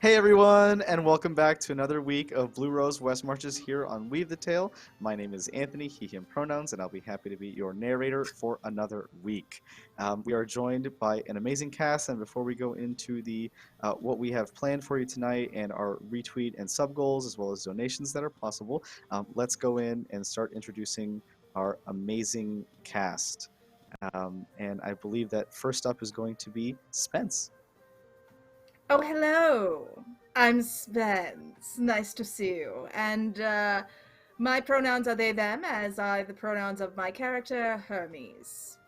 Hey everyone, and welcome back to another week of Blue Rose West Marches here on Weave the Tale. My name is Anthony, he, him pronouns, and I'll be happy to be your narrator for another week. We are joined by an amazing cast, and before we go into the what we have planned for you tonight and our retweet and sub goals, as well as donations that are possible, let's go in and start introducing our amazing cast. And I believe that first up is going to be Spence. Oh, hello. I'm Spence. Nice to see you. And my pronouns are they, them, as are the pronouns of my character, Hermes.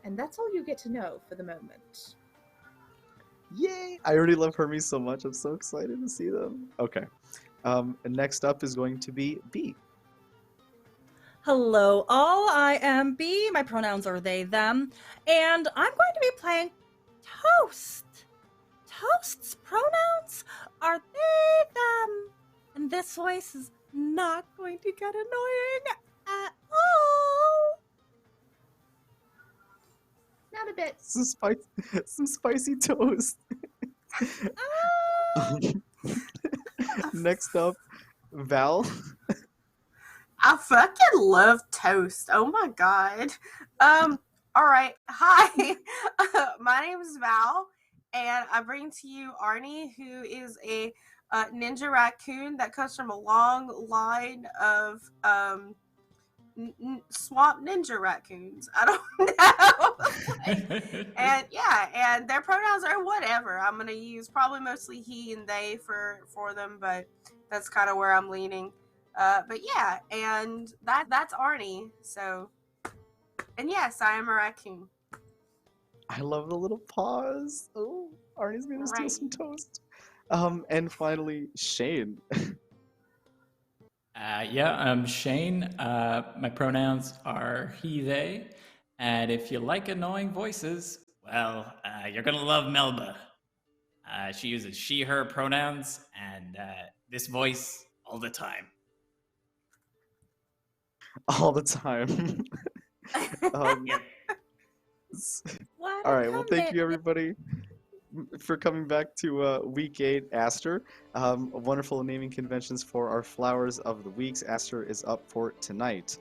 And that's all you get to know for the moment. Yay! I already love Hermes so much. I'm so excited to see them. Okay. And next up is going to be B. Hello all, I am B, my pronouns are they, them, and I'm going to be playing Toast. Toast's pronouns are they, them, and this voice is not going to get annoying at all. Not a bit. Some spicy toast. Next up, Val. I fucking love toast. Oh my god. Alright. Hi. My name is Val, and I bring to you Arnie, who is a ninja raccoon that comes from a long line of swamp ninja raccoons. I don't know. and their pronouns are whatever. I'm gonna use probably mostly he and they for them, but that's kind of where I'm leaning. But yeah, and that's Arnie. So, and yes, I am a raccoon. I love the little pause. Oh, Arnie's gonna steal Right. some toast. And finally, Shane. I'm Shane. My pronouns are he, they. And if you like annoying voices, well, you're going to love Melba. She uses she, her pronouns, and this voice all the time. All the time. Yep. All right, well, thank you everybody for coming back to week 8 Aster. Wonderful naming conventions for our flowers of the weeks. Aster is up for tonight.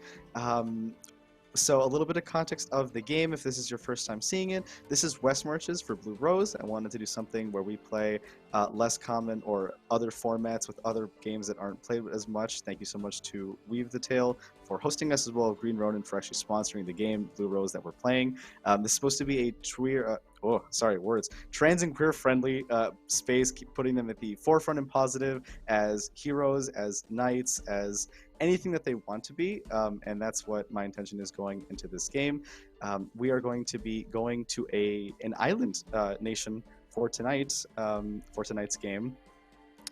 So a little bit of context of the game, if this is your first time seeing it. This is West Marches for Blue Rose. I wanted to do something where we play less common or other formats with other games that aren't played as much. Thank you so much to Weave the Tale for hosting us, as well as Green Ronin for actually sponsoring the game, Blue Rose, that we're playing. This is supposed to be a trans and queer friendly space, keep putting them at the forefront and positive as heroes, as knights, as anything that they want to be, and that's what my intention is going into this game. We are going to be going to an island nation for tonight's game,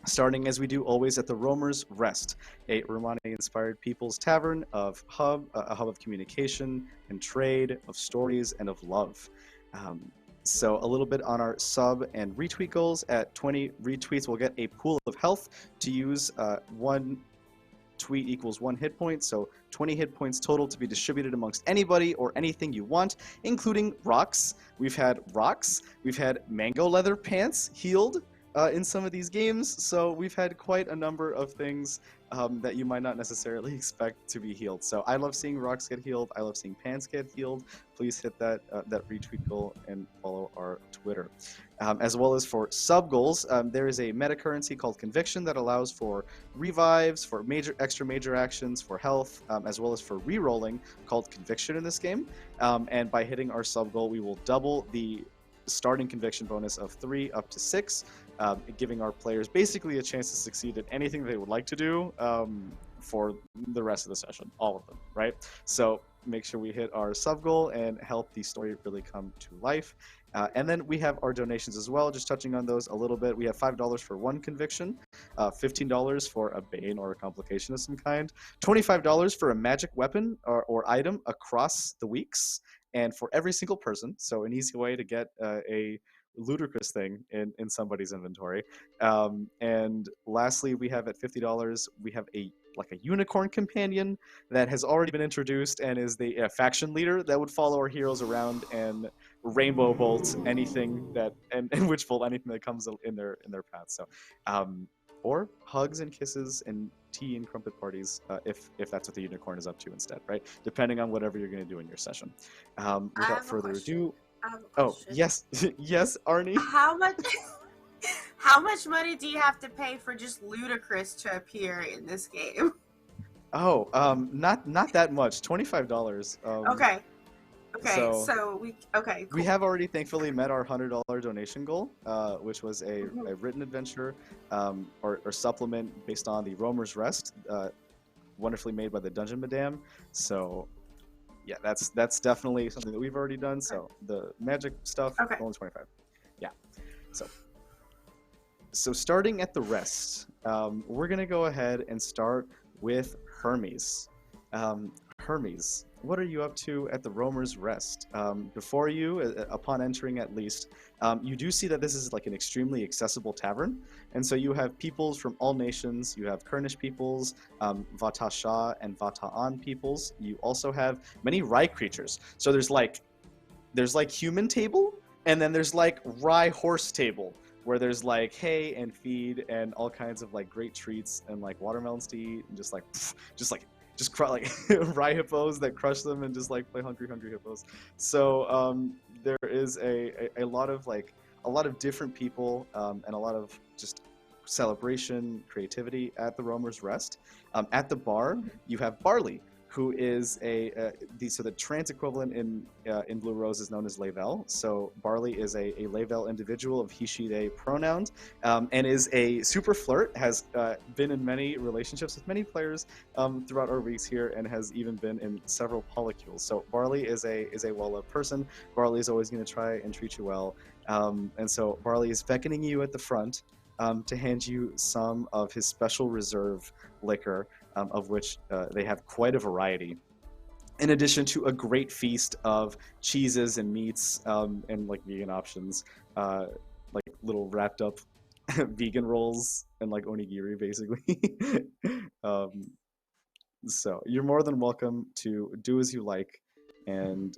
starting as we do always at the Roamer's Rest, a Romani-inspired people's tavern a hub of communication and trade, of stories, and of love. So a little bit on our sub and retweet goals. At 20 retweets, we'll get a pool of health to use. One tweet equals 1 hit point, so 20 hit points total to be distributed amongst anybody or anything you want, including rocks. We've had mango leather pants healed in some of these games, so we've had quite a number of things that you might not necessarily expect to be healed. So I love seeing rocks get healed. I love seeing pants get healed. Please hit that retweet goal and follow our Twitter. As well as for sub goals, there is a meta currency called Conviction that allows for revives, for extra major actions, for health, as well as for re-rolling, called Conviction in this game. And by hitting our sub goal, we will double the starting conviction bonus of 3 up to 6, giving our players basically a chance to succeed at anything they would like to do for the rest of the session, all of them, right? So make sure we hit our sub goal and help the story really come to life. And then we have our donations as well, just touching on those a little bit. We have $5 for 1 conviction, $15 for a bane or a complication of some kind, $25 for a magic weapon or item across the weeks, and for every single person, so an easy way to get a ludicrous thing in somebody's inventory. And lastly, we have at $50, we have a unicorn companion that has already been introduced and is the faction leader that would follow our heroes around and rainbow bolt anything that and witch bolt anything that comes in their path. So, or hugs and kisses and tea and crumpet parties if that's what the unicorn is up to instead, right? Depending on whatever you're going to do in your session. Without further ado, I have a oh question. yes, yes, Arnie. How much? How much money do you have to pay for just Ludicrous to appear in this game? Oh, not that much. $25. Okay. Okay. So we okay. Cool. we have already thankfully met our $100 donation goal, which was a written adventure or supplement based on the Roamer's Rest, wonderfully made by the Dungeon Madame. So yeah, that's definitely something that we've already done. So the magic stuff, only 25. Yeah. So starting at the rest, we're gonna go ahead and start with Hermes. Hermes, what are you up to at the Roamer's Rest? Before you, upon entering at least, you do see that this is like an extremely accessible tavern. And so you have peoples from all nations. You have Kurnish peoples, Vata Shah and Vata'an peoples. You also have many Rye creatures. So there's like human table, and then there's like Rye horse table, where there's like hay and feed and all kinds of like great treats and like watermelons to eat and just Rye hippos that crush them and just like play hungry hippos. So there is a lot of different people and a lot of just celebration, creativity at the Roamer's Rest. At the bar, you have Barley, who is the trans equivalent in Blue Rose is known as Lavel. So Barley is a Lavel individual of he, she, they pronouns, and is a super flirt, has been in many relationships with many players throughout our weeks here, and has even been in several polycules. So Barley is a well-loved person. Barley is always going to try and treat you well. And so Barley is beckoning you at the front to hand you some of his special reserve liquor, of which they have quite a variety, in addition to a great feast of cheeses and meats and like vegan options, like little wrapped up vegan rolls and like onigiri basically. So you're more than welcome to do as you like and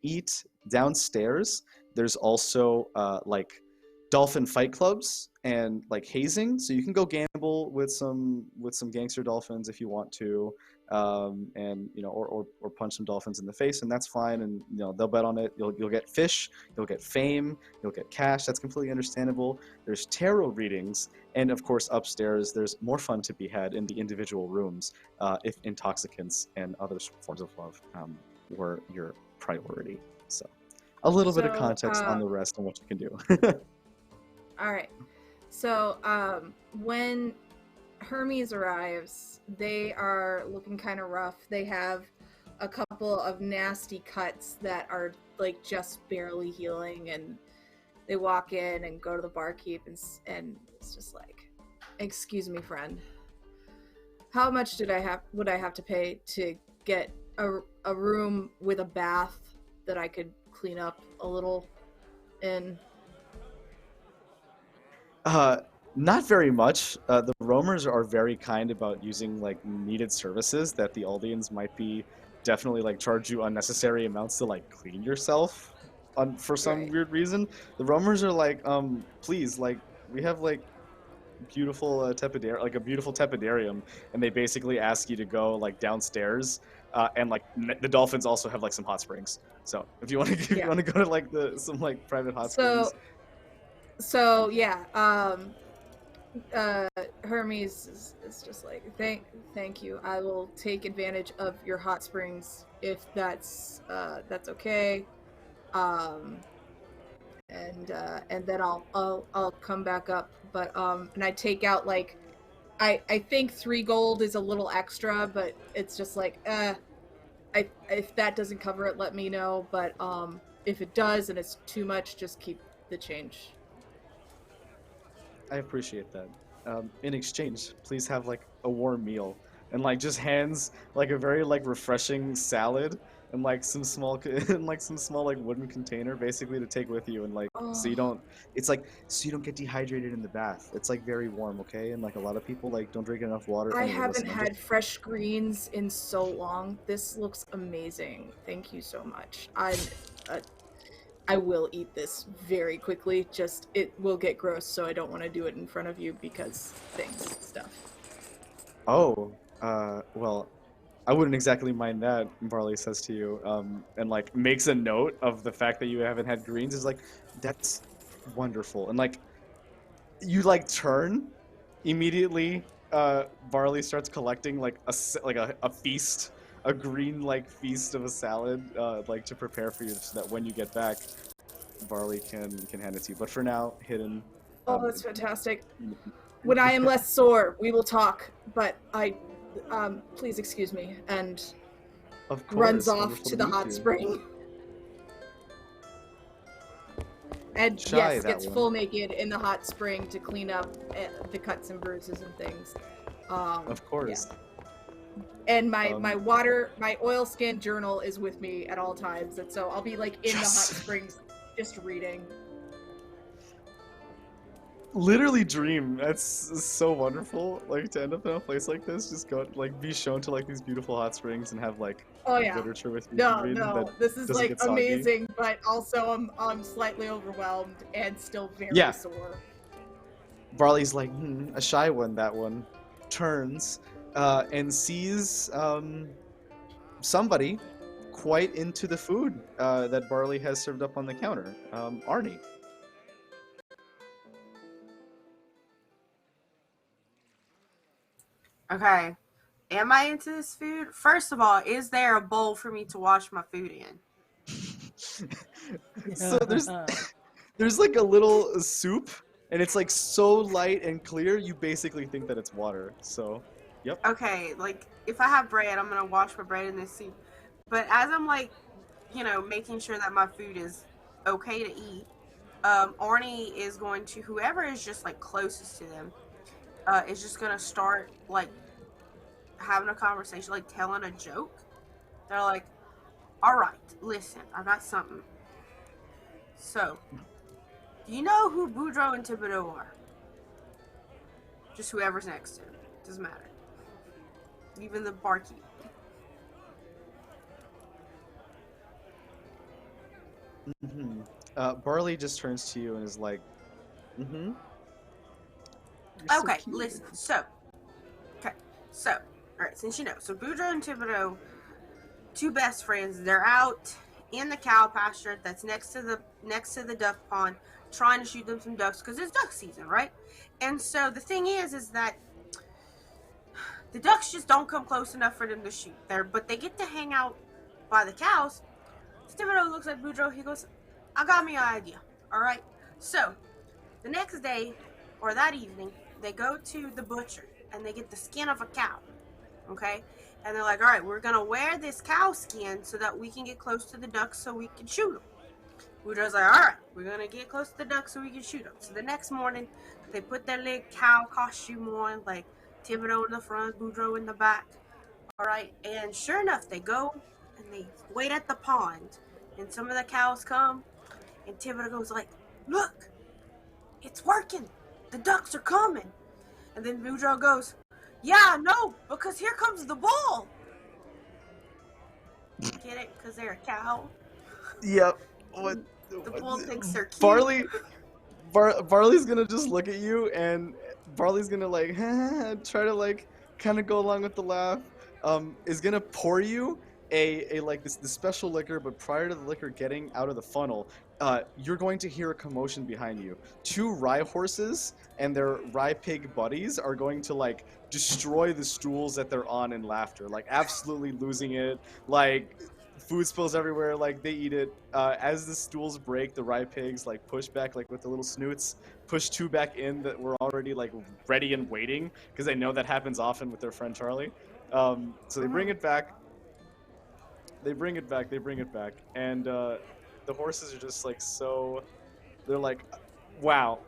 eat. Downstairs there's also like dolphin fight clubs and like hazing, so you can go gamble with some gangster dolphins if you want to, and or punch some dolphins in the face, and that's fine, and they'll bet on it. You'll get fish, you'll get fame, you'll get cash. That's completely understandable. There's tarot readings, and of course upstairs there's more fun to be had in the individual rooms if intoxicants and other forms of love were your priority. So a little bit of context on the rest and what you can do. All right. So when Hermes arrives, they are looking kind of rough. They have a couple of nasty cuts that are like just barely healing, and they walk in and go to the barkeep and it's just like, "Excuse me, friend. How much would I have to pay to get a room with a bath that I could clean up a little in?" Not very much. The roamers are very kind about using like needed services that the Aldians might be definitely like charge you unnecessary amounts to like clean yourself for some weird reason. The roamers are like, please, like we have like beautiful a beautiful tepidarium, and they basically ask you to go like downstairs, and like the dolphins also have like some hot springs. So if you want to you want to go to like some like private hot springs. So yeah, Hermes is just like, thank you. I will take advantage of your hot springs if that's okay. And then I'll come back up. But and I take out like, I think 3 gold is a little extra, but it's just like, if that doesn't cover it, let me know. But if it does and it's too much, just keep the change. I appreciate that. In exchange, please have like a warm meal, and like just hands like a very like refreshing salad and like some small like wooden container basically to take with you, and like so you don't get dehydrated in the bath. It's like very warm, okay? And like a lot of people like don't drink enough water. I haven't had fresh greens in so long. This looks amazing. Thank you so much. I will eat this very quickly. Just, it will get gross, so I don't want to do it in front of you because stuff. Oh, well, I wouldn't exactly mind that, Barley says to you, and like makes a note of the fact that you haven't had greens. Is like, that's wonderful. And like, you like turn immediately. Barley starts collecting like a feast, a green like feast of a salad, like to prepare for you, so that when you get back, Barley can hand it to you. But for now, hidden. Oh, that's fantastic. When I am less sore, we will talk. But please excuse me, and Of course, runs off wonderful to the meet hot you. spring. And Shy, yes, that gets one. full naked in the hot spring to clean up the cuts and bruises and things. Of course. Yeah. And my oilskin journal is with me at all times, and so I'll be like in the hot springs just reading. Literally dream. That's so wonderful. Like to end up in a place like this, just go like be shown to like these beautiful hot springs and have like Oh yeah. literature with you to read. No, that this is doesn't like get soggy. amazing, but also I'm slightly overwhelmed and still very Yeah. sore. Barley's like, a shy one. That one turns and sees somebody quite into the food that Barley has served up on the counter. Arnie. Okay. Am I into this food? First of all, is there a bowl for me to wash my food in? So there's like a little soup, and it's like so light and clear, you basically think that it's water. So, yep. Okay, like if I have bread, I'm gonna wash my bread in this soup. But as I'm like, making sure that my food is okay to eat, Arnie is going to, whoever is just like closest to them, is just gonna start like having a conversation, like telling a joke. They're like, "All right, listen, I got something. So, do you know who Boudreaux and Thibodeau are? Just whoever's next to him. Doesn't matter. Even the barkeep." Mm-hmm. Barley just turns to you and is like, mm-hmm. Okay, listen. So, all right, since you know, so Boudreaux and Thibodeau, two best friends, they're out in the cow pasture that's next to the duck pond, trying to shoot them some ducks because it's duck season, right? And so the thing is that the ducks just don't come close enough for them to shoot there, but they get to hang out by the cows. Thibodeau looks at Boudreaux. He goes, "I got me an idea. All right." So the next day or that evening, they go to the butcher and they get the skin of a cow. Okay, and they're like, "All right, we're gonna wear this cow skin so that we can get close to the ducks so we can shoot them." Boudreaux's like, "All right, we're gonna get close to the ducks so we can shoot them." So the next morning, they put their little cow costume on, like Thibodeau in the front, Boudreaux in the back. All right, and sure enough, they go and they wait at the pond, and some of the cows come, and Thibodeau goes like, "Look, it's working. The ducks are coming." And then Boudreaux goes, "Yeah, no, because here comes the bull." Get it? Because they're a cow. Yep. What? The bull thinks they're cute. Barley's gonna just look at you, and Barley's gonna like try to like kind of go along with the laugh. Is gonna pour you a like this special liquor, but prior to the liquor getting out of the funnel, you're going to hear a commotion behind you. Two rye horses and their rye pig buddies are going to like destroy the stools that they're on in laughter, like absolutely losing it, like. Food spills everywhere, like they eat it. As the stools break, the rye pigs like push back, like with the little snoots, push two back in that were already like ready and waiting, because they know that happens often with their friend Charlie. So they bring it back. They bring it back. And the horses are just like so. They're like, wow.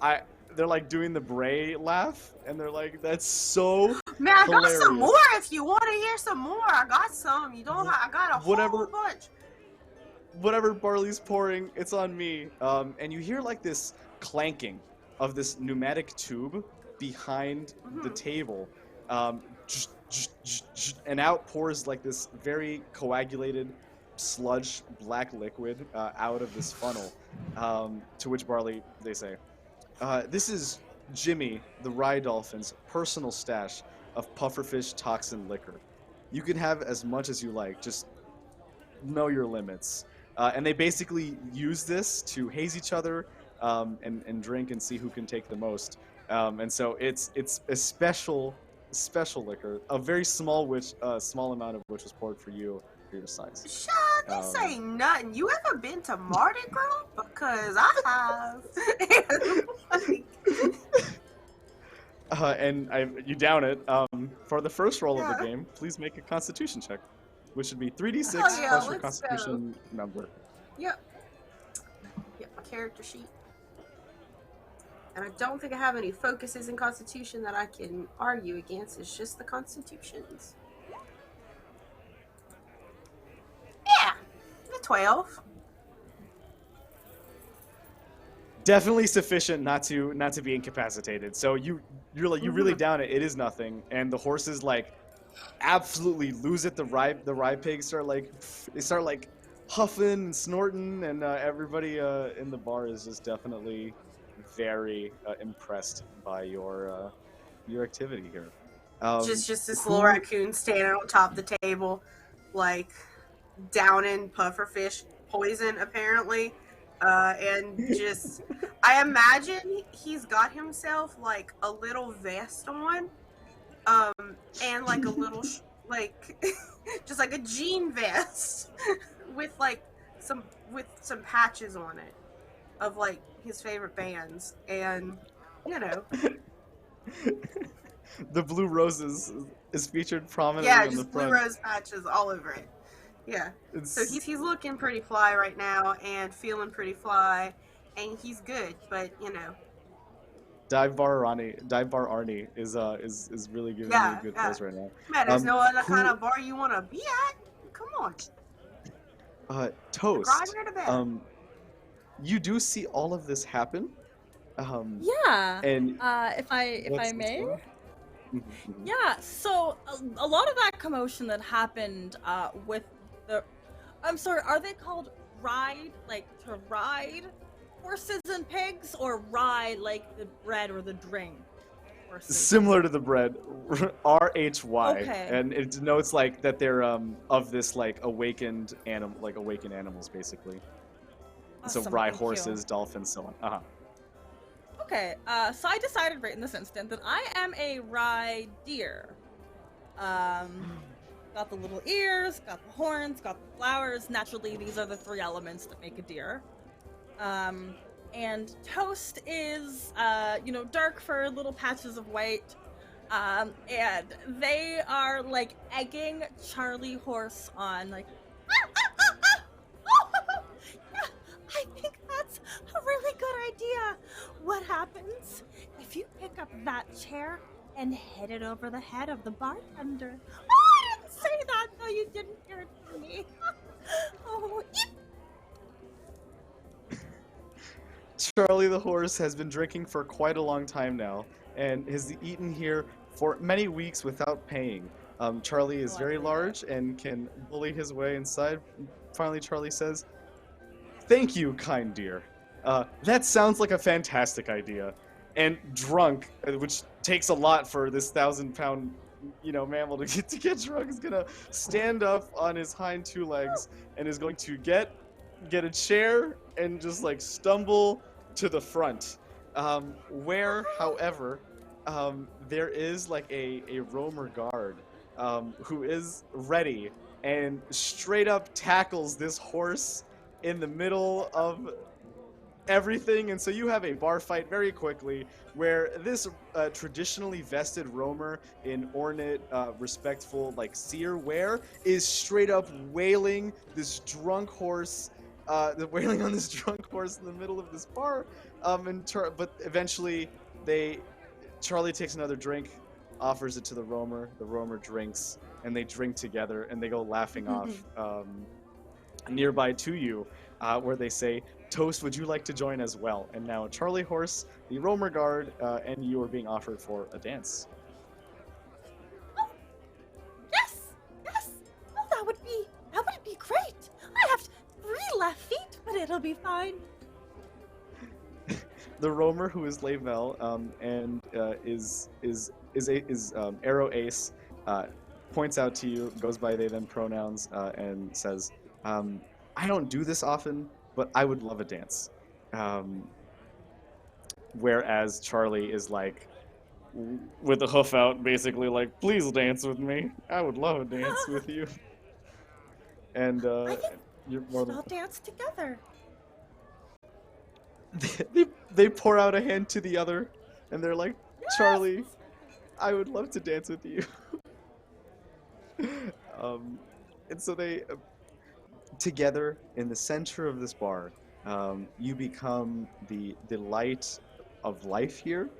They're like doing the Bray laugh, and they're like, that's so Man, I hilarious. got some more if you want to hear some more. I got some. You don't. I got a whole bunch. Whatever Barley's pouring, it's on me. And you hear like this clanking of this pneumatic tube behind the table, and out pours like this very coagulated sludge black liquid out of this funnel. To which Barley, they say, this is Jimmy, the Rye Dolphin's personal stash of pufferfish toxin liquor. You can have as much as you like, just know your limits. And they basically use this to haze each other and drink and see who can take the most. And so it's a special liquor, a very small amount of which was poured for you for your size. Shut, this ain't nothing. You ever been to Mardi Gras? Because I have. And you down it. For the first roll of the game, please make a Constitution check, which should be 3d6 plus your Constitution number. Yep. Get my character sheet. And I don't think I have any focuses in Constitution that I can argue against. It's just the Constitutions. Yeah, the 12. Definitely sufficient not to be incapacitated. So you really down it. It is nothing, and the horses like absolutely lose it. The rye pigs start like huffing and snorting, and everybody in the bar is just definitely very impressed by your activity here. Just this little raccoon standing on top of the table, like downing pufferfish poison apparently, and just I imagine he's got himself like a little vest on, and like a little like just like a jean vest with some patches on it of like his favorite bands, and you know. The blue roses is featured prominently yeah, on the just front. blue rose patches all over it. Yeah. So he's looking pretty fly right now and feeling pretty fly, and he's good, but you know. Dive Bar Arnie is really giving me a good buzz right now. Man, there's no other kind of bar you want to be at. Come on. Toast. Grind her to bed. You do see all of this happen. Yeah. And if I may. Mm-hmm. Yeah. So a lot of that commotion that happened with the, I'm sorry, are they called ride, like to ride horses and pigs, or ride like the bread or the drink? Horses? Similar to the bread, RHY, Okay. and it denotes like that they're of this like awakened animals basically. Awesome, So rye thank you. horses, dolphins, so on. Okay, so I decided right in this instant that I am a rye deer. Got the little ears, got the horns, got the flowers. Naturally, these are the three elements that make a deer. And toast is, dark fur, little patches of white. And they are like egging Charlie Horse on, like, yeah, I think that's a really good idea. What happens if you pick up that chair and hit it over the head of the bartender? Oh, I didn't say that. No, you didn't hear it from me. Oh, Charlie the horse has been drinking for quite a long time now, and has eaten here for many weeks without paying. Charlie is very large and can bully his way inside. Finally, Charlie says, "Thank you, kind dear. That sounds like a fantastic idea." And drunk, which takes a lot for this 1,000-pound, mammal to get drunk, is gonna stand up on his hind two legs and is going to get a chair and just like stumble to the front, where, however, there is like a roamer guard who is ready and straight up tackles this horse in the middle of everything. And so you have a bar fight very quickly where this traditionally vested roamer in ornate, respectful, like seer wear is straight up wailing this drunk horse, wailing on this drunk horse in the middle of this bar. But eventually Charlie takes another drink, offers it to the roamer drinks, and they drink together, and they go laughing off nearby to you, where they say, "Toast, would you like to join as well?" And now Charlie Horse, the roamer guard, and you are being offered for a dance. Oh, yes! Oh, that would be great. It'll be fine. The roamer, who is Lavelle, and is Arrow Ace, points out to you, goes by they them pronouns, and says, "I don't do this often, but I would love a dance." Whereas Charlie is like, with the hoof out, basically like, "Please dance with me. I would love a dance with you." And I think you're we more should than all dance together. they pour out a hand to the other, and they're like, "Charlie, I would love to dance with you." And so they, together in the center of this bar, you become the light of life here.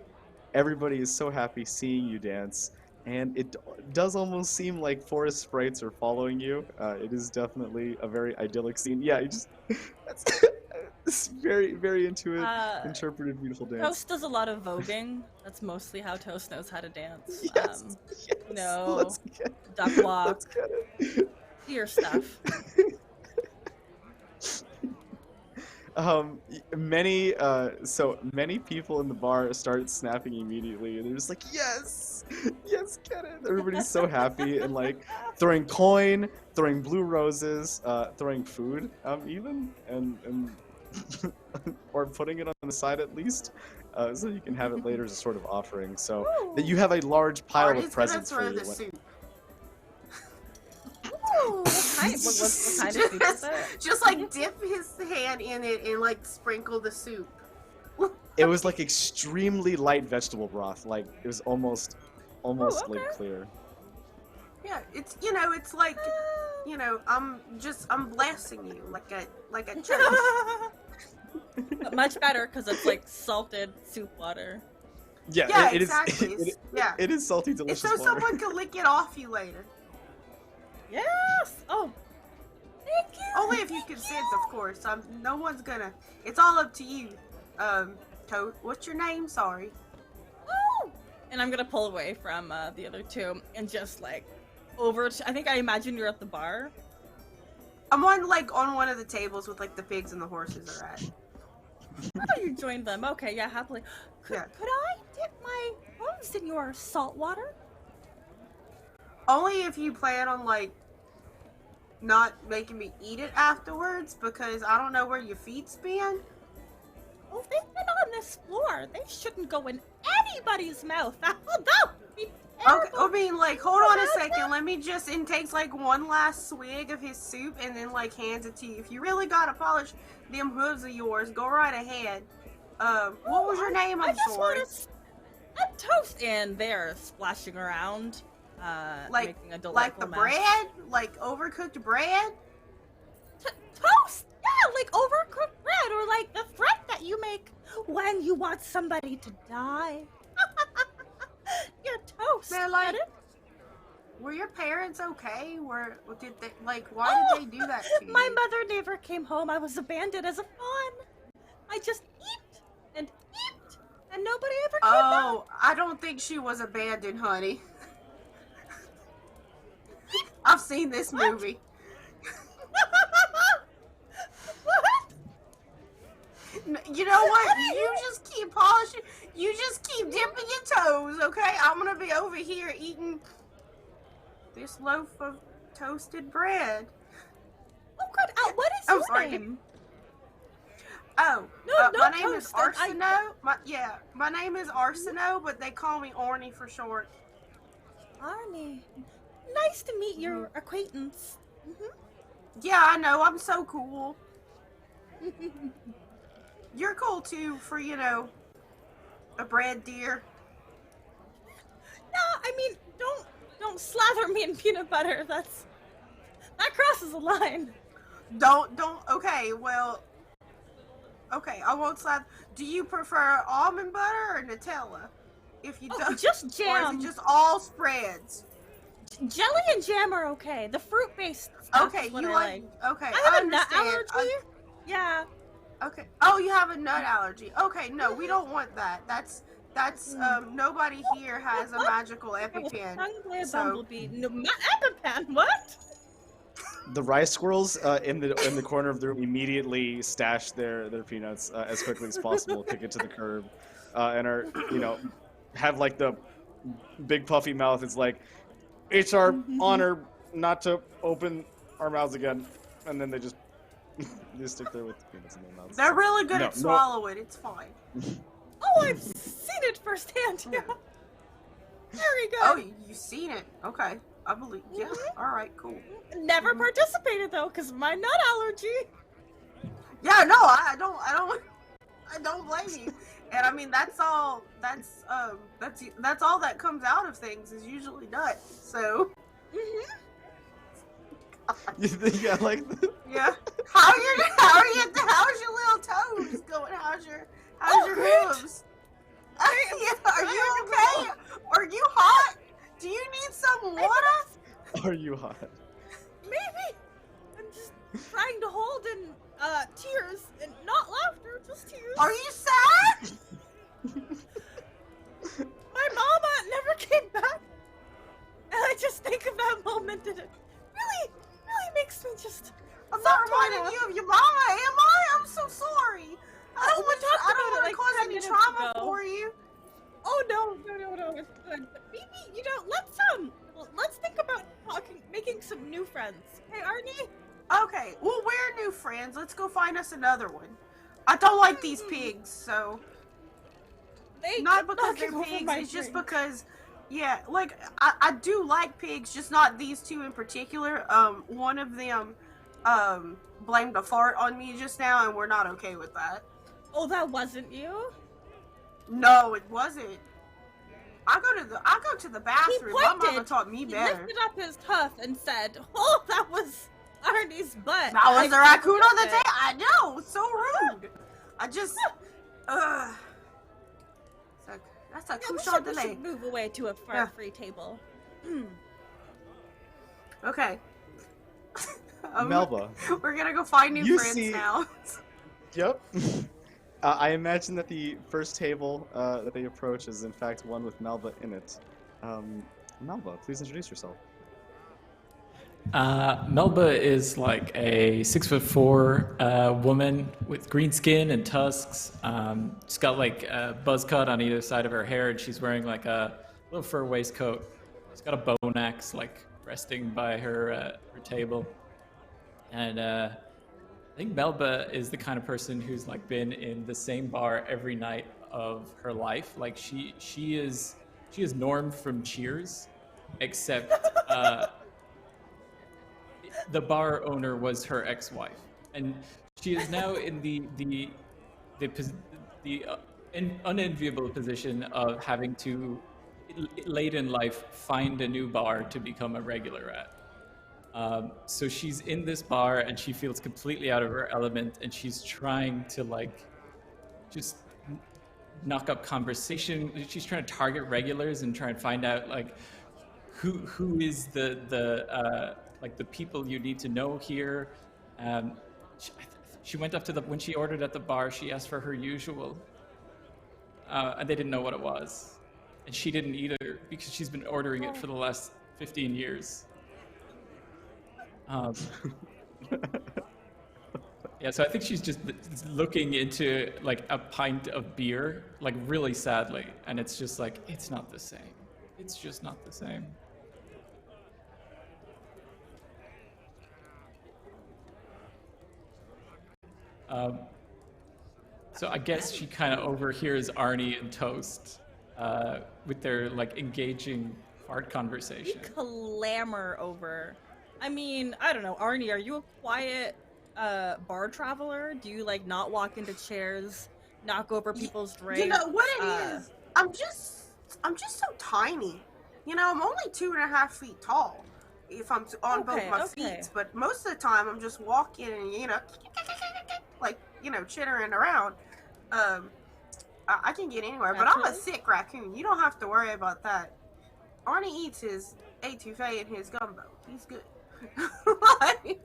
Everybody is so happy seeing you dance, and it does almost seem like forest sprites are following you. It is definitely a very idyllic scene. Yeah, you just that's it's very, very intuitive, interpreted, beautiful dance. Toast does a lot of voguing. That's mostly how Toast knows how to dance. Yes, yes. You know, Let's get, duck walk, let's get it. deer stuff. So many people in the bar start snapping immediately, and they're just like, "Yes, yes, get it!" Everybody's so happy, and like throwing coin, throwing blue roses, throwing food, even, and or putting it on the side at least, so you can have it later as a sort of offering. So that you have a large pile Arnie's of presents gonna for throw you. the soup. Ooh, what kind of soup is it? Just like dip his hand in it and like sprinkle the soup. It was like extremely light vegetable broth. Like it was almost okay. like clear. Yeah, it's it's like I'm blessing you like a church. But much better because it's like salted soup water. Yeah, Yeah, it is. exactly. Yeah. It is salty, It's delicious so water. someone can lick it off you later. Yes. Oh, thank you. Only if you consent, of course. No one's gonna. It's all up to you. Toad, what's your name? Sorry. Oh. And I'm gonna pull away from the other two and just like over. I think I imagine you're at the bar. I'm on one of the tables with like the pigs and the horses are at. Oh, you joined them. Okay, yeah, happily. Could I dip my hooves in your salt water? Only if you plan on not making me eat it afterwards, because I don't know where your feet's been. Oh, they've been on this floor. They shouldn't go in anybody's mouth. Oh, no! Okay, I mean, hold on a second. Let me just, and takes one last swig of his soup and then hands it to you. If you really gotta polish them hooves of yours, go right ahead. What was your name? I'm sorry. I'm Toast, and they're splashing around, making a delightful mess. bread? Overcooked bread? Toast! Yeah, overcooked bread, or the threat that you make when you want somebody to die. You're Toast. Man, get it? were your parents okay? Did they, why did they do that to you? My mother never came home. I was abandoned as a fawn. I just eat, and nobody ever came back. Oh, I don't think she was abandoned, honey. I've seen this movie. You know what? You just keep polishing. You just keep dipping your toes, okay? I'm gonna be over here eating this loaf of toasted bread. Oh, good. What is I'm your sorry. name? Oh, No, my name is Toast, Arsino. My name is Arsino, but they call me Arnie for short. Arnie. Nice to meet your acquaintance. Yeah, I know. I'm so cool. You're cool too, for a bread deer. No, I mean, don't slather me in peanut butter. That crosses a line. Don't. Okay, well. Okay, I won't slap. Do you prefer almond butter or Nutella? If you don't, just jam. Or is it just all spreads? Jelly and jam are okay. The fruit-based stuff Okay, is what you I like. Okay, I have a nut understand. allergy. Yeah. Okay. Oh, you have a nut allergy. Okay, no, we don't want that. That's nobody here has a magical EpiPen. Tongue by a So- bumblebee. No, EpiPen. What? The rice squirrels in the corner of the room immediately stash their peanuts as quickly as possible, kick it to the curb, and are have like the big puffy mouth. It's like, it's our honor not to open our mouths again, and then they just stick there with the peanuts in their mouths. They're really good at swallowing. It's fine. Oh, I've seen it firsthand. Yeah. Very good. Oh, you've seen it? Okay, I believe. Yeah. All right. Cool. Never participated though, cause my nut allergy. Yeah. No, I don't blame you. And I mean, that's all all that comes out of things is usually nuts. So. You think I like that? Yeah. How's your little toes going? How's your hooves? Yeah, are you okay? Are you hot? Do you need some water? Are you hot? Maybe. I'm just trying to hold in tears and not laughter, just tears. Are you sad? My mama never came back. And I just think of that moment and it really makes me just... I'm not reminding you of your mama, am I? I'm so sorry. I don't want to cause any trauma for you. Oh no, it's good. But maybe, let's think about making some new friends. Hey, Arnie? Okay, well, we're new friends. Let's go find us another one. I don't like these pigs, so... Not because they're pigs, it's just because... Yeah, like, I do like pigs, just not these two in particular. One of them, blamed a fart on me just now, and we're not okay with that. Oh, that wasn't you? No, it wasn't. I go to the bathroom. My mama taught me better. He lifted up his hoof and said, "Oh, that was Arnie's butt." That was the raccoon on the table. I know, so rude. I just, that's a couchon de we should move away to a fur-free table. Okay. Melba. We're gonna go find new friends now. Yep. I imagine that the first table that they approach is in fact one with Melba in it. Melba, please introduce yourself. Melba is like a 6'4" woman with green skin and tusks. She's got like a buzz cut on either side of her hair, and she's wearing like a little fur waistcoat. She's got a bone axe like resting by her table, and I think Melba is the kind of person who's like been in the same bar every night of her life. Like she is Norm from Cheers, except the bar owner was her ex-wife, and she is now in the unenviable position of having to late in life find a new bar to become a regular at. So she's in this bar and she feels completely out of her element, and she's trying to like just knock up conversation. She's trying to target regulars and try and find out like who is the like the people you need to know here. She went up to when she ordered at the bar, she asked for her usual, and they didn't know what it was, and she didn't either because she's been ordering it for the last 15 years. Yeah, so I think she's just looking into like a pint of beer, like really sadly, and it's just like, it's not the same. It's just not the same. So I guess she kind of overhears Arnie and Toast with their like engaging hard conversation. We clamor over. I mean, I don't know, Arnie, are you a quiet bar traveler? Do you like not walk into chairs, knock over people's drinks? You know what it is? I'm just so tiny. You know, I'm only 2.5 feet tall if I'm on both my feet. But most of the time, I'm just walking and like chittering around. I can get anywhere, but I'm a sick raccoon. You don't have to worry about that. Arnie eats his etouffee and his gumbo. He's good. Like,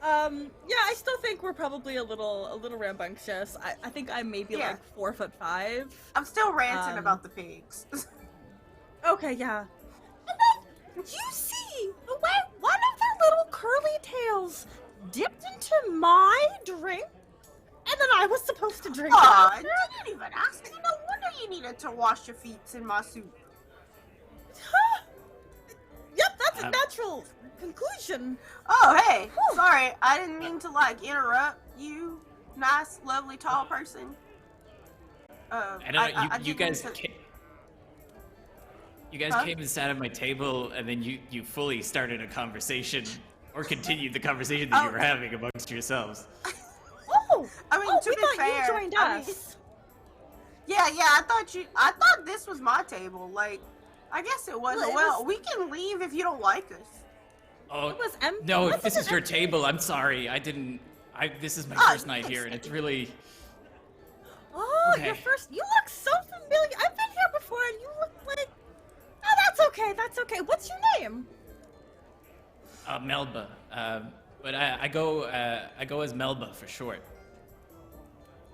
yeah, I still think we're probably a little rambunctious. I think I'm maybe like 4'5". I'm still ranting about the pigs. Okay, yeah. And then you see the curly tails dipped into my drink, and then I was supposed to drink it Aw, after? you didn't even ask me. No wonder you needed to wash your feet in my soup. Huh? Yep, that's a Um, natural conclusion. Oh, hey. Whew. Sorry, I didn't mean to, interrupt you, nice, lovely, tall person. I don't know. You didn't guys mean to- came. You guys Huh? came and sat at my table, and then you fully started a conversation, or continued the conversation that you Oh. were having amongst yourselves. Oh, I mean, to we be thought fair, you joined I mean, us. yeah, I thought this was my table. I guess it wasn't. Well, it We can leave if you don't like us. Oh It was empty. no! If Wasn't this it is your empty? table, I'm sorry. This is my Oh, first night here, and it's really. Oh, Okay. your first. You look so familiar. I've been here before, and you look like. Oh, that's okay. That's okay. What's your name? Melba. But I go as Melba for short.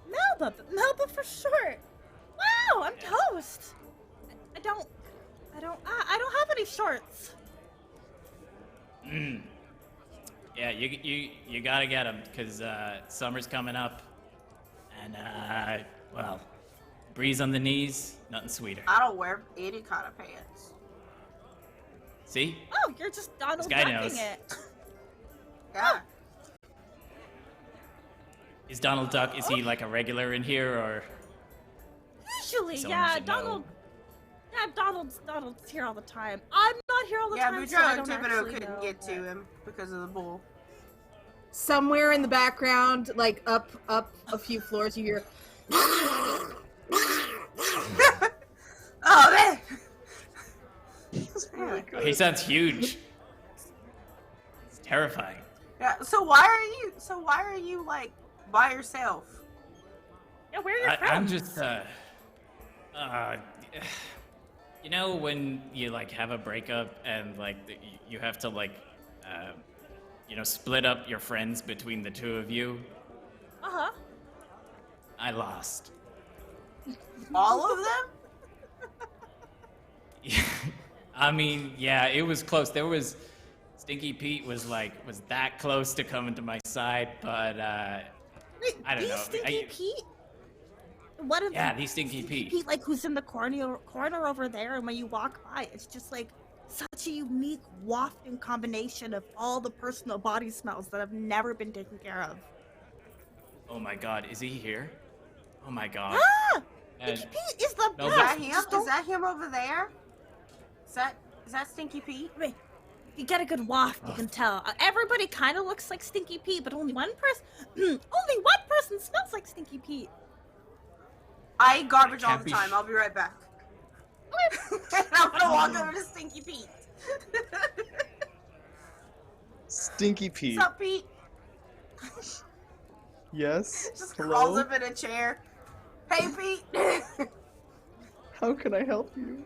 Melba. Melba for short. Wow, I'm toast. I don't have any shorts. Yeah, you gotta get them because summer's coming up, and well, breeze on the knees, nothing sweeter. I don't wear any kind of pants. See? Oh, you're just Donald guy Ducking knows. it. Yeah. Is Donald Duck? Is Oh. he like a regular in here, or? Usually, Someone yeah, should know. Donald. Yeah, Donald's here all the time. I'm not here all the Yeah, time, Boudreaux so I and don't Thibodeau actually couldn't know, get to but- him because of the bull. Somewhere in the background, like up a few floors, you hear. Oh, man! That's really good. He sounds huge. It's terrifying. Yeah. So why are you by yourself? Yeah, where are your friends? I'm just you know when you have a breakup and you have to split up your friends between the two of you. Uh-huh. I lost. All of them? I mean, yeah, it was close. Stinky Pete was that close to coming to my side, but Wait, I don't these know. Stinky Pete? What if Yeah, these Stinky Pete. Pete, who's in the corner over there, and when you walk by, it's just such a unique wafting combination of all the personal body smells that have never been taken care of. Oh my God, is he here? Oh my God. Ah! And Stinky Pete is the No, Is but- that him? Just don't- Is that him over there? Is that Stinky Pete? Wait, you get a good waft, you can tell. Everybody kind of looks like Stinky Pete, but only one person smells like Stinky Pete. I eat garbage all can't the be time. sh- I'll be right back. And I'm gonna walk over to Stinky Pete. Stinky Pete. What's up, Pete? Yes. Just crawls Hello. up in a chair. Hey, Pete. How can I help you,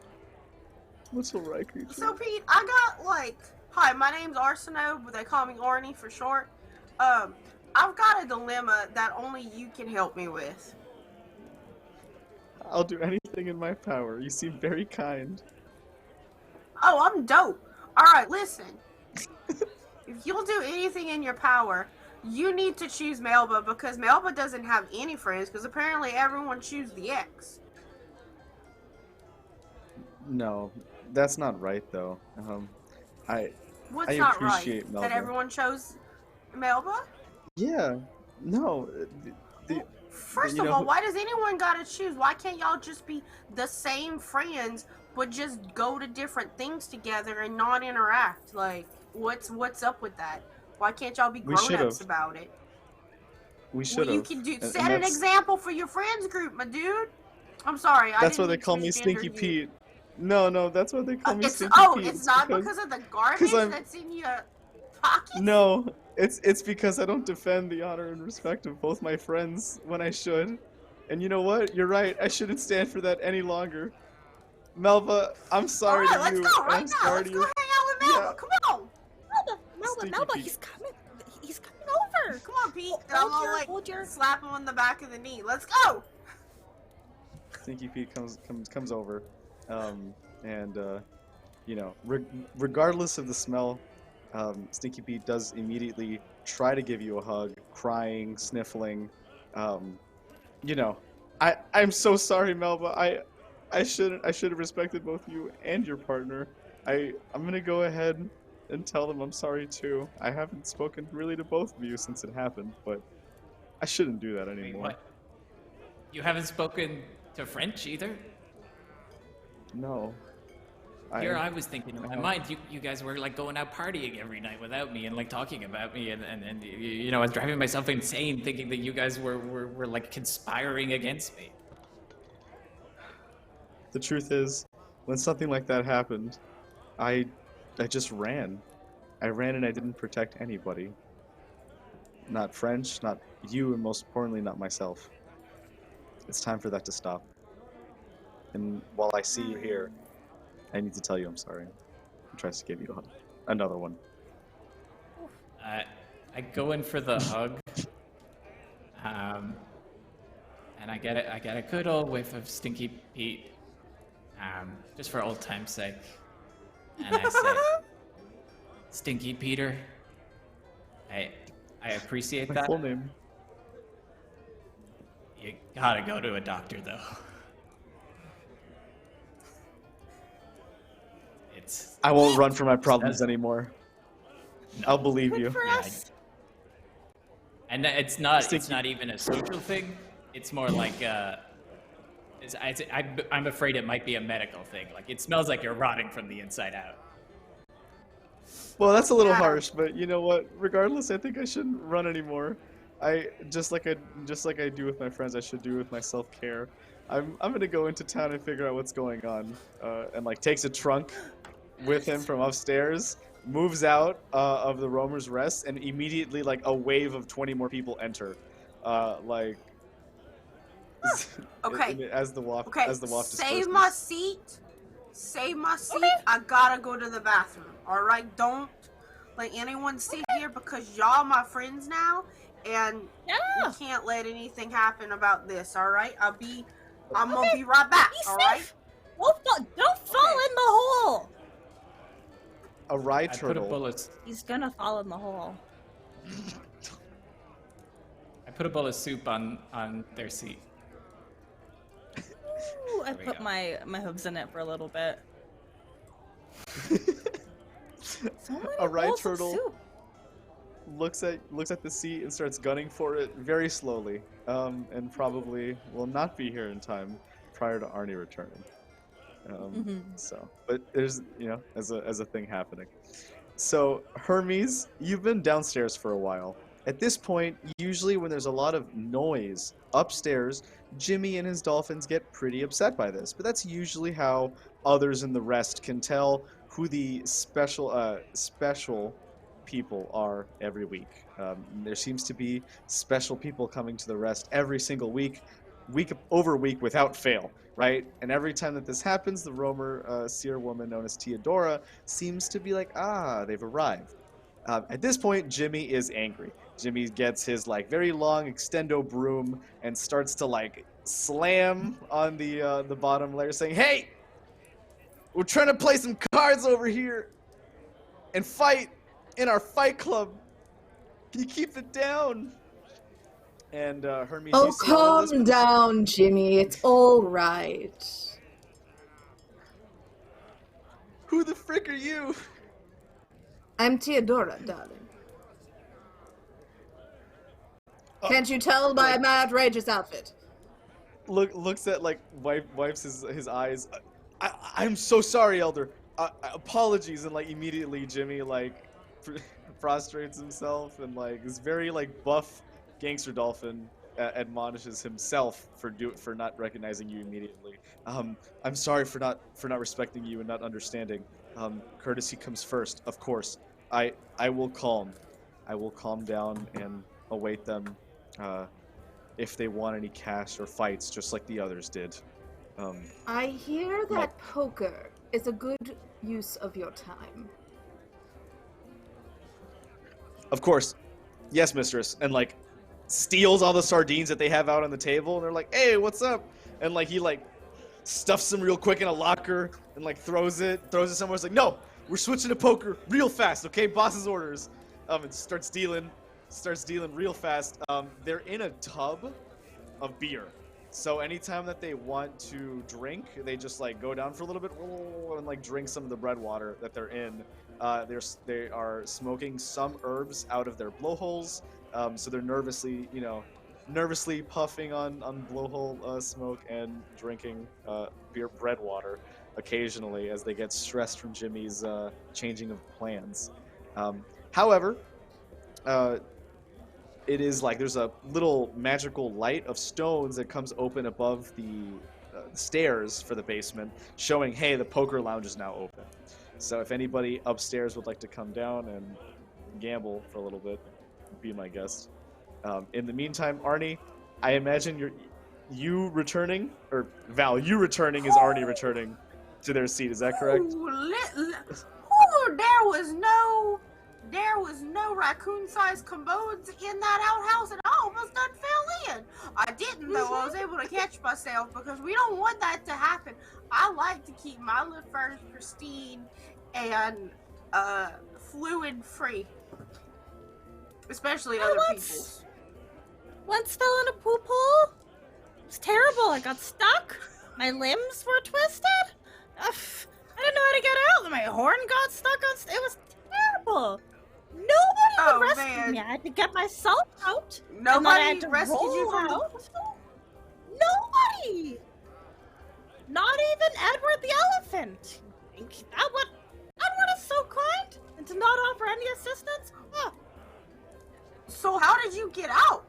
little right creature? So, Pete, I got hi, my name's Arsino, but they call me Arnie for short. I've got a dilemma that only you can help me with. I'll do anything in my power. You seem very kind. Oh, I'm dope. Alright, listen. If you'll do anything in your power, you need to choose Melba because Melba doesn't have any friends because apparently everyone chooses the X. No, that's not right though. What's I not appreciate right? Melba. That everyone chose Melba? Yeah. No. First You of know all, who- why does anyone gotta choose? Why can't y'all just be the same friends but just go to different things together and not interact? What's up with that? Why can't y'all be We grown-ups should've. about it? We should Well, you have. can do and set an that's- example for your friends group, my dude. I'm sorry. I That's why didn't they mean to call me misgender Stinky you. Pete. No, that's why they call me It's Stinky Pete. it's not because of the garbage I'm- that's in your pockets. No, it's because I don't defend the honor and respect of both my friends when I should. And you know what? You're right. I shouldn't stand for that any longer. Melba, I'm sorry All right, to let's you. go and right I'm now. sorry Let's to go your... hang out with Melba. Yeah. Come on. Stinky Melba, Pete. he's coming over. Come on, Pete. And Hold I'm your- gonna hold your- slap him on the back of the knee. Let's go. Stinky Pete comes over, regardless of the smell, Stinky Pete does immediately try to give you a hug, crying, sniffling. I'm so sorry, Melba. I should have respected both you and your partner. I'm gonna go ahead and tell them I'm sorry too. I haven't spoken really to both of you since it happened, but I shouldn't do that Wait, anymore. what? You haven't spoken to French either? No. Here I was thinking in my mind, you guys were like going out partying every night without me and like talking about me and I was driving myself insane thinking that you guys were like conspiring against me. The truth is, when something like that happened, I just ran. I ran and I didn't protect anybody. Not French, not you, and most importantly, not myself. It's time for that to stop. And while I see you here, I need to tell you I'm sorry. He tries to give you a hug. Another one. I go in for the hug, and I get a good old whiff of Stinky Pete, just for old time's sake. And I say, Stinky Peter, I appreciate My that. full name. You gotta go to a doctor though. I won't run from my problems anymore. I'll believe you. For us. And it's not even a social thing. It's more like I'm afraid it might be a medical thing. Like it smells like you're rotting from the inside out. Well, that's a little harsh, but you know what? Regardless, I think I shouldn't run anymore. I just like I do with my friends, I should do with my self-care. I'm gonna go into town and figure out what's going on, and like takes a trunk with him from upstairs, moves out of the Roamer's Rest, and immediately like a wave of 20 more people enter, like Okay. as the walk Save my seat. Save my seat. Okay. I gotta go to the bathroom. All right, don't let anyone sit here because y'all my friends now, and we can't let anything happen about this. All right, I'm gonna be right back. All right. Don't fall in the hole. A rye turtle. He's gonna fall in the hole. I put a bowl of soup on their seat. Ooh, I put my hooves in it for a little bit. A rye turtle looks at the seat and starts gunning for it very slowly, and probably will not be here in time prior to Arnie returning. So, but there's as a thing happening. So Hermes, you've been downstairs for a while. At this point, usually when there's a lot of noise upstairs, Jimmy and his dolphins get pretty upset by this. But that's usually how others in the rest can tell who the special people are every week. There seems to be special people coming to the rest every single week over week without fail, right? And every time that this happens, the Roamer seer woman known as Theodora seems to be like, they've arrived. At this point, Jimmy is angry. Jimmy gets his like very long extendo broom and starts to like slam on the bottom layer, saying, "Hey, we're trying to play some cards over here and fight in our fight club. Can you keep it down?" And Hermes, oh, calm down, Jimmy. It's all right. Who the frick are you? I'm Theodora, darling. Can't you tell by my outrageous outfit? Looks at like wipes his eyes. I'm so sorry, Elder. Apologies. And like immediately Jimmy like prostrates himself and like this very like buff gangster dolphin admonishes himself for not recognizing you immediately. I'm sorry for not respecting you and not understanding. Courtesy comes first, of course. I will calm down and await them if they want any cash or fights, just like the others did. I hear that poker is a good use of your time. Of course. Yes, mistress. And like steals all the sardines that they have out on the table, and they're like, "Hey, what's up?" And like he like stuffs them real quick in a locker and like throws it somewhere. It's like, "No, we're switching to poker real fast, okay? Boss's orders. And starts dealing real fast. They're in a tub of beer. So anytime that they want to drink, they just like go down for a little bit and like drink some of the bread water that they're in. They are smoking some herbs out of their blowholes. So they're nervously puffing on blowhole smoke and drinking bread water occasionally as they get stressed from Jimmy's changing of plans. However, it is like there's a little magical light of stones that comes open above the stairs for the basement, showing, hey, the poker lounge is now open. So if anybody upstairs would like to come down and gamble for a little bit, be my guest. In the meantime, Arnie, I imagine you returning, or Val, you returning is Arnie returning to their seat. Is that correct? There was no raccoon-sized commodes in that outhouse, and I almost done fell in. I didn't, though. I was able to catch myself because we don't want that to happen. I like to keep my little furs pristine and fluid-free, especially other people's. Once fell in a poop hole. It was terrible. I got stuck. My limbs were twisted. I didn't know how to get out. My horn got stuck on. It was terrible. Nobody would rescue me. I had to get myself out. Nobody rescued you from out. Nobody. Not even Edward the elephant. Edward is so kind and to not offer any assistance. Oh. So how did you get out?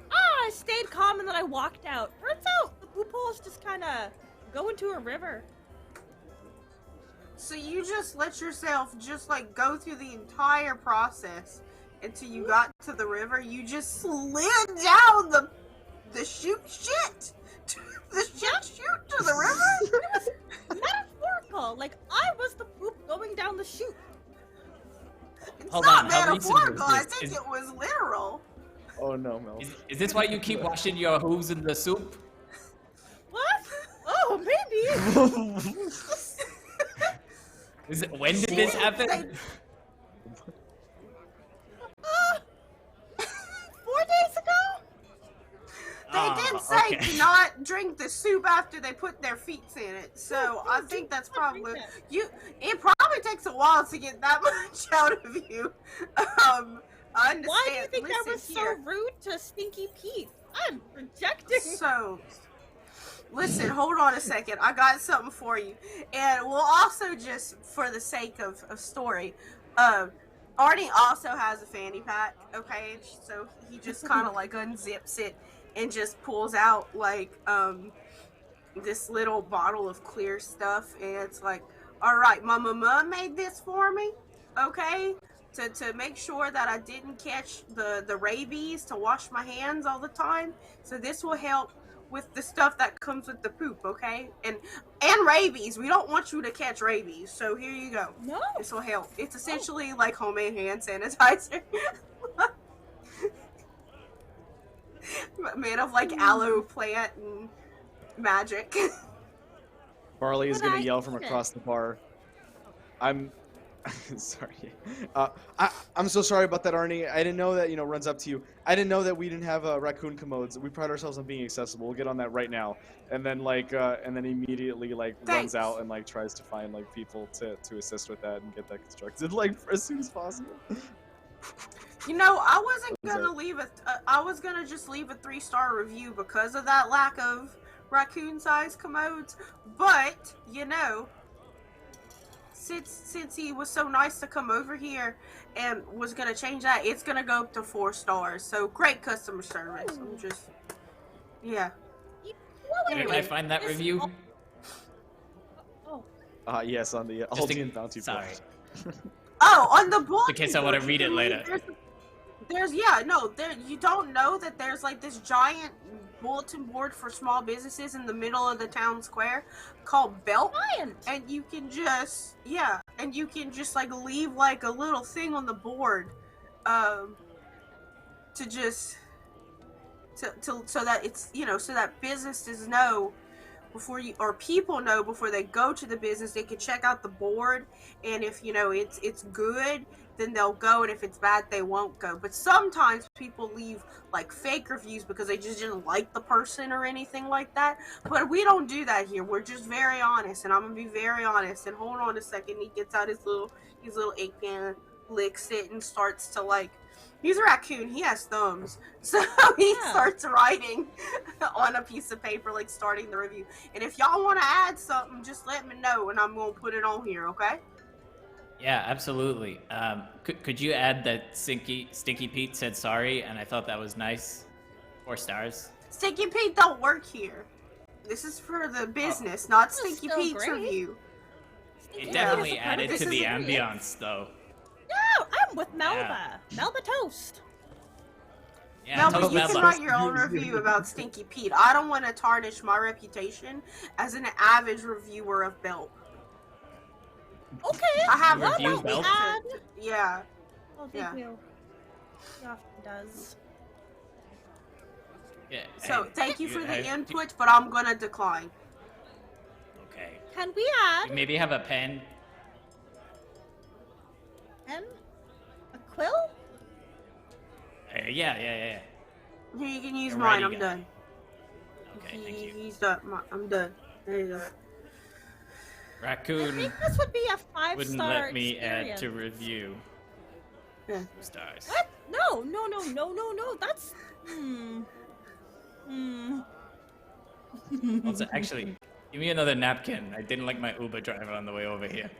I stayed calm and then I walked out. Turns out the poop holes just kind of go into a river. So you just let yourself just like go through the entire process until you got to the river? You just slid down the chute shit? The shit chute to the river? It was metaphorical. Like, I was the poop going down the chute. It's Hold not on, how metaphorical. I recent think it was literal. Oh no, Mel. Is this why you keep washing your hooves in the soup? What? Oh, maybe. When did this happen? 4 days ago? They did say do not drink the soup after they put their feet in it. So I think that's probably it probably takes a while to get that much out of you. I understand. Why do you think I was so rude to Stinky Pete? I'm projecting. So, listen, hold on a second. I got something for you. And we'll also just, for the sake of story, Arnie also has a fanny pack, okay? So he just kind of like unzips it and just pulls out like this little bottle of clear stuff. And it's like, all right, my mama made this for me, okay? To make sure that I didn't catch the rabies, to wash my hands all the time. So this will help with the stuff that comes with the poop, okay? And rabies. We don't want you to catch rabies. So here you go. No. This will help. It's essentially like homemade hand sanitizer. Made of like aloe plant and magic. Barley is gonna yell from across the bar. I'm sorry. I'm so sorry about that, Arnie. I didn't know that, runs up to you. I didn't know that we didn't have raccoon commodes. We pride ourselves on being accessible. We'll get on that right now. And then and then immediately runs out and tries to find people to assist with that and get that constructed as soon as possible. I wasn't gonna leave I was gonna just leave a 3-star review because of that lack of raccoon-sized commodes. But since he was so nice to come over here and was gonna change that, it's gonna go up to 4 stars. So great customer service. I'm just, yeah. Can I find that review? Yes, on the Aldian Bounty Sorry. On the book. In case I want to read it later. You don't know that there's this giant bulletin board for small businesses in the middle of the town square called Belt, and you can just leave a little thing on the board so that it's so that businesses know before you, or people know before they go to the business, they can check out the board, and if it's good, then they'll go, and if it's bad, they won't go. But sometimes people leave like fake reviews because they just didn't like the person or anything like that. But we don't do that here. We're just very honest, and I'm gonna be very honest. And hold on a second, he gets out his little ink pen, licks it, and starts to like. He's a raccoon. He has thumbs, so he starts writing on a piece of paper, like starting the review. And if y'all want to add something, just let me know, and I'm gonna put it on here. Okay? Yeah, absolutely. Could you add that Stinky Pete said sorry, and I thought that was nice? 4 stars. Stinky Pete don't work here. This is for the business, not Stinky Pete's great. review. It definitely added to the ambiance, though. No, I'm with Melba. Melba toast. Yeah, Melba, you can write your own review about Stinky Pete. I don't want to tarnish my reputation as an avid reviewer of Belp. Okay. I have review Belp. Yeah. Oh, thank you. He often does. Yeah, So hey, thank you for the input, but I'm gonna decline. Okay. Can we add Maybe have a pen. pen? A quill? Yeah. Here, you can use You're mine. righty I'm guy. done. Okay, thank you. He's done. I'm done. There you go. I Raccoon think this would be a 5-star wouldn't let me experience. add to review. Yeah. 2 stars. What? No. That's Also, actually, give me another napkin. I didn't like my Uber driver on the way over here.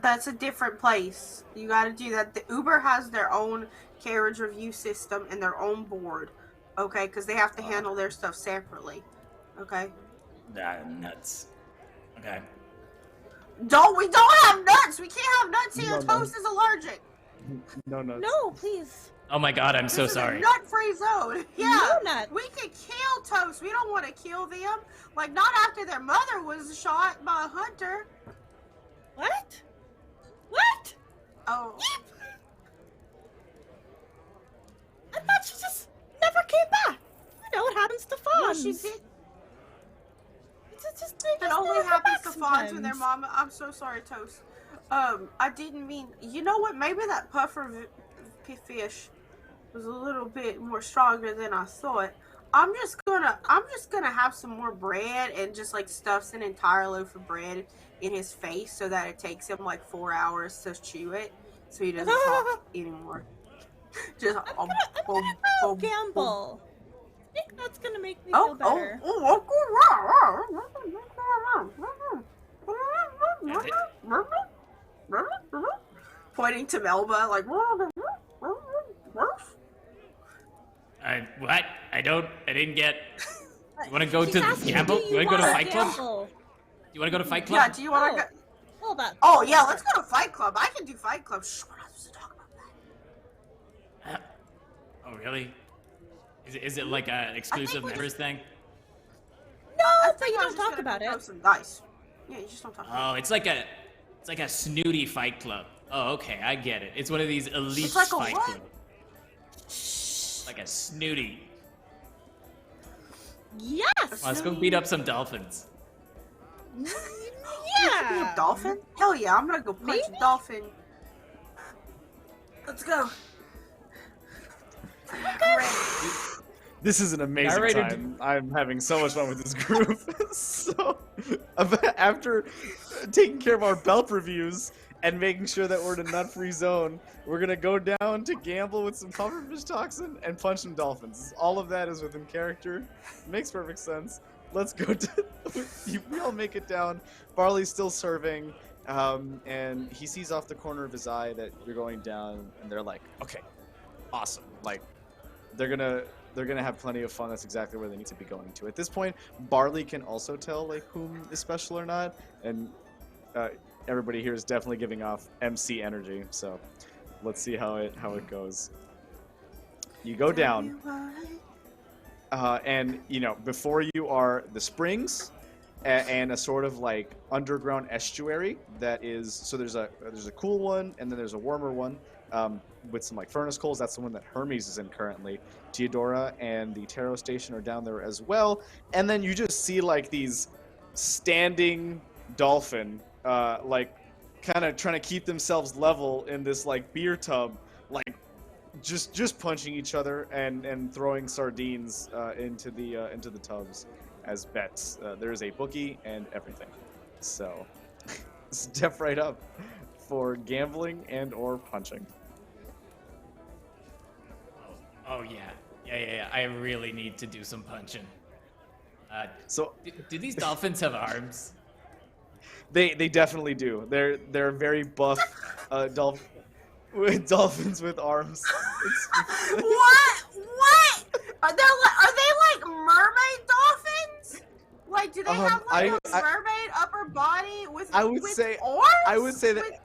That's a different place. You gotta do that. The Uber has their own carriage review system and their own board. Okay, because they have to handle their stuff separately. Okay. Nuts. Okay. We don't have nuts. We can't have nuts here. No. Toast is allergic. No. no, please. Oh my god, I'm so This is sorry. a nut-free zone. Yeah. No nuts. We can kill Toast. We don't want to kill them. Like, not after their mother was shot by a hunter. What? Oh. I thought she just never came back. You know what happens to Well, fawns. she did. It It only happens to fawns when their mama. I'm so sorry, Toast. I didn't mean. You know what? Maybe that puffer fish was a little bit more stronger than I thought. I'm just gonna have some more bread and just like stuffs an entire loaf of bread in his face so that it takes him like 4 hours to chew it, so he doesn't talk anymore. Just I'm gonna gamble. I think that's gonna make me feel better. Pointing to Melba, like. What? I didn't get. You want to go She's to the asking, gamble? do You want to go to wanna Fight Club? gamble? You want to go to Fight Yeah, Club? do you want to go? Hold on. Oh, yeah, let's go to Fight Club. I can do Fight Club. Shh, we're not supposed to talk about that. Oh, really? Is it like a exclusive members thing? No, I but think you I'm don't just talk gonna about throw it. some dice. Yeah, you just don't talk about Oh, it's like a snooty Fight Club. Oh, okay, I get it. It's one of these elite It's like a Fight what? Club. Like a snooty. Yes. Let's go beat up some dolphins. You could be a dolphin? Hell yeah, I'm gonna go punch Maybe? a dolphin. Let's go. Great. This is an amazing Narrator time. I'm having so much fun with this group. So, after taking care of our belt reviews and making sure that we're in a nut-free zone, we're gonna go down to gamble with some pufferfish toxin and punch some dolphins. All of that is within character. Makes perfect sense. Let's go to. We all make it down. Barley's still serving, and he sees off the corner of his eye that you're going down, and they're like, "Okay, awesome!" Like, they're gonna have plenty of fun. That's exactly where they need to be going to. At this point, Barley can also tell like whom is special or not, and everybody here is definitely giving off MC energy. So let's see how it goes. You go down, and before you are the springs and a sort of like underground estuary that is. So there's a cool one, and then there's a warmer one. with some like furnace coals. That's the one that Hermes is in currently. Theodora and the Tarot Station are down there as well. And then you just see like these standing dolphin, like kind of trying to keep themselves level in this like beer tub, like just punching each other and throwing sardines into the tubs as bets. There is a bookie and everything, so step right up for gambling and or punching. Oh yeah. I really need to do some punching. So Do these dolphins have arms? they definitely do. They're very buff dolphins with arms. What? Are they like mermaid dolphins? Like, do they have like a mermaid upper body with I would with say arms? I would say that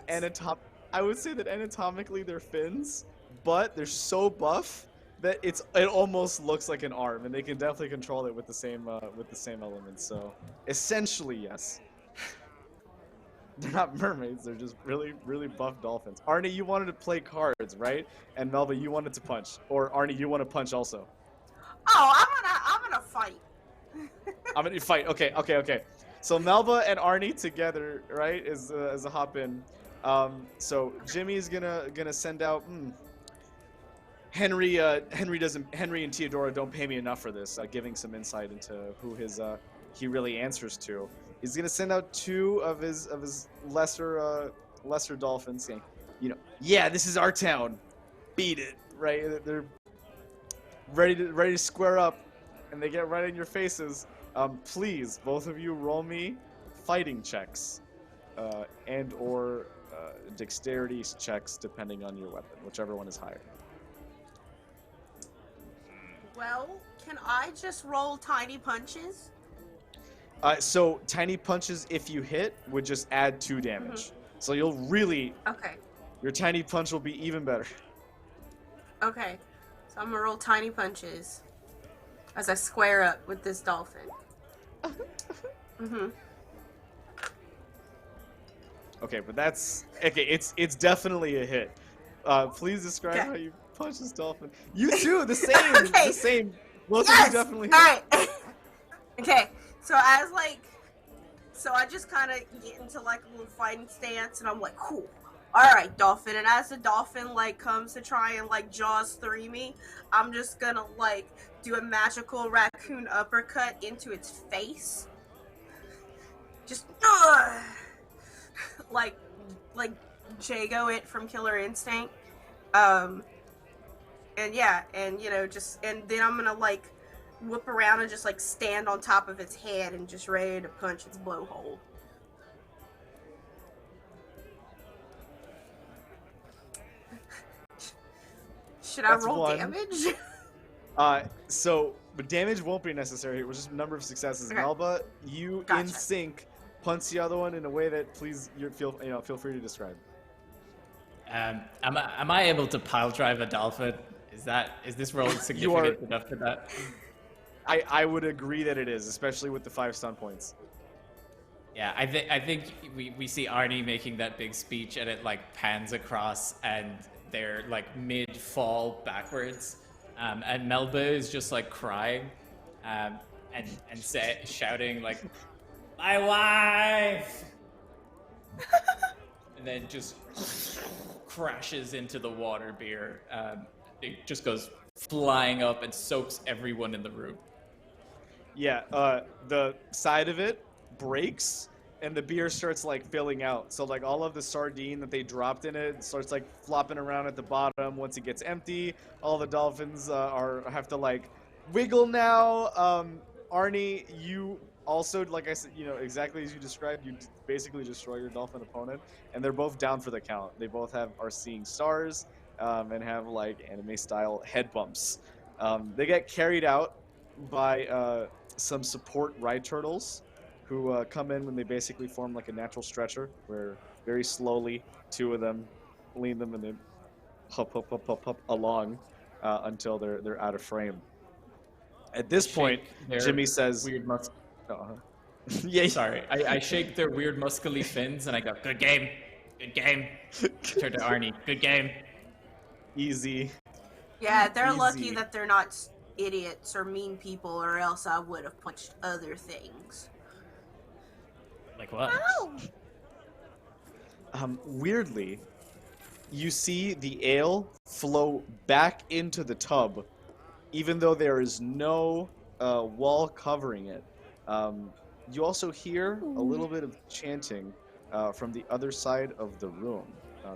hands? anatomically they're fins, but they're so buff that it almost looks like an arm, and they can definitely control it with the same elements. So essentially, yes. They're not mermaids. They're just really, really buff dolphins. Arnie, you wanted to play cards, right? And Melba, you wanted to punch. Or Arnie, you want to punch also. Oh, I'm gonna fight. I'm gonna fight. Okay. So Melba and Arnie together, right, is a hop in. So Jimmy's gonna send out. Henry and Theodora don't pay me enough for this. Giving some insight into who he really answers to. He's gonna send out two of his lesser dolphins, saying, yeah, this is our town. Beat it, right? They're ready to square up, and they get right in your faces. Please, both of you, roll me fighting checks, and or dexterity checks, depending on your weapon, whichever one is higher. Well, can I just roll tiny punches? So tiny punches, if you hit, would just add 2 damage. So you'll really Okay. your tiny punch will be even better. Okay. So I'm gonna roll tiny punches as I square up with this dolphin. Okay, but that's okay. It's definitely a hit. Please describe how you punch this dolphin. You too, the same, Okay. the same. Both Yes! of you definitely. All right. Okay. So I just kind of get into like a little fighting stance, and I'm like, cool. All right, dolphin. And as the dolphin like comes to try and like jaws through me, I'm just gonna like do a magical raccoon uppercut into its face. Just like Jago it from Killer Instinct. And yeah, and and then I'm gonna like whip around and just like stand on top of its head and just ready to punch its blowhole. Should I roll damage? So but damage won't be necessary. It was just a number of successes. Okay. Melba, you Gotcha. in sync punch the other one in a way that feel free to describe. Am I able to pile drive a dolphin? Is this role significant enough for that? I would agree that it is, especially with the 5 stun points. Yeah, I think we see Arnie making that big speech, and it like pans across, and they're like mid-fall backwards, and Melba is just like crying, and shouting like, "My wife!" and then just crashes into the water beer. It just goes flying up and soaks everyone in the room. Yeah, the side of it breaks, and the beer starts like filling out. So like all of the sardine that they dropped in it starts like flopping around at the bottom. Once it gets empty, all the dolphins have to like wiggle now. Arnie, you also, like I said, exactly as you described, you basically destroy your dolphin opponent, and they're both down for the count. They both are seeing stars, and have like anime style head bumps. They get carried out by some support ride turtles, who come in when they basically form like a natural stretcher, where very slowly 2 of them lean them and then hop along until they're out of frame. At this point, Jimmy says, "Weird yeah, sorry, I shake their weird muscly fins and I go, good game. Turn to Arnie, good game. Easy. Yeah, they're lucky Easy. that they're not idiots or mean people, or else I would have punched other things. Like what? Weirdly, you see the ale flow back into the tub, even though there is no wall covering it. You also hear a little bit of chanting from the other side of the room.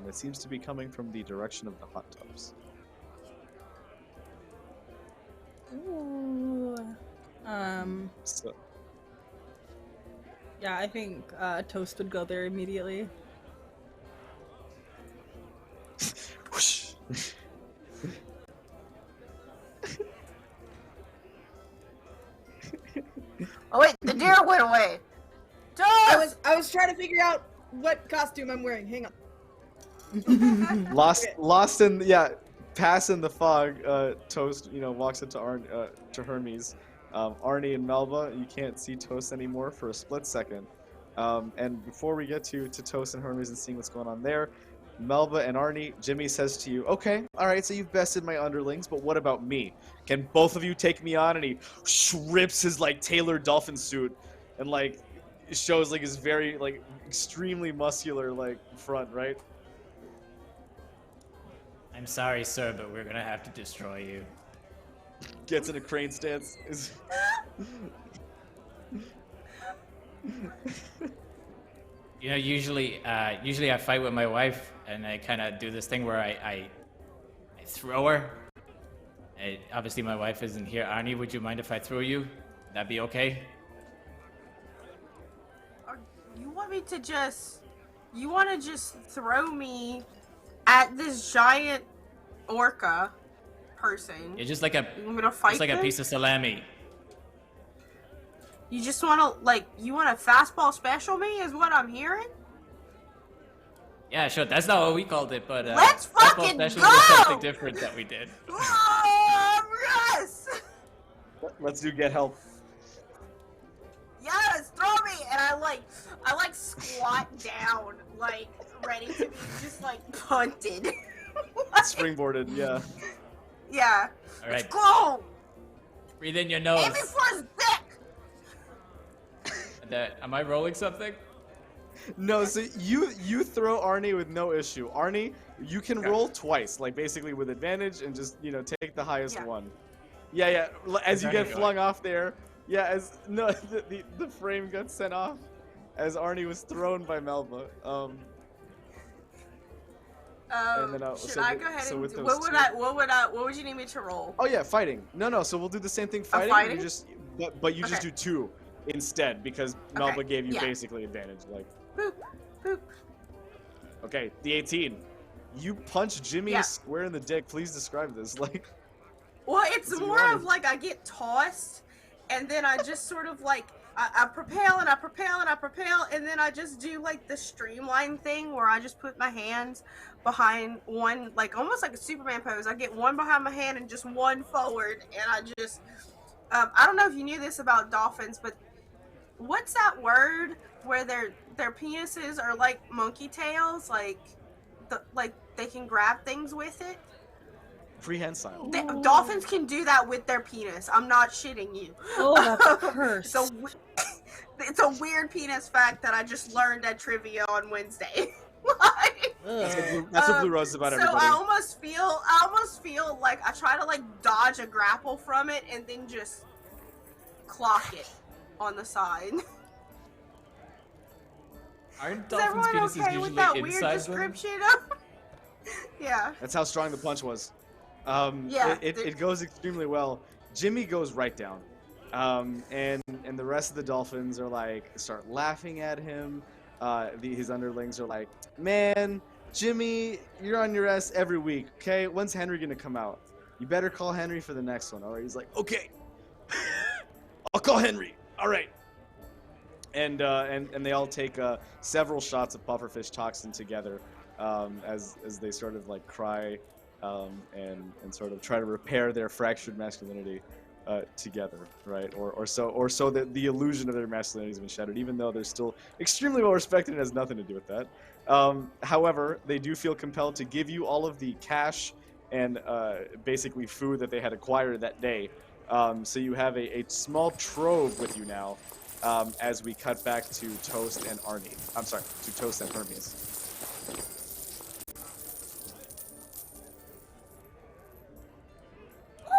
It seems to be coming from the direction of the hot tubs. Ooh. So, Yeah, I think Toast would go there immediately. whoosh. Oh wait, the deer went away. I was trying to figure out what costume I'm wearing. Hang on. Lost in pass in the fog. Toast, walks into to Hermes. Arnie and Melba, you can't see Toast anymore for a split second. And before we get to Toast and Hermes and seeing what's going on there, Melba and Arnie, Jimmy says to you, "Okay, all right, so you've bested my underlings, but what about me? Can both of you take me on?" And he rips his tailored dolphin suit and shows his very extremely muscular front, right? I'm sorry, sir, but we're gonna have to destroy you. Gets in a crane stance. Usually I fight with my wife, and I kind of do this thing where I throw her. Obviously, my wife isn't here. Arnie, would you mind if I throw you? Would that be okay? You want to just throw me at this giant orca person? You're just like a You want me to fight just like a them? piece of salami. You just want to you want to fastball special me? Is what I'm hearing? Yeah, sure. That's not what we called it, but Let's football fucking special go! was something different that we did. Yes! Let's do get help. Yes, throw me! And I squat down, ready to be just punted. Springboarded, yeah. Yeah. All Let's right, go! breathe in your Aim nose. me for his dick! Am I rolling something? No, so you throw Arnie with no issue. Arnie, you can roll twice, basically with advantage, and just take the highest one. Yeah. As you get flung off there, the frame got sent off as Arnie was thrown by Melba. And then Should I go ahead and what would you need me to roll? Oh yeah, fighting. No. So we'll do the same thing. Fighting. Fighting? You just, but you just do 2 instead because Melba gave you yeah. basically advantage. Boop, boop. Okay, the 18. You punch Jimmy square in the dick. Please describe this. Well, it's What's he more wanted? of I get tossed, and then I just sort of I propel and I propel and I propel, and then I just do the streamline thing where I just put my hands behind one, almost like a Superman pose. I get one behind my hand and just one forward, and I just I don't know if you knew this about dolphins, but what's that word where their penises are like monkey tails, they can grab things with it? Prehensile. Dolphins can do that with their penis. I'm not shitting you. Oh, that's a curse. So it's a weird penis fact that I just learned at trivia on Wednesday. That's what BLUEROSE is about, so everybody. I almost feel like I try to dodge a grapple from it and then just clock it on the side. Aren't Is dolphins' everyone penises okay with usually that weird inside them? description? Yeah. That's how strong the punch was. Yeah. It goes extremely well. Jimmy goes right down. And the rest of the dolphins are start laughing at him. His underlings are like, "Man, Jimmy, you're on your ass every week, okay? When's Henry gonna come out? You better call Henry for the next one." All right, he's like, "Okay, I'll call Henry. All right." And they all take several shots of pufferfish toxin together, as they sort of cry, and sort of try to repair their fractured masculinity together, right? Or so that the illusion of their masculinity has been shattered, even though they're still extremely well respected and has nothing to do with that. However, they do feel compelled to give you all of the cash and basically food that they had acquired that day. So you have a small trove with you now, as we cut back to Toast and Arnie. I'm sorry, to Toast and Hermes.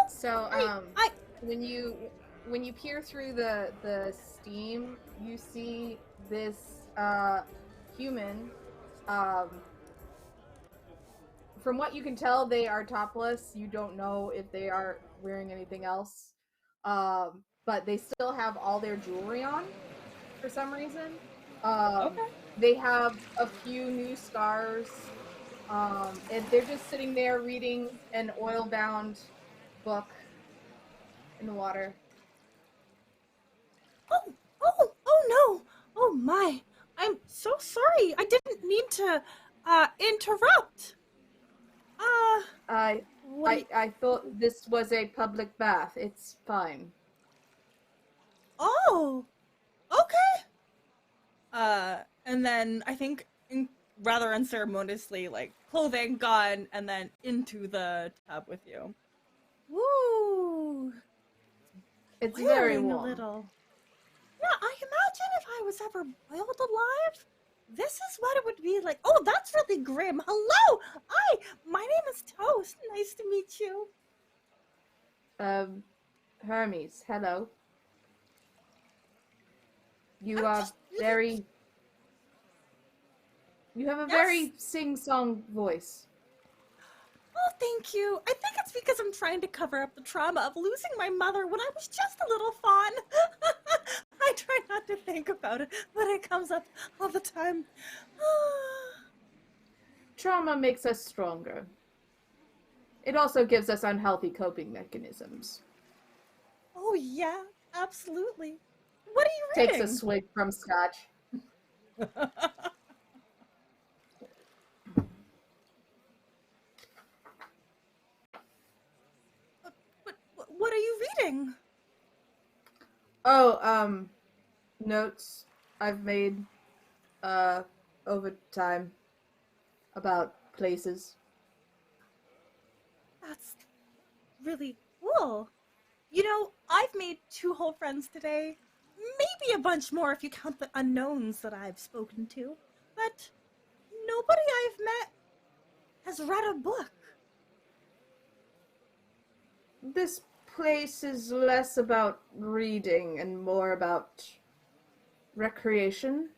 So, I when you peer through the steam, you see this human. From what you can tell, they are topless. You don't know if they are wearing anything else, but they still have all their jewelry on for some reason. Okay. They have a few new scars, and they're just sitting there reading an oil-bound book in the water. Oh no! Oh my! I'm so sorry. I didn't mean to interrupt. What? I thought this was a public bath. It's fine. Oh, okay. And then I think rather unceremoniously, like clothing gone, and then into the tub with you. Woo! It's very Boiling warm. a little. Yeah, I imagine if I was ever boiled alive, this is what it would be like. Oh, that's really grim. Hello! Hi! My name is Toast. Nice to meet you. Hermes, hello. You I'm are just really- very. You have a very sing-song voice. Oh, thank you. I think it's because I'm trying to cover up the trauma of losing my mother when I was just a little fawn. I try not to think about it, but it comes up all the time. Trauma makes us stronger. It also gives us unhealthy coping mechanisms. Oh, yeah, absolutely. What are you reading? Takes a swig from scotch. What are you reading? Oh, notes I've made, over time about places. That's really cool. You know, I've made 2 whole friends today. Maybe a bunch more if you count the unknowns that I've spoken to. But nobody I've met has read a book. This place is less about reading and more about recreation.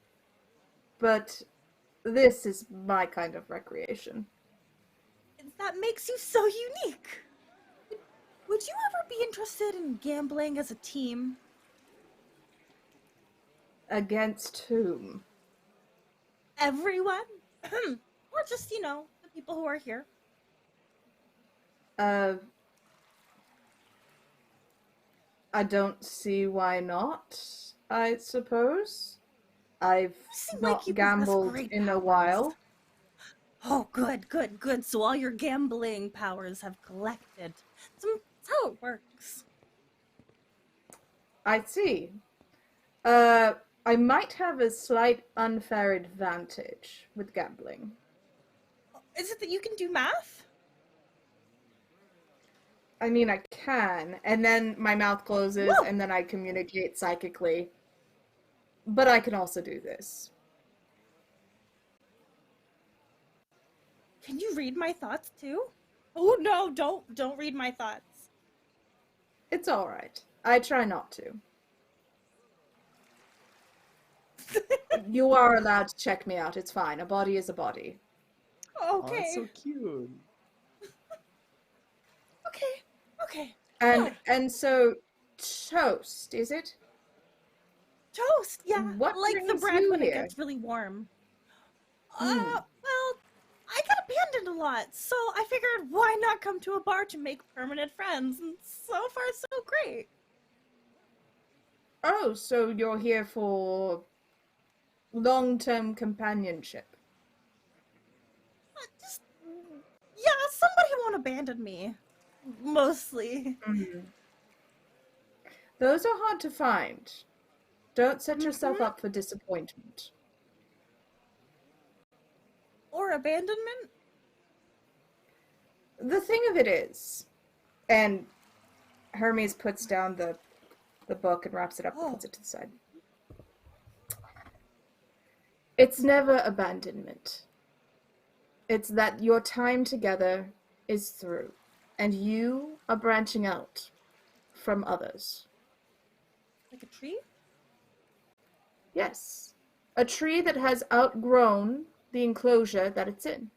But this is my kind of recreation. That makes you so unique. Would you ever be interested in gambling as a team? Against whom? Everyone? Or just, you know, the people who are here. I don't see why not, I suppose. I've seem not like you possess gambled great in a powers. while. Oh, good. So all your gambling powers have collected. That's how it works. I see. I might have a slight unfair advantage with gambling. Is it that you can do math? I mean, I can, and then my mouth closes, Whoa. and then I communicate psychically. But I can also do this. Can you read my thoughts too? Oh no, don't read my thoughts. It's alright. I try not to. You are allowed to check me out. It's fine. A body is a body. Oh, Okay. that's so cute. Okay. And so, Toast, is it? Toast, yeah. What like the brings bread you when it here? gets really warm. Hmm. Well, I get abandoned a lot, so I figured why not come to a bar to make permanent friends, and so far so great. Oh, so you're here for long-term companionship. Yeah, somebody won't abandon me. Mostly. Those are hard to find. Don't set yourself up for disappointment. Or abandonment? The thing of it is, and Hermes puts down the book and wraps it up and puts it to the side. It's never abandonment. It's that your time together is through, and you are branching out from others. Like a tree? Yes. A tree that has outgrown the enclosure that it's in.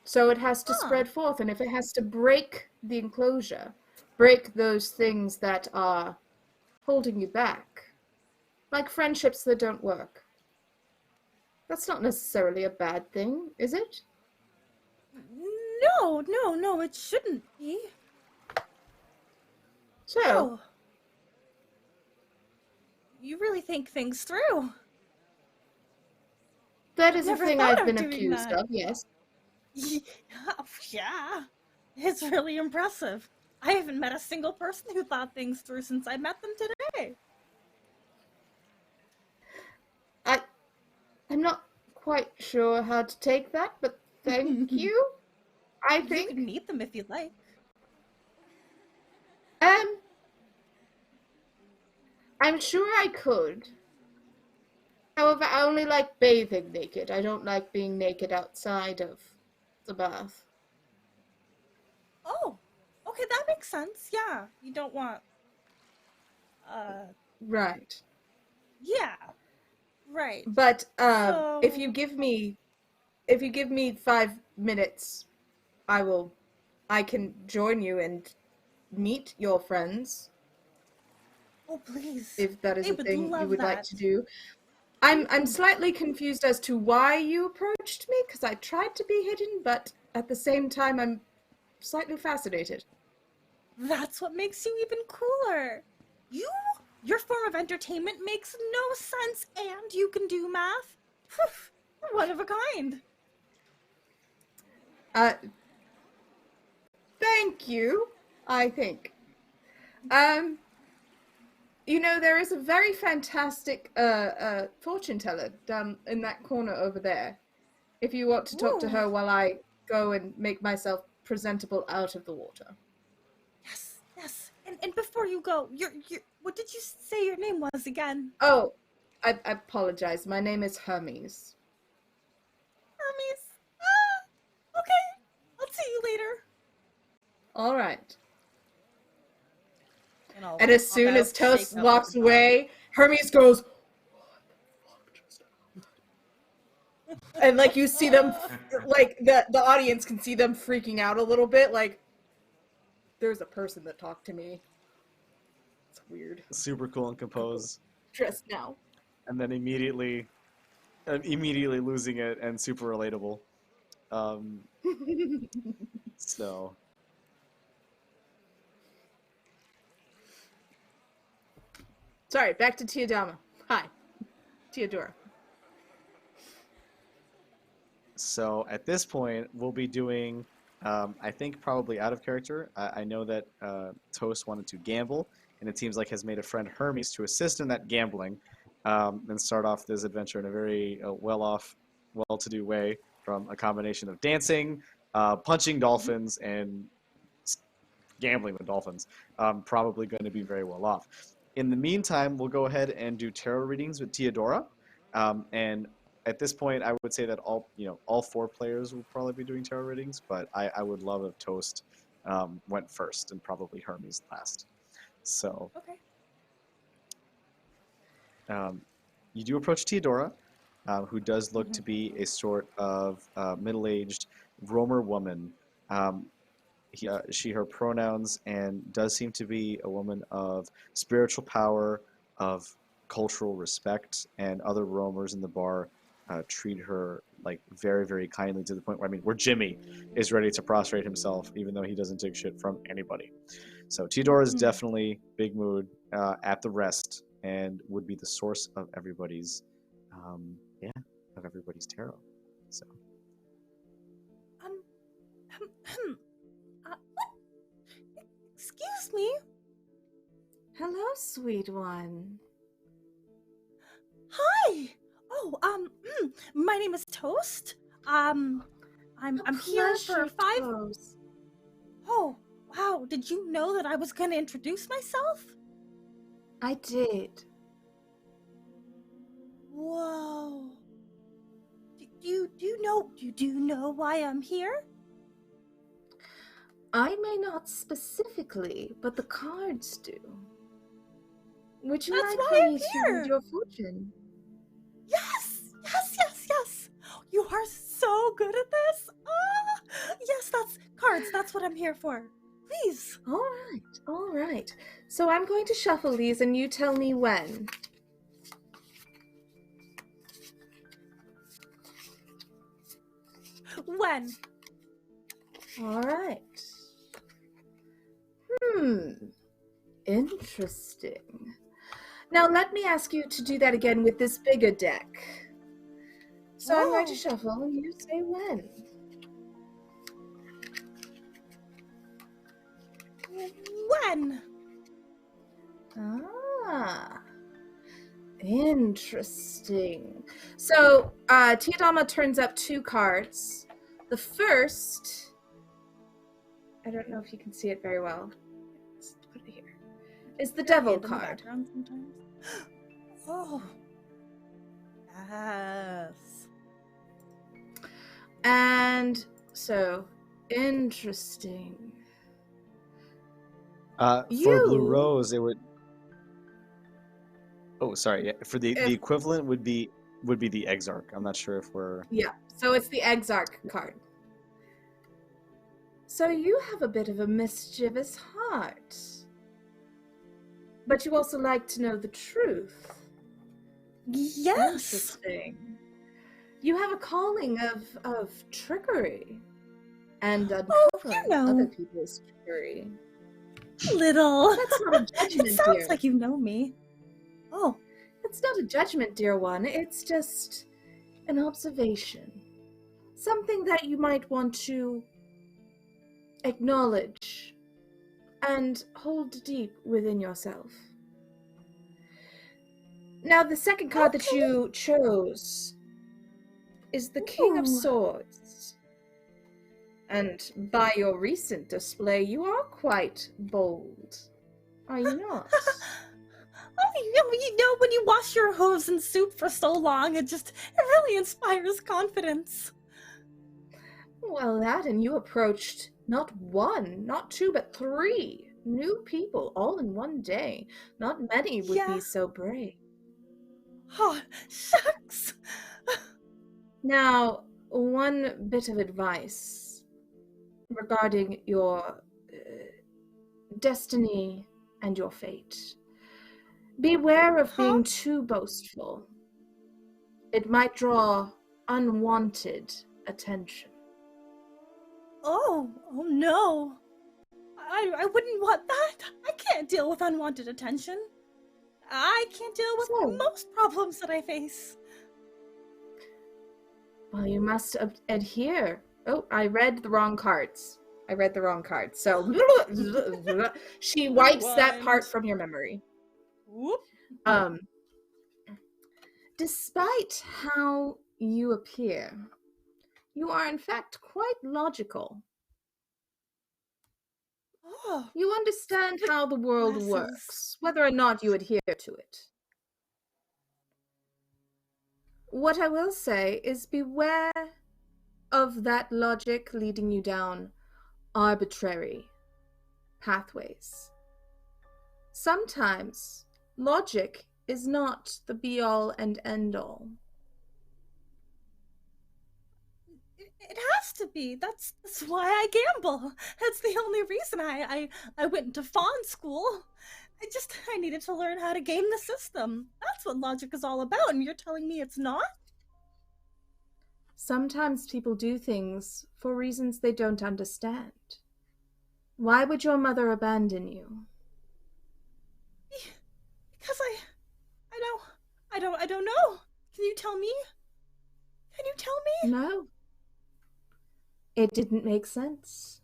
So it has to spread forth, and if it has to break the enclosure, break those things that are holding you back, like friendships that don't work, that's not necessarily a bad thing, is it? No, it shouldn't be. So, Oh. You really think things through. that is a Never thing thought I've of been doing accused that. of, yes. Yeah, it's really impressive. I haven't met a single person who thought things through since I met them today. I'm not quite sure how to take that, but thank you, I think. You can meet them if you'd like. I'm sure I could. However, I only like bathing naked. I don't like being naked outside of the bath. Oh, okay, that makes sense. Yeah, you don't want... Right. Yeah, right. But So... if you give me 5 minutes, I can join you and meet your friends. Oh, please. If that is They a would thing you love would like that. to do. I'm slightly confused as to why you approached me, because I tried to be hidden, but at the same time I'm slightly fascinated. That's what makes you even cooler. Your form of entertainment makes no sense, and you can do math. Phew, one of a kind. Thank you, I think. You know, there is a very fantastic fortune teller down in that corner over there. If you want to talk to her while I go and make myself presentable out of the water. Yes. And before you go, what did you say your name was again? Oh, I apologize. My name is Hermes. Hermes. Ah, okay. I'll see you later. All right. I'll And as soon as Toast walks away, Hermes goes, and like you see them, like the audience can see them freaking out a little bit, like, there's a person that talked to me. It's weird. Super cool and composed. Just now. And then immediately losing it and super relatable. So. Sorry, back to Teodama. Hi. Teodora. So at this point, we'll be doing, I think probably out of character. I know that Toast wanted to gamble, and it seems like has made a friend Hermes to assist in that gambling, and start off this adventure in a very well-to-do way from a combination of dancing, punching dolphins, and gambling with dolphins. Probably going to be very well off. In the meantime, we'll go ahead and do tarot readings with Teodora, and at this point, I would say that all 4 players will probably be doing tarot readings, but I would love if Toast went first and probably Hermes last. So, okay. You do approach Teodora, who does look to be a sort of middle-aged roamer woman. Her pronouns, and does seem to be a woman of spiritual power, of cultural respect, and other roamers in the bar treat her like very, very kindly, to the point where Jimmy is ready to prostrate himself, even though he doesn't take shit from anybody. So Teodora is definitely big mood, at the rest, and would be the source of everybody's tarot. So. Excuse me. Hello, sweet one. Hi. Oh, my name is Toast. I'm A here for pleasure, 5. Toast. Oh, wow. Did you know that I was going to introduce myself? I did. Whoa. Do you know why I'm here? I may not specifically, but the cards do. Would you That's like why for I'm me to here. read your fortune? Yes. You are so good at this. Yes, that's cards. That's what I'm here for. Please. All right. So I'm going to shuffle these and you tell me when. When? All right. Interesting. Now let me ask you to do that again with this bigger deck. So I'm going to shuffle and you say when. When? Interesting. So Tiadama turns up 2 cards. The first, I don't know if you can see it very well. Let's put it here. Is the Devil card. Oh. Yes. And so, interesting. For BLUEROSE, it would. Oh, sorry. Yeah, for the equivalent would be the Exarch. I'm not sure if we're. Yeah. So it's the Exarch card. So you have a bit of a mischievous heart, but you also like to know the truth. Yes. Interesting. You have a calling of trickery and uncovering other people's trickery. Little. That's not a judgment, It sounds dear. like you know me. Oh. It's not a judgment, dear one. It's just an observation. Something that you might want to acknowledge and hold deep within yourself. Now, the second card that you chose is the King of Swords. And by your recent display, you are quite bold. Are you not? When you wash your hooves in soup for so long, it really inspires confidence. Well, that, and you approached not 1, not 2, but 3 new people all in one day. Not many would be so brave. Oh, shucks. Now, one bit of advice regarding your destiny and your fate. Beware of being too boastful. It might draw unwanted attention. Oh no. I wouldn't want that. I can't deal with unwanted attention. I can't deal with most problems that I face. Well, you must adhere. Oh, I read the wrong cards. So she wipes that part from your memory. Whoop. Despite how you appear, you are in fact quite logical. Oh, you understand how the world works, whether or not you adhere to it. What I will say is beware of that logic leading you down arbitrary pathways. Sometimes logic is not the be-all and end-all. It has to be. That's why I gamble. That's the only reason I went into fawn school. I needed to learn how to game the system. That's what logic is all about, and you're telling me it's not? Sometimes people do things for reasons they don't understand. Why would your mother abandon you? Because I don't know. Can you tell me? No. It didn't make sense.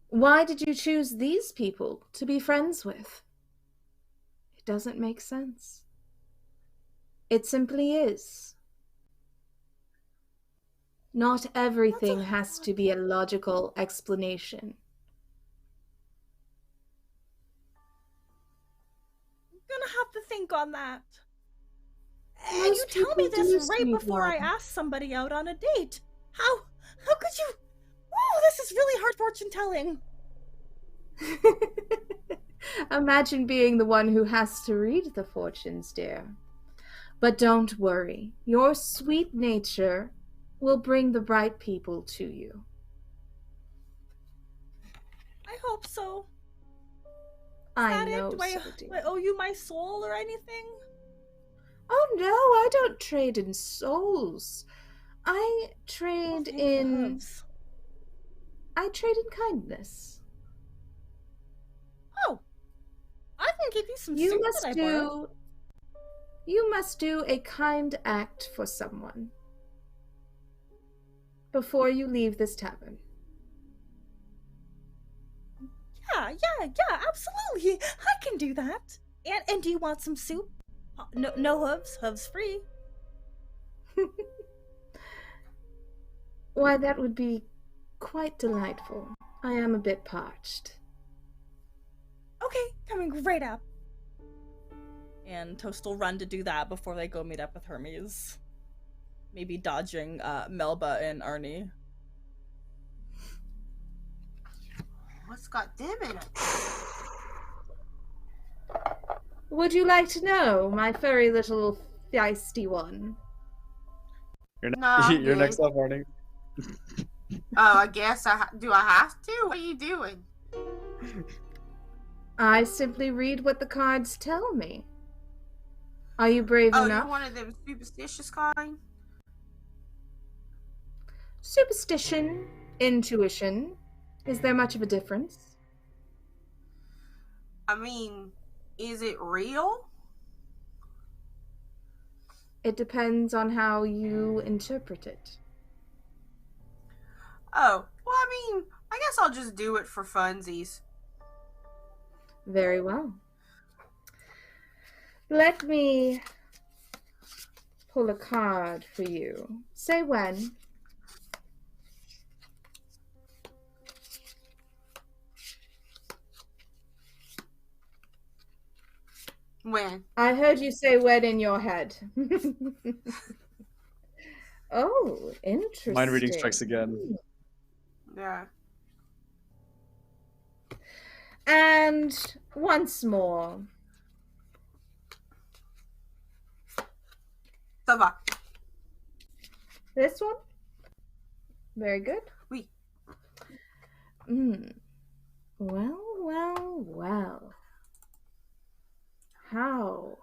Why did you choose these people to be friends with? It doesn't make sense. It simply is. Not everything has to be a logical explanation. I'm gonna have to think on that. And you Most tell me people this do, right before I sweetheart. ask somebody out on a date. How could you? Oh, this is really hard fortune telling. Imagine being the one who has to read the fortunes, dear. But don't worry, your sweet nature will bring the right people to you. I hope so. I know, Do I dear. owe you my soul or anything? Oh no, I don't trade in souls. I trade in kindness. Oh, I can give you some You soup must that I borrowed. You must do a kind act for someone before you leave this tavern. Yeah, absolutely. I can do that. And do you want some soup? No hooves. Hooves free. Why, that would be quite delightful. I am a bit parched. Okay, coming right up. And Toast will run to do that before they go meet up with Hermes. Maybe dodging Melba and Arnie. What's got them in it? Would you like to know, my furry little feisty one? You're No, next up, Arnie. Oh, I guess do I have to? What are you doing? I simply read what the cards tell me. Are you brave enough? Oh, you're one of them superstitious kind? Superstition, intuition. Is there much of a difference? I mean, is it real? It depends on how you interpret it. Oh, well, I mean, I guess I'll just do it for funsies. Very well. Let me pull a card for you. Say when. When? I heard you say when in your head. Oh, interesting. Mind reading strikes again. Yeah. And once more. Ça va. This one? Very good. Oui. Well. How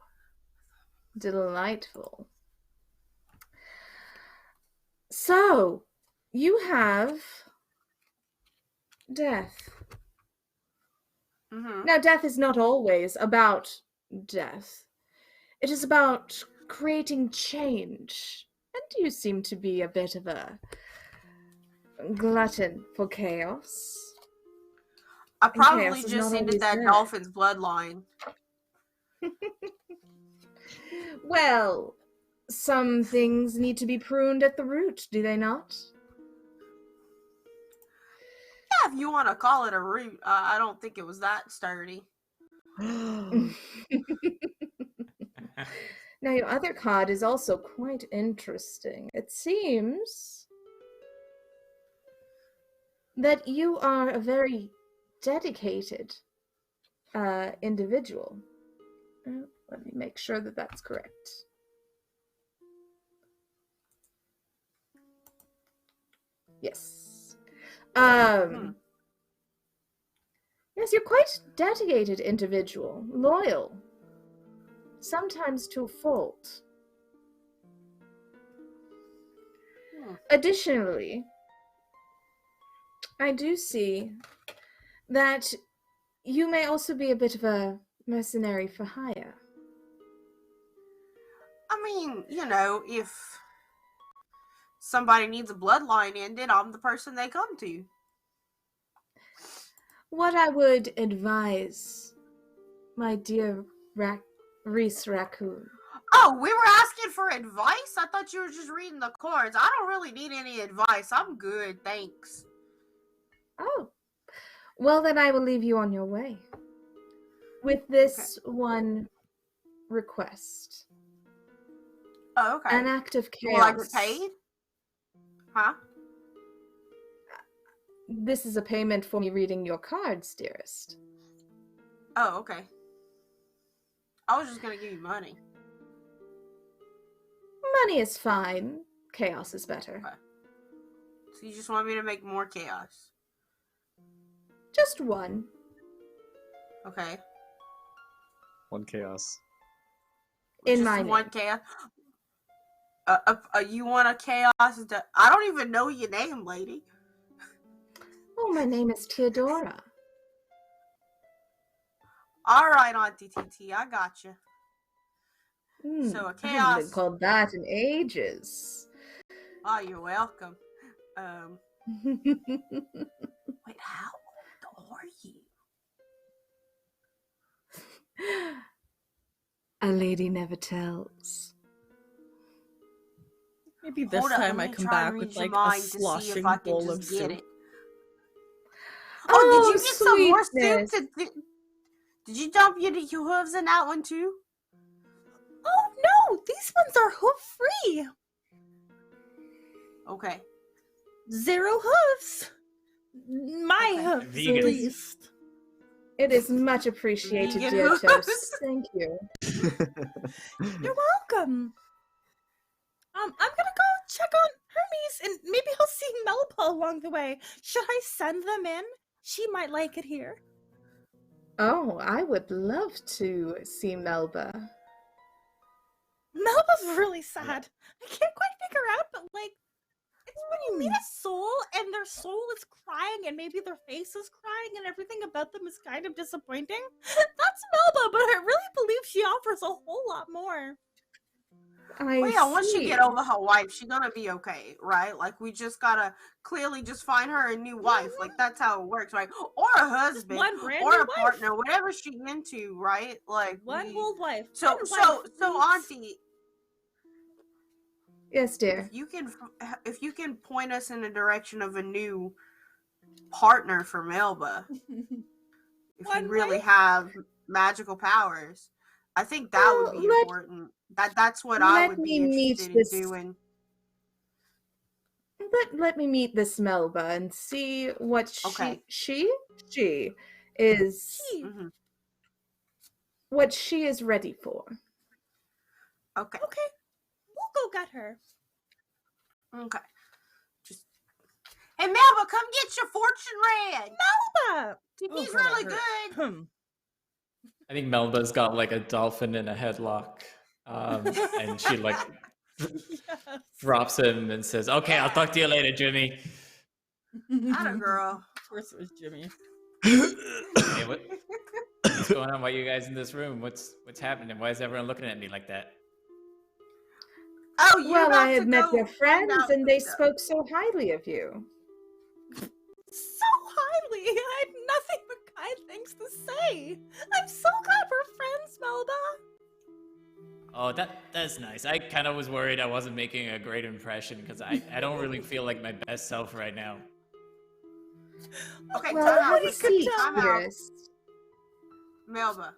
delightful. So, you have death. Mm-hmm. Now, death is not always about death. It is about creating change. And you seem to be a bit of a glutton for chaos. I probably chaos is just not ended always that good. dolphin's bloodline. Well, some things need to be pruned at the root, do they not? Yeah, if you want to call it a root, I don't think it was that sturdy. Now, your other card is also quite interesting. It seems that you are a very dedicated individual. Let me make sure that that's correct. Yes. Yes, you're quite dedicated individual, loyal, sometimes to a fault. Additionally, I do see that you may also be a bit of a mercenary for hire. I mean, you know, if somebody needs a bloodline ended, I'm the person they come to. What I would advise, my dear Reese Raccoon. Oh, we were asking for advice? I thought you were just reading the cards. I don't really need any advice. I'm good, thanks. Oh, well then I will leave you on your way. With this one request. Oh, okay. An act of chaos. Will I get paid? Huh? This is a payment for me reading your cards, dearest. Oh, okay. I was just gonna give you money. Money is fine. Chaos is better. Okay. So you just want me to make more chaos? Just one. Okay. One chaos. In Just my one name. chaos. You want a chaos? I don't even know your name, lady. Oh, my name is Theodora. All right, Auntie TT, I got you. So a I haven't been chaos. called that in ages. Oh, you're welcome. Wait, how old are you? A lady never tells. Maybe this Hold up, time let I me come try and back read with your like a mind to see if sloshing I can bowl of just get soup. it. Oh, did you get some more sweetness. soup? Did you dump your hooves in that one too? Oh no, these ones are hoof free. Okay. 0 hooves. My Okay. hooves, Vegan. at least. It is much appreciated, Vegan dear hooves. Toast. Thank you. You're welcome. I'm gonna go check on Hermes, and maybe I'll see Melba along the way. Should I send them in? She might like it here. Oh, I would love to see Melba. Melba's really sad. I can't quite figure out, but like, it's when you meet a soul and their soul is crying and maybe their face is crying and everything about them is kind of disappointing. That's Melba, but I really believe she offers a whole lot more. I Well, once she see. get over her wife, she's gonna be okay, right? Like, we just gotta clearly just find her a new wife. Like, that's how it works, right? Or a husband, one brand or new a wife. partner, whatever she into, right? Like, One whole wife. So, One so, wife, so, please. Auntie, Yes, dear. if you can point us in the direction of a new partner for Melba, if One you really wife? have magical powers, I think that would Well, be important. That's what I let would me be meet interested in this- doing. Let me meet this Melba and see what Okay. she is Mm-hmm. what she is ready for. Okay. Okay, we'll go get her. Okay. Just hey, Melba, come get your fortune read. Melba! He's Oh, God, really that hurt. good. I think Melba's got like a dolphin in a headlock. And she like Yes. drops him and says, "Okay, I'll talk to you later, Jimmy." Atta girl. Of course it was Jimmy. Hey, what's going on? Why are you guys in this room? What's happening? Why is everyone looking at me like that? Oh, you Well, about I to had met go your find friends out and they stuff. spoke so highly of you. So highly. I had nothing but kind things to say. I'm so glad we're friends, Melba. Oh, that's nice. I kind of was worried I wasn't making a great impression because I don't really feel like my best self right now. Okay, Well, time out have for a a second. seat, Time out. dearest. Melba,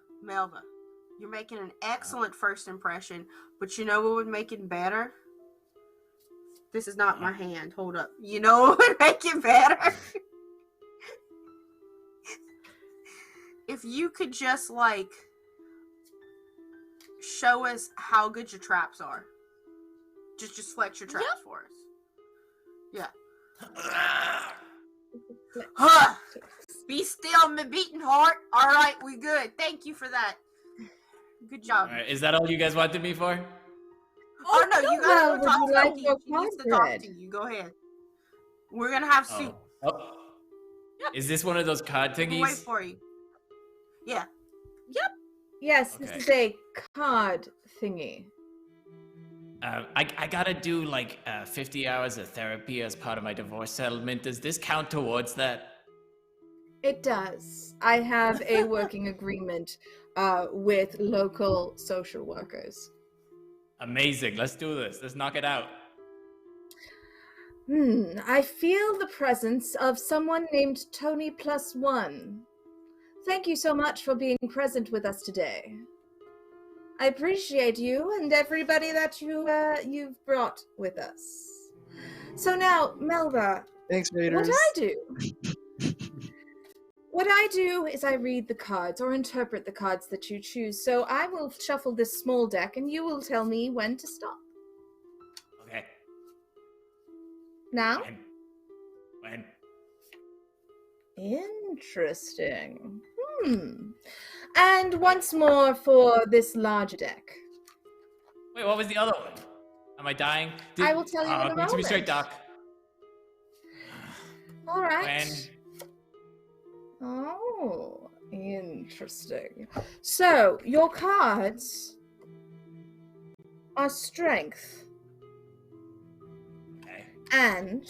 you're making an excellent first impression, but you know what would make it better? This is not my hand. Hold up. You know what would make it better? If you could just, like, show us how good your traps are. Just flex your traps for us. Yeah. Huh. Be still, my beating heart. All right, we good. Thank you for that. Good job. All right, is that all you guys wanted me for? Oh, no, you well, gotta would go talk you to like Auntie. your She needs to card talk read? to you. Go ahead. We're gonna have soup. Oh. Is this one of those card We'll wait thingies? for you. Yeah. Yes, this Okay. is a card thingy. I gotta do like 50 hours of therapy as part of my divorce settlement. Does this count towards that? It does. I have a working agreement with local social workers. Amazing. Let's do this. Let's knock it out. I feel the presence of someone named Tony +1. Thank you so much for being present with us today. I appreciate you and everybody that you've brought with us. So now, Melba, Thanks, Raiders. What I do is I read the cards or interpret the cards that you choose. So I will shuffle this small deck and you will tell me when to stop. Okay. Now? When? Interesting. And once more for this larger deck. Wait, what was the other one? Am I dying? I will tell you in a moment. To be straight, Doc. All right. When? Oh, interesting. So, your cards are Strength Okay. and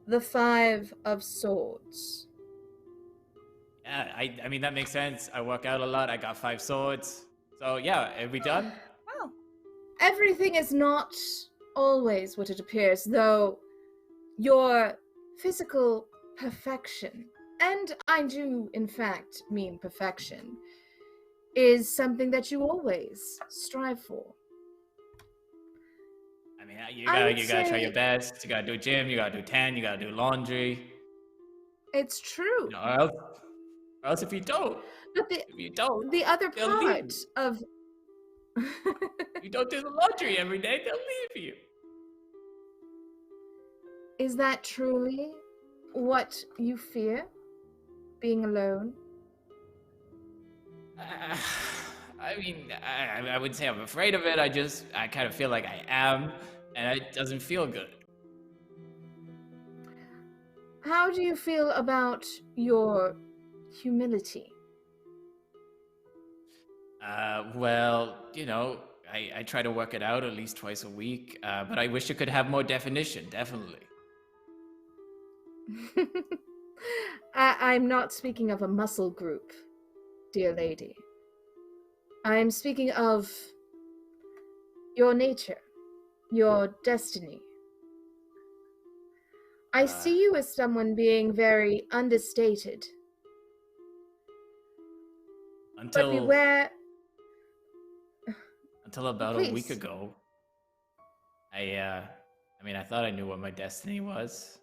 the 5 of Swords. Yeah, I mean, that makes sense. I work out a lot. I got 5 swords. So, yeah, are we done? Wow. Everything is not always what it appears, though your physical perfection, and I do in fact mean perfection, is something that you always strive for. I mean, you gotta try your best. You gotta do gym. You gotta do tan. You gotta do laundry. It's true. You know, or else if you don't, But the other they'll part leave. of You don't do the laundry every day, they'll leave you. is that truly what you fear? Being alone? I mean, I wouldn't say I'm afraid of it. I kind of feel like I am, and it doesn't feel good. How do you feel about your humility? Well, you know, I try to work it out at least twice a week, but I wish it could have more definition, definitely. I'm not speaking of a muscle group, dear lady. I'm speaking of your nature, your destiny. I see you as someone being very understated. But beware. Until about Please. a week ago, I mean, I thought I knew what my destiny was.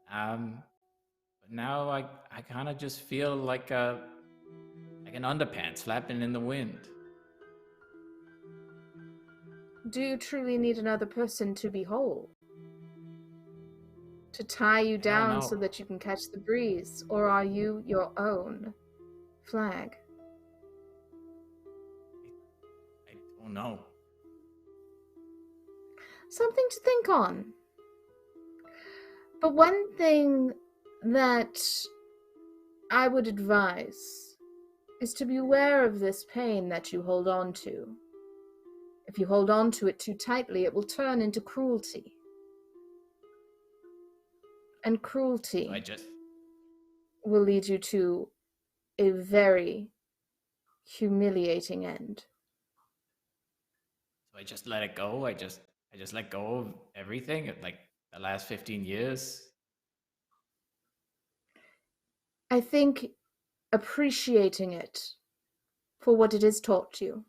But now I kind of just feel like an underpants flapping in the wind. Do you truly need another person to be whole? To tie you down so that you can catch the breeze? Or are you your own flag? I don't know. Something to think on. But one thing that I would advise is to be aware of this pain that you hold on to. If you hold on to it too tightly, it will turn into cruelty. And cruelty will lead you to a very humiliating end. So I just let it go. I just let go of everything, like the last 15 years. I think appreciating it for what it has taught you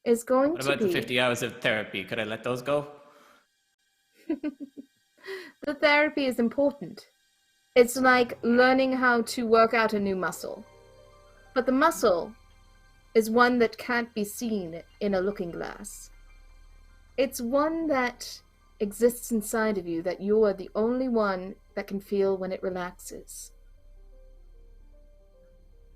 is going to be... What about the 50 hours of therapy? Could I let those go? The therapy is important. It's like learning how to work out a new muscle. But the muscle is one that can't be seen in a looking glass. It's one that exists inside of you that you are the only one that can feel when it relaxes.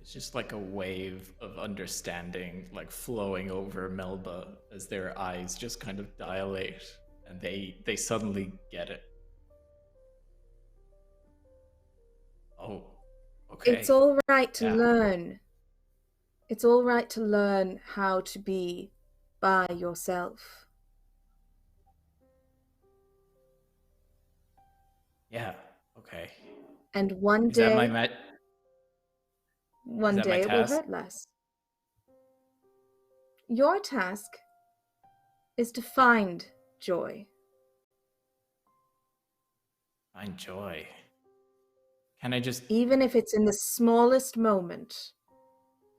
It's just like a wave of understanding, like flowing over Melba as their eyes just kind of dilate and they suddenly get it. Oh, okay. It's all right to learn. It's all right to learn how to be by yourself. Yeah, okay. And one Is day... that my One day it will hurt less. Your task is to find joy. Find joy. Can I just... Even if it's in the smallest moment,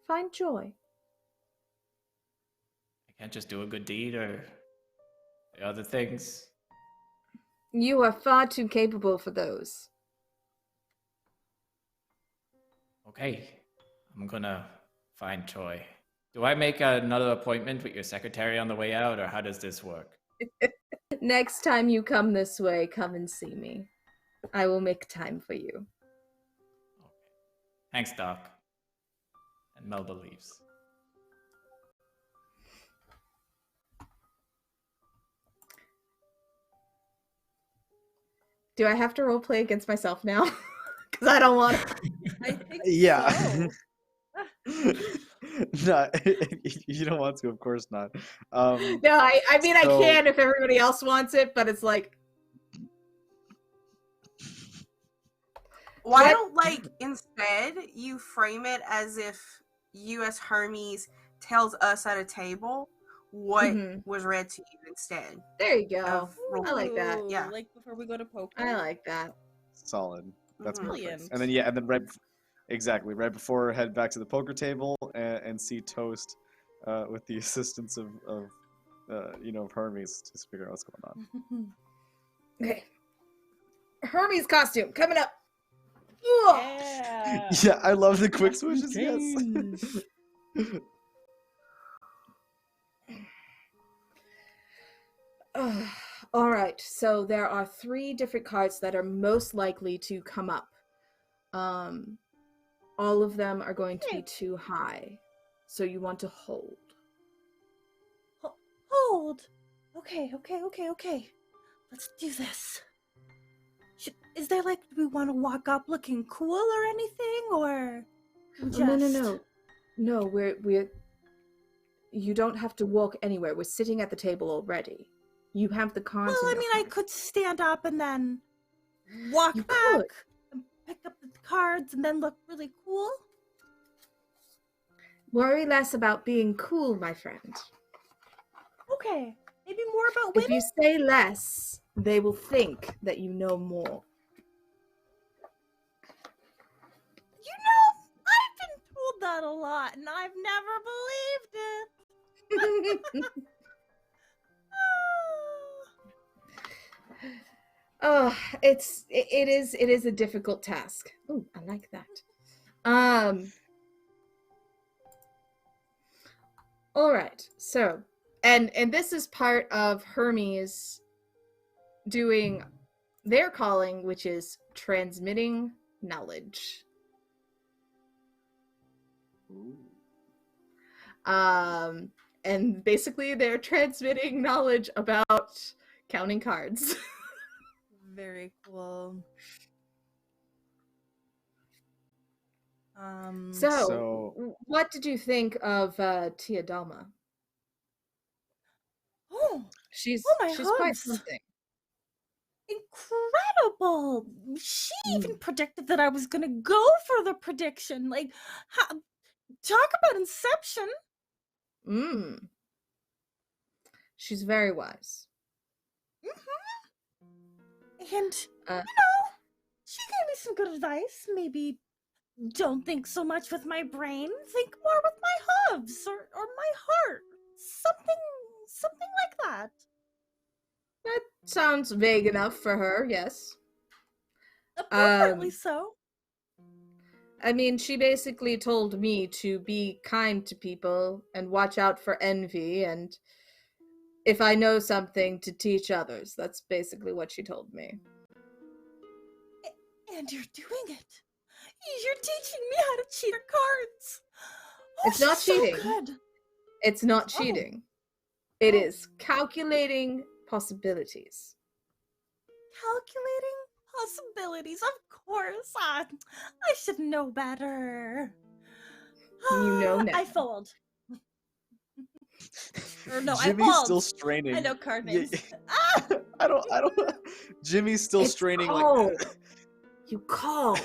find joy. I can't just do a good deed or the other things? You are far too capable for those. Okay, I'm gonna find joy. Do I make another appointment with your secretary on the way out, or how does this work? Next time you come this way, come and see me. I will make time for you. Okay. Thanks, Doc. And Melba leaves. Do I have to roleplay against myself now? Because I don't want to. I think Yeah. so. No, you don't want to, of course not. No, I mean, I So- can if everybody else wants it, but it's like, Why What? don't, like, instead you frame it as if you as Hermes tells us at a table what Mhm. was read to you instead there you go. of role I like that. Ooh, Yeah. Like before we go to poker. I like that. Solid. That's Mhm. perfect. Brilliant. And then and then exactly right before head back to the poker table and see Toast with the assistance of Hermes to figure out what's going on. Okay. Hermes costume coming up. Ugh. Yeah. Yeah, I love the quick Nothing switches. Yes. changed. All right, so there are 3 different cards that are most likely to come up. All of them are going to be too high, so you want to hold. Hold. Okay. Let's do this. Is there like, do we want to walk up looking cool or anything, or just... No, we're you don't have to walk anywhere. We're sitting at the table already. You have the cards. Well, in I your mean, I hand. could stand up and then walk You back could. and pick up the cards and then look really cool. Worry less about being cool, my friend. Okay, maybe more about If winning. you say less, they will think that you know more. You know, I've been told that a lot, and I've never believed it. Oh, it is a difficult task. Ooh, I like that. All right. So, and this is part of Hermes doing their calling, which is transmitting knowledge. Ooh. And basically they're transmitting knowledge about counting cards. Very cool. So- What did you think of Teodama? Oh, She's Oh, my quite hooves. something. incredible! She even predicted that I was gonna go for the prediction. Like, talk about Inception. She's very wise. And, Uh, she gave me some good advice. Maybe don't think so much with my brain. Think more with my hooves or my heart. Something like that. That sounds vague enough for her, yes. Appropriately so. I mean, she basically told me to be kind to people and watch out for envy, and if I know something, to teach others. That's basically what she told me. And you're doing it. You're teaching me how to cheat at cards. Oh, It's not she's so cheating. good. It's not Oh. cheating. It Oh. is calculating possibilities. Calculating possibilities, of course. I should know better. You know now. I fold. Or no, Jimmy's I fold. still straining. I know card Yeah, names. I don't. Jimmy's still It's straining, called. like You call.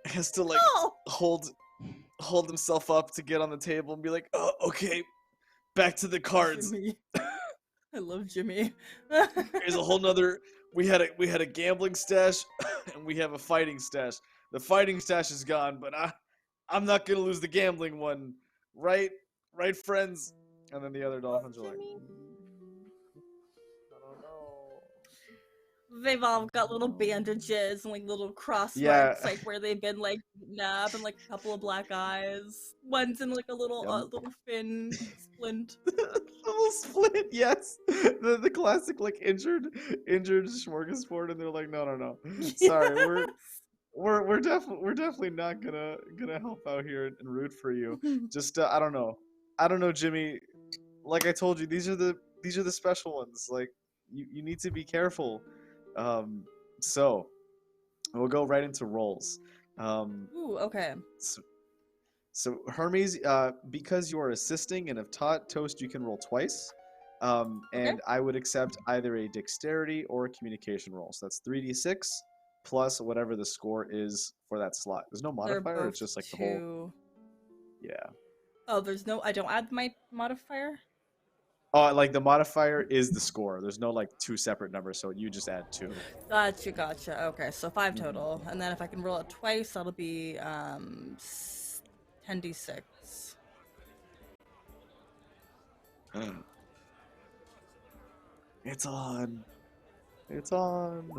has to like No. hold himself up to get on the table and be like, oh, okay, back to the cards. Jimmy. I love Jimmy. Here's a whole nother. We had a gambling stash, and we have a fighting stash. The fighting stash is gone, but I'm not gonna lose the gambling one, right? Right, friends? And then the other dolphins are like, Jimmy. I don't know. They've all got little bandages and like little cross Yeah. marks, like where they've been like beaten up, and like a couple of black eyes. One's in like a little little fin splint. Little split, yes. The classic like injured smorgasbord, and they're like, no. Sorry, we're definitely not gonna help out here and root for you. Just I don't know, Jimmy. Like I told you, these are the special ones. Like you need to be careful. So we'll go right into rolls. Ooh, okay. So Hermes, because you are assisting and have taught Toast, you can roll twice. And I would accept either a dexterity or a communication roll. So that's 3d6 plus whatever the score is for that slot. There's no modifier. It's just like the whole. Yeah. Oh, there's no. I don't add my modifier. Oh, like the modifier is the score. There's no like two separate numbers, so you just add 2. Gotcha. Okay, so 5 total, and then if I can roll it twice, that'll be 10d6. It's on. It's on.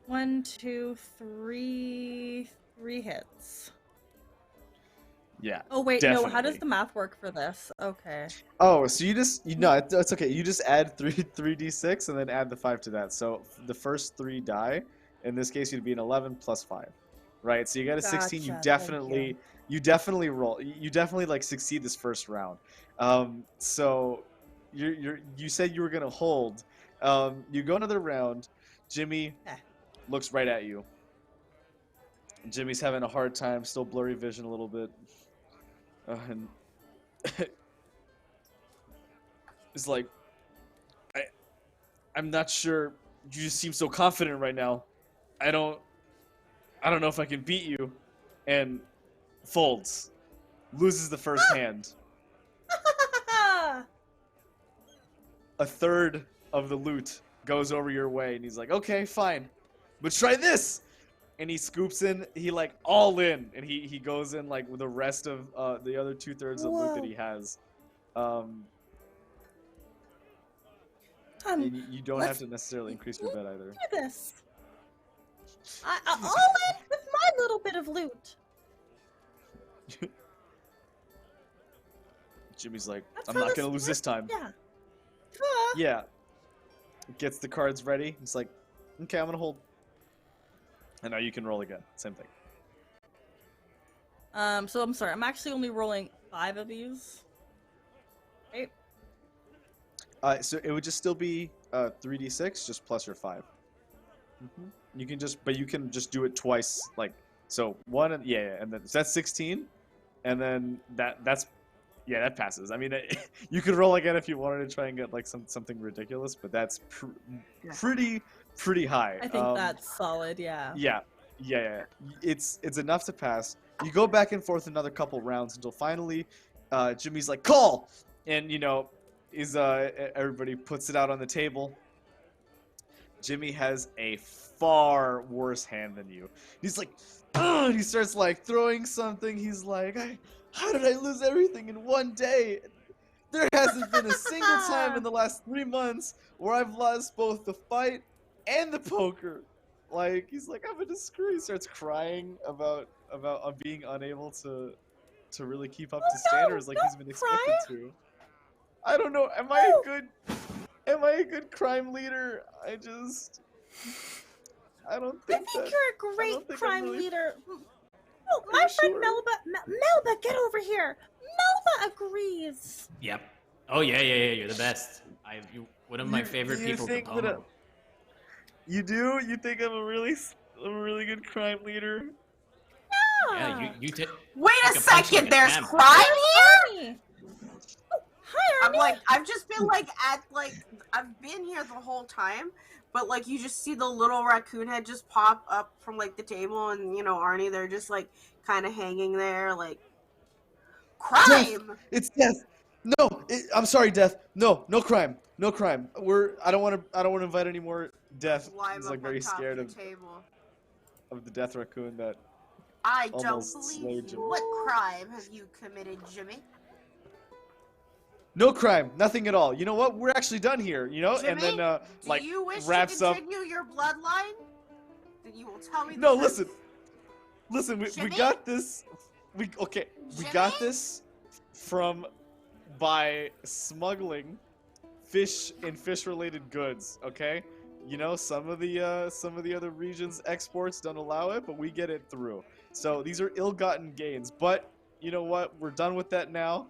1, 2, 3 hits. Yeah. Oh wait, definitely. no. How does the math work for this? Okay. Oh, so no, it's okay. You just add 3d6 and then add the 5 to that. So the first 3 die. In this case, you'd be an 11 plus 5, right? So you got a 16. You definitely roll. You definitely like succeed this first round. So you said you were gonna hold. You go another round. Jimmy looks right at you. Jimmy's having a hard time, still blurry vision a little bit. And it's like, I'm not sure. You just seem so confident right now. I don't know if I can beat you. And folds, loses the first hand. A third of the loot goes over your way, and he's like, okay, fine, but try this. And he scoops in, he like all in, and he goes in like with the rest of the other 2/3 of the loot that he has. And you don't have to necessarily increase your bet either. Do this. All in with my little bit of loot. Jimmy's like, That's I'm how not this gonna lose this works. time. Yeah. Yeah. Gets the cards ready. He's like, okay, I'm gonna hold. And now you can roll again. Same thing. So I'm sorry. I'm actually only rolling 5 of these. Right? So it would just still be 3d6, just plus your 5. You can just do it twice, like so. One, and then so that's 16, and then that passes. I mean, you could roll again if you wanted to try and get like something ridiculous, but that's pretty high. I think that's solid. Yeah. Yeah. It's enough to pass. You go back and forth another couple rounds until finally, Jimmy's like, call, and everybody puts it out on the table. Jimmy has a far worse hand than you. He's like, ugh! He starts like throwing something. He's like, how did I lose everything in one day? There hasn't been a single time in the last 3 months where I've lost both the fight and the poker. Like, he's like, I'm a disgrace. He starts crying about being unable to really keep up to standards like he's been expected to. I don't know. Am I a good crime leader? I don't think you're a great crime leader. Oh, my friend sure? Melba, get over here. Melba agrees. Yep. Oh yeah. You're the best. You one of my favorite people to pomo. You do? You think I'm a really good crime leader? Yeah. Wait a second. There's crime. crime here. Hi, Arnie. I've just been I've been here the whole time, but like you just see the little raccoon head just pop up from like the table, and Arnie, they're just like kind of hanging there, like crime. It's death. No, I'm sorry, Death. No, no crime. No crime. I don't want to invite any more Death. Climb He's up like on very top scared your of table. the Death Raccoon that I don't almost believe slayed you. Jimmy. What crime have you committed, Jimmy? No crime, nothing at all. You know what? We're actually done here, you know? Jimmy, And then do you wish wraps to up. continue your bloodline? Then you will tell me the No, truth. listen, we Jimmy? got this. We got Jimmy? this by smuggling fish and fish-related goods. Okay, you know some of the other regions' exports don't allow it, but we get it through. So these are ill-gotten gains. But you know what? We're done with that now,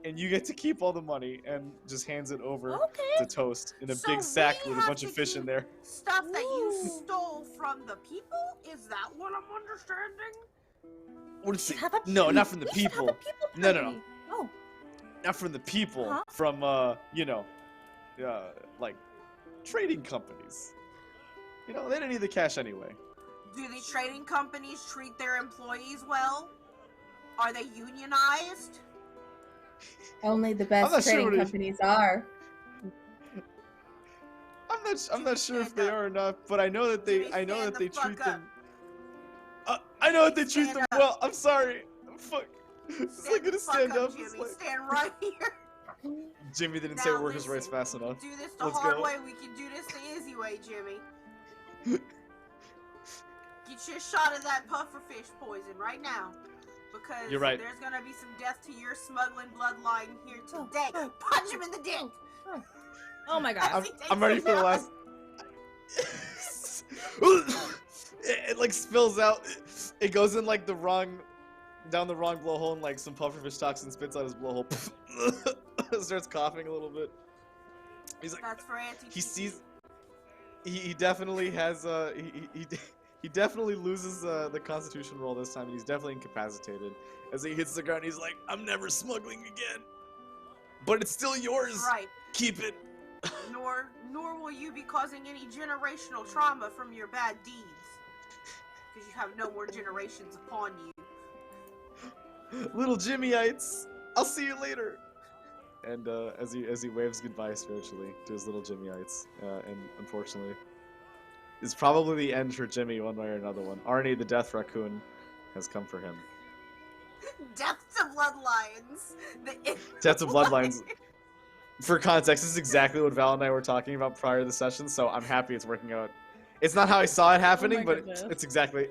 and you get to keep all the money. And just hands it over Okay. to Toast in a So big sack we with a have bunch of to fish in keep there. Stuff that you Ooh. stole from the people? Is that what I'm understanding? What is it? Have a- No, not from the we should have people. a people No, no, no. party. Oh, Not from the people. Huh? From like trading companies. You know, they didn't need the cash anyway. Do the trading companies treat their employees well? Are they unionized? Only the I'm best not sure trading what it- companies are. I'm not sure if stand they up. are or not, but I know that they Jimmy, I know stand that the they treat fuck up. them. I know that they treat Stand them up. well. I'm sorry. Fuck. It's like the gonna fuck stand up, up. Jimmy. It's like... Stand right here. Jimmy didn't Now say workers' rights listen, fast we can enough. do this the Let's hard go. way. We can do this the easy way, Jimmy. Get you a shot of that pufferfish poison right now. Because You're right. there's gonna be some death to your smuggling bloodline here Oh, today. oh, Punch him in the dick! oh my God. I'm ready for the last. It like spills out. It goes in like down the wrong blowhole, and like some pufferfish toxin spits out his blowhole. Starts coughing a little bit. He's like, That's for anti. he sees. He definitely has he definitely loses the Constitution roll this time, and he's definitely incapacitated. As he hits the ground, he's like, "I'm never smuggling again." But it's still yours. Right. Keep it. Nor will you be causing any generational trauma from your bad deeds. Because you have no more generations upon you. Little Jimmyites, I'll see you later. And as he waves goodbye spiritually to his little Jimmyites, and unfortunately, is probably the end for Jimmy one way or another one. Arnie, the Death Raccoon, has come for him. Death to bloodlines. Death to bloodlines. For context, this is exactly what Val and I were talking about prior to the session, so I'm happy it's working out. It's not how I saw it happening, but goodness. it's exactly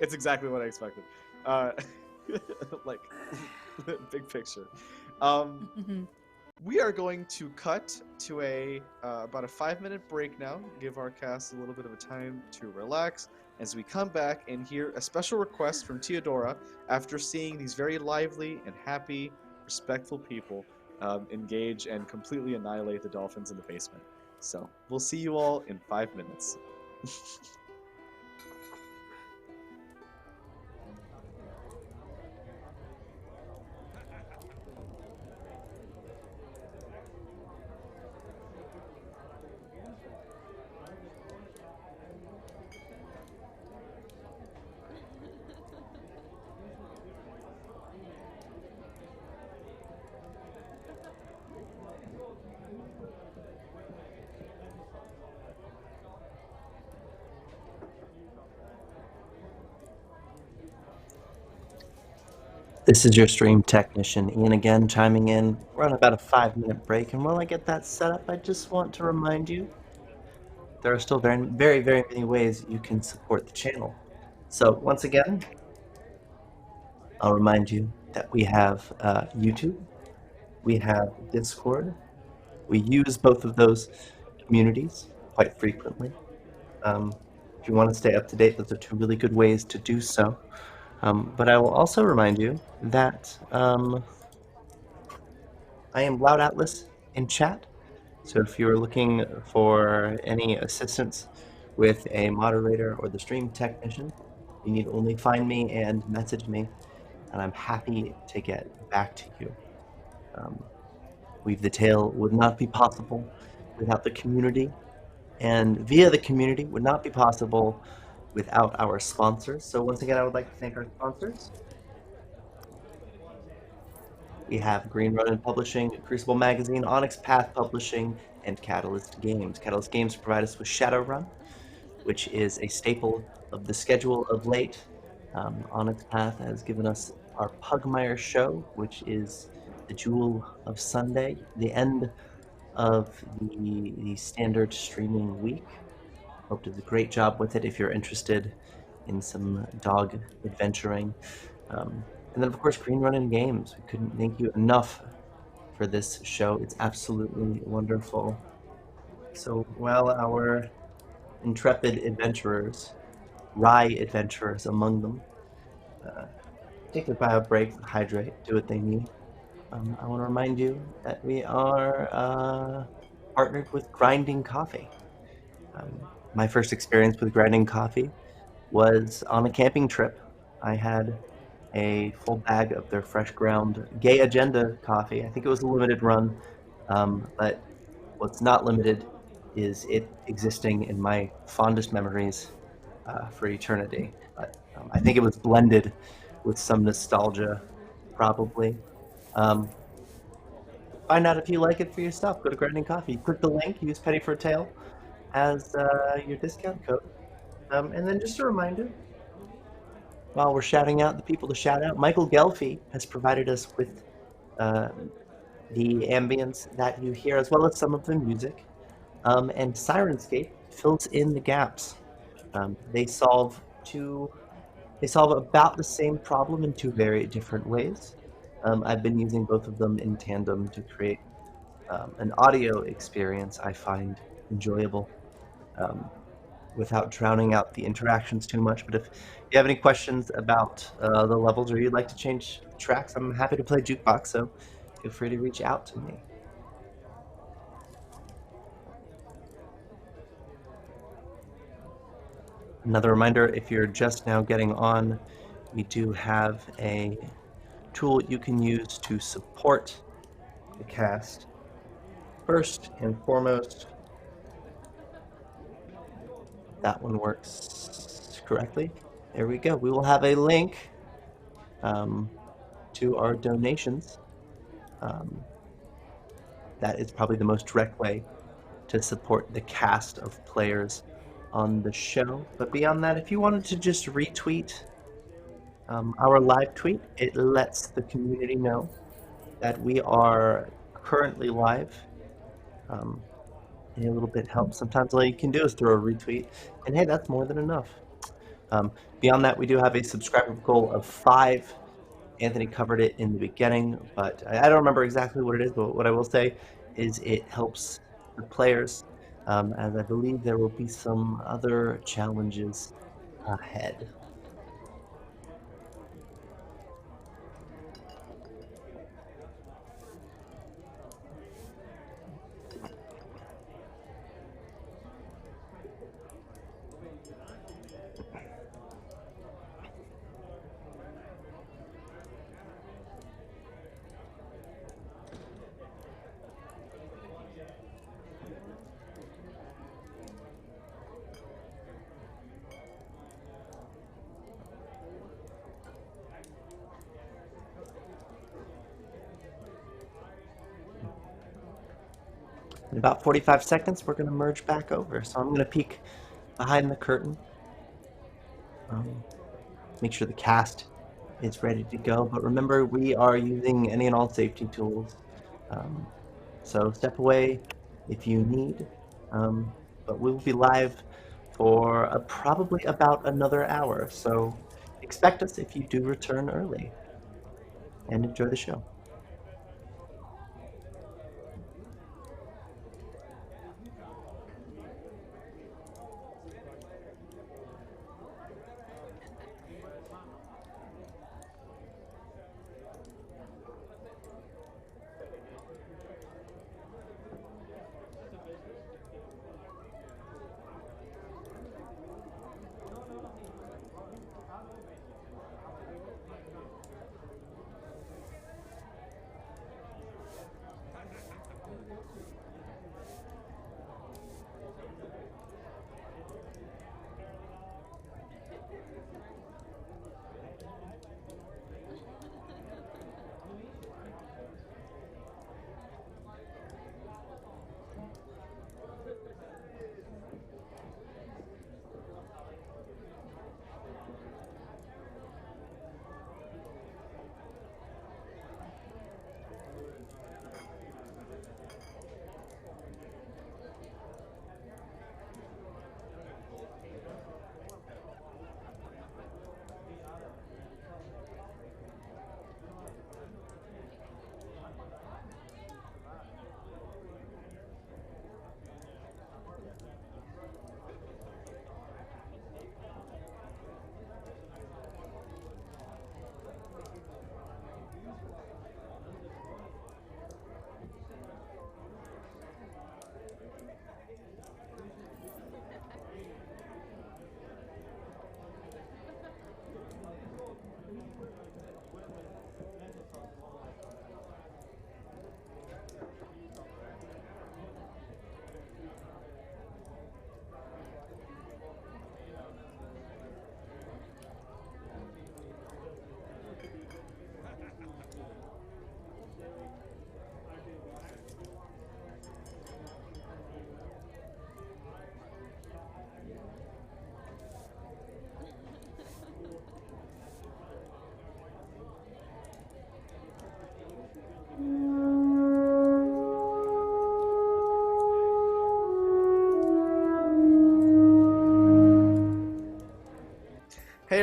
what I expected. Like, big picture. We are going to cut to about a 5-minute break now. Give our cast a little bit of a time to relax as we come back and hear a special request from Theodora after seeing these very lively and happy, respectful people engage and completely annihilate the dolphins in the basement. So we'll see you all in 5 minutes. This is your stream technician, Ian again, chiming in. We're on about a 5-minute break, and while I get that set up, I just want to remind you there are still very, very, very many ways you can support the channel. So once again, I'll remind you that we have YouTube, we have Discord. We use both of those communities quite frequently. If you want to stay up to date, those are two really good ways to do so. But I will also remind you that I am Loud Atlas in chat. So if you're looking for any assistance with a moderator or the stream technician, you need only find me and message me, and I'm happy to get back to you. Weave the Tale would not be possible without the community, and via the community would not be possible without our sponsors. So once again, I would like to thank our sponsors. We have Green Ronin Publishing, Crucible Magazine, Onyx Path Publishing, and Catalyst Games. Catalyst Games provide us with Shadowrun, which is a staple of the schedule of late. Onyx Path has given us our Pugmire show, which is the jewel of Sunday, the end of the standard streaming week. Hope does a great job with it if you're interested in some dog adventuring. And then, of course, Green Ronin Games. We couldn't thank you enough for this show. It's absolutely wonderful. So, while our intrepid adventurers, wry adventurers among them, take a bio break, hydrate, do what they need, I want to remind you that we are partnered with Grinding Coffee. My first experience with Grinding Coffee was on a camping trip. I had a full bag of their fresh ground Gay Agenda coffee. I think it was a limited run, but what's not limited is it existing in my fondest memories for eternity. But I think it was blended with some nostalgia, probably. Find out if you like it for yourself. Go to Grinding Coffee. Click the link. Use Penny for a Tail as your discount code. And then just a reminder, while we're shouting out the people to shout out, Michael Gelfi has provided us with the ambience that you hear, as well as some of the music. And Sirenscape fills in the gaps. They solve about the same problem in two very different ways. I've been using both of them in tandem to create an audio experience I find enjoyable. Without drowning out the interactions too much. But if you have any questions about the levels or you'd like to change tracks, I'm happy to play jukebox, so feel free to reach out to me. Another reminder, if you're just now getting on, we do have a tool you can use to support the cast. First and foremost, that one works correctly. There we go. We will have a link to our donations. That is probably the most direct way to support the cast of players on the show. But beyond that, if you wanted to just retweet our live tweet, it lets the community know that we are currently live. Any little bit helps. Sometimes all you can do is throw a retweet, and hey, that's more than enough. Beyond that, we do have a subscriber goal of 5. Anthony covered it in the beginning, but I don't remember exactly what it is, but what I will say is it helps the players, as I believe there will be some other challenges ahead. In about 45 seconds, we're going to merge back over. So I'm going to peek behind the curtain, make sure the cast is ready to go. But remember, we are using any and all safety tools. So step away if you need. But we'll be live for probably about another hour. So expect us if you do return early. And enjoy the show.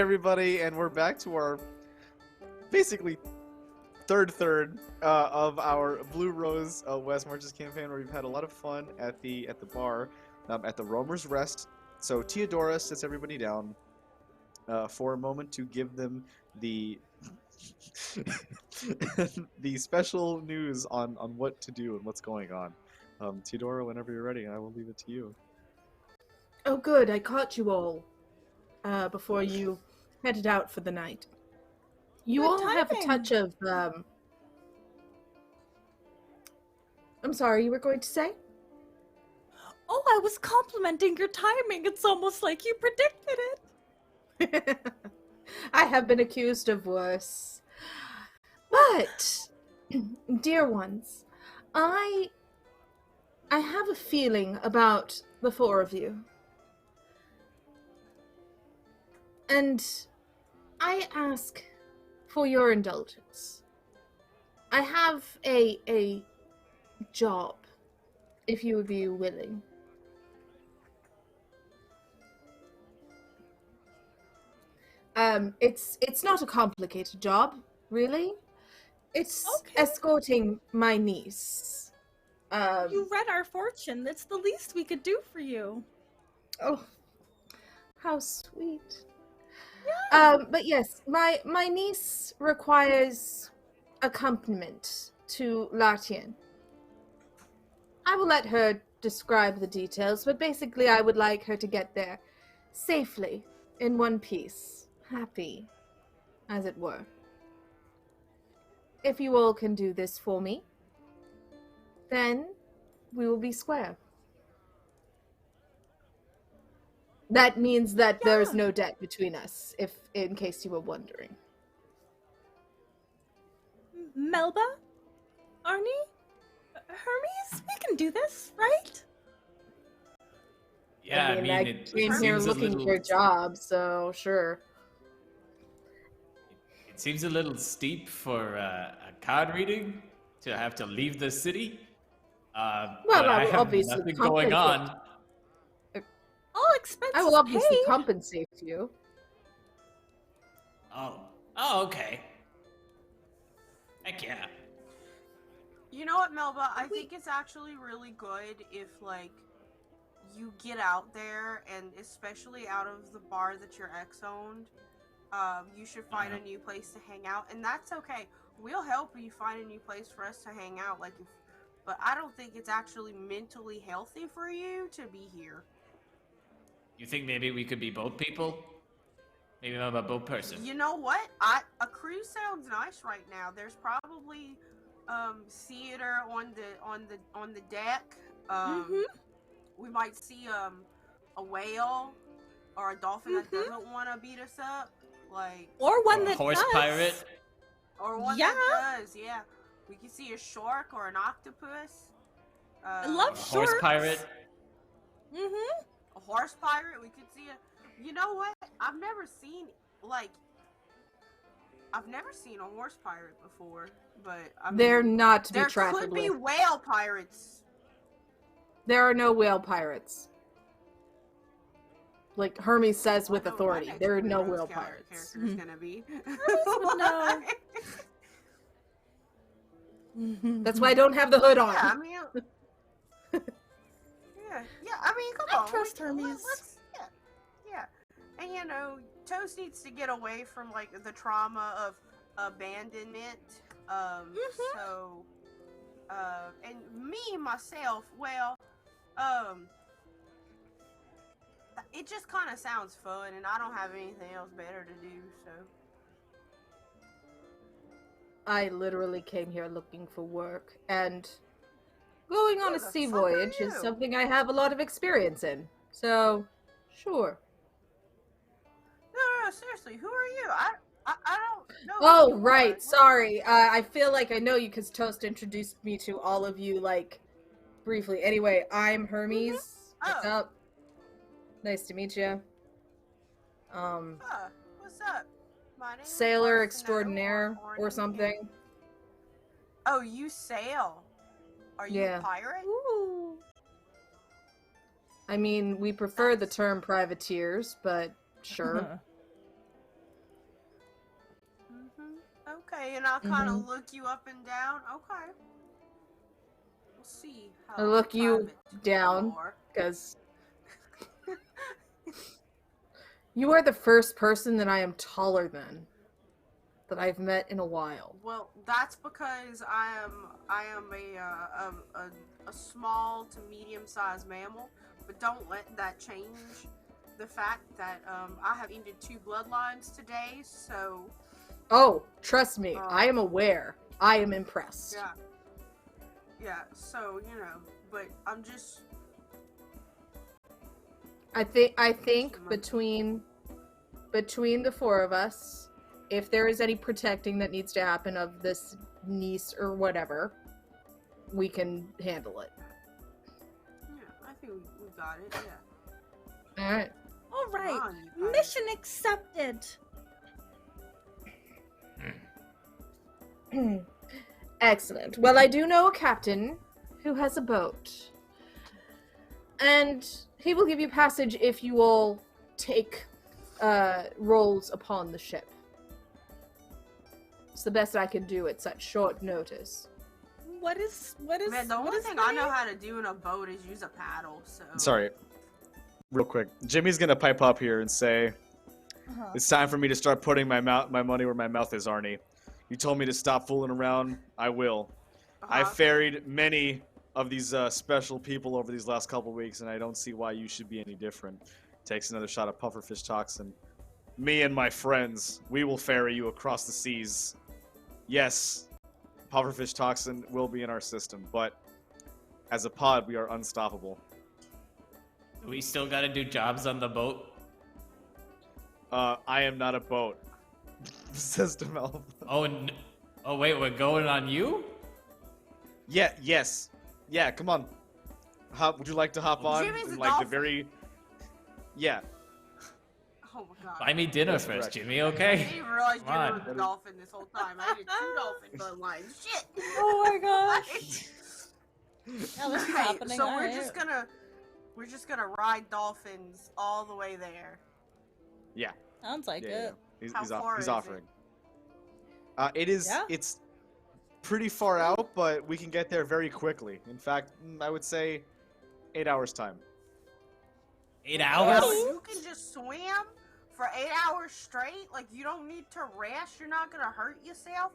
everybody, and we're back to our basically third of our Blue Rose West Marches campaign, where we've had a lot of fun at the bar, at the Roamer's Rest. So Theodora sits everybody down for a moment to give them the the special news on what to do and what's going on. Theodora, whenever you're ready, I will leave it to you. Oh, good. I caught you all before you headed out for the night. You Good all have a timing. touch of. I'm sorry, you were going to say? Oh, I was complimenting your timing. It's almost like you predicted it. I have been accused of worse. But, dear ones, I have a feeling about the four of you. And I ask for your indulgence. I have a job, if you would be willing. It's not a complicated job, really. It's Okay. escorting my niece. You read our fortune. That's the least we could do for you. Oh, how sweet. Yeah. But yes, my niece requires accompaniment to Lartien. I will let her describe the details, but basically I would like her to get there safely, in one piece, happy, as it were. If you all can do this for me, then we will be square. That means that there is Yeah. no debt between us, if in case you were wondering. Melba? Arnie? Hermes? We can do this, right? Yeah, I mean, I it came here seems a looking little. for a job, so sure. It seems a little steep for a card reading to have to leave the city. Well, But I I will have obviously nothing going compensate. on. All I expenses will obviously paid. compensate you. Oh, okay. Heck yeah. You know what, Melba? I think it's actually really good if, like, you get out there, and especially out of the bar that your ex owned, you should find a new place to hang out, and that's okay. We'll help you find a new place for us to hang out. But I don't think it's actually mentally healthy for you to be here. You think maybe we could be both people? Maybe I'm a both person. You know what? A cruise sounds nice right now. There's probably theater on the deck. We might see a whale or a dolphin that doesn't want to beat us up, like, Or one Or a that horse does. pirate. or one Yeah. that does. Yeah, we could see a shark or an octopus. I Or love a horse sharks. pirate. A horse pirate. We could see a. You know what? I've never seen a horse pirate before, but I mean, They're not to be there trifled could be with. whale pirates. There are no whale pirates. Like Hermes says with I know what authority, my next there are no Blue Rose whale character pirates. is gonna be. would know. That's why I don't have the hood on. Yeah, I mean, yeah. I mean, come I on. trust Hermes. Yeah. And you know, Toast needs to get away from like the trauma of abandonment. So, and me myself, well, it just kind of sounds fun, and I don't have anything else better to do. So. I literally came here looking for work, and going on a Who the sea fuck are voyage is you? something I have a lot of experience in. So, sure. No, seriously, who are you? I don't know. Oh, who you right. are. Sorry. I feel like I know you because Toast introduced me to all of you, like, briefly. Anyway, I'm Hermes. What's Oh. up? Nice to meet you. What's up? My name is Sailor Arnie, extraordinaire or Arnie. something. Oh, you sail? Are you Yeah. a pirate? Ooh. I mean, we prefer the term privateers, but sure. Okay, and I'll kind of look you up and down. Okay. We'll see how I look you private down you are. because you are the first person that I am taller than that I've met in a while. Well, that's because I am a small to medium-sized mammal, but don't let that change the fact that I have ended 2 bloodlines today. So. Oh, trust me, I am aware. I am impressed. Yeah. Yeah. So but I'm just. I think between the 4 of us, if there is any protecting that needs to happen of this niece or whatever, we can handle it. Yeah, I think we got it. Yeah. All right. All right. Come on, you guys. Mission accepted. Excellent. Well, I do know a captain who has a boat, and he will give you passage if you will take roles upon the ship. It's the best I can do at such short notice. What is Man, the what only is thing the I know name? how to do in a boat is use a paddle. So. Sorry. Real quick. Jimmy's gonna pipe up here and say, Uh-huh. it's time for me to start putting my money where my mouth is, Arnie. You told me to stop fooling around. I will. I've ferried many of these special people over these last couple weeks, and I don't see why you should be any different. Takes another shot of pufferfish toxin. Me and my friends, we will ferry you across the seas. Yes, pufferfish toxin will be in our system, but as a pod, we are unstoppable. We still gotta do jobs on the boat. I am not a boat. System Melba. Oh wait, we're going on you? Yeah, yes. Yeah, come on. Would you like to hop on? Jimmy's a in, like dolphin. the very. Yeah. Oh my god. Buy me dinner That's first, correct. Jimmy, I okay? didn't even realize you Come on. were the dolphin this whole time. I did 2 dolphin bloodlines. Shit. Oh my gosh. Yeah, this is Okay, happening. so Alright. we're just gonna ride dolphins all the way there. Yeah. Sounds like Yeah. it. How far He's is it? offering. It is. Yeah. It's pretty far out, but we can get there very quickly. In fact, I would say 8 hours time. 8 hours? You can just swim for 8 hours straight? Like, you don't need to rest? You're not gonna hurt yourself?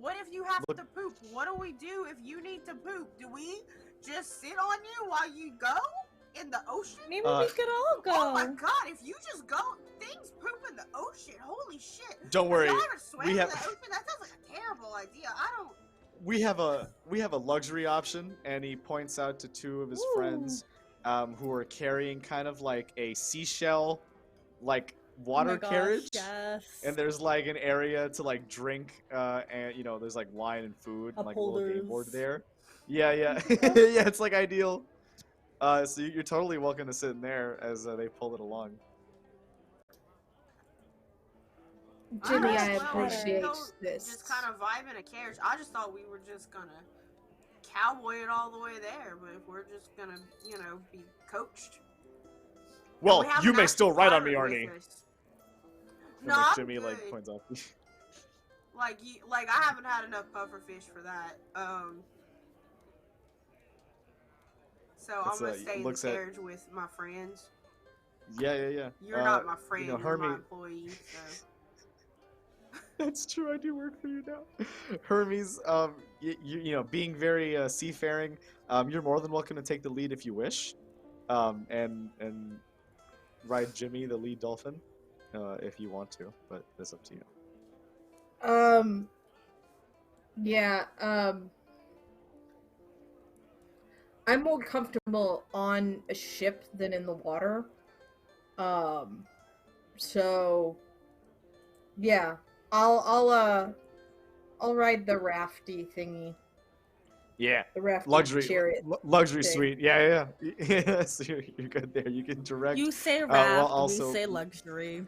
What if you have to poop? What do we do if you need to poop? Do we just sit on you while you go in the ocean? Maybe we could all go. Oh my god, if you just go, things poop in the ocean. Holy shit. Don't worry. Have you ever swam we in have- the ocean? That sounds like a terrible idea. I don't... We have a luxury option, and he points out to 2 of his friends, who are carrying kind of like a seashell, like water Oh my gosh, carriage. Yes. And there's like an area to like drink, and there's like wine and food, and like a little game board Upholders. there. Yeah, yeah, yeah. It's like ideal. So you're totally welcome to sit in there as they pull it along. Jimmy, Alright, I well, appreciate don't this. Just kind of vibe in a carriage. I just thought we were just gonna cowboy it all the way there, but if we're just gonna, be coached. Well, We have you an may active still ride on me, pirate Arnie. with us. And, No, like, I'm Jimmy like good. points out. Like I haven't had enough pufferfish for that. So I'm gonna stay in the looks at- carriage with my friends. Yeah, yeah, yeah. You're not my friend. You're my Hermes. employee. So. That's true. I do work for you now. Hermes, being very seafaring, you're more than welcome to take the lead if you wish, and ride Jimmy, the lead dolphin, if you want to. But that's up to you. Yeah, I'm more comfortable on a ship than in the water. So yeah, I'll ride the rafty thingy. Yeah. The rafty Luxury, chariot. luxury thing. suite. Yeah, yeah, yeah. Yeah, so you're good there. You can direct. You say while raft, also- we say luxury.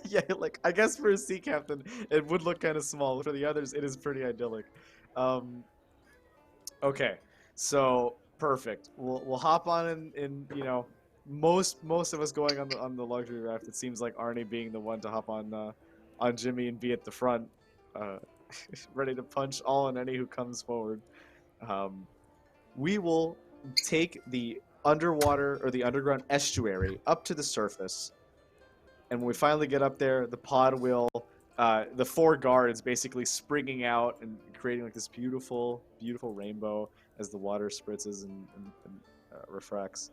Yeah, like I guess for a sea captain, it would look kind of small. For the others, it is pretty idyllic. Okay, so perfect. We'll hop on in most of us going on the luxury raft. It seems like Arnie being the one to hop on on Jimmy and be at the front, uh, ready to punch all and any who comes forward. We will take the underwater or the underground estuary up to the surface, and when we finally get up there, the pod will, the 4 guards basically springing out and creating like this beautiful, beautiful rainbow as the water spritzes and refracts,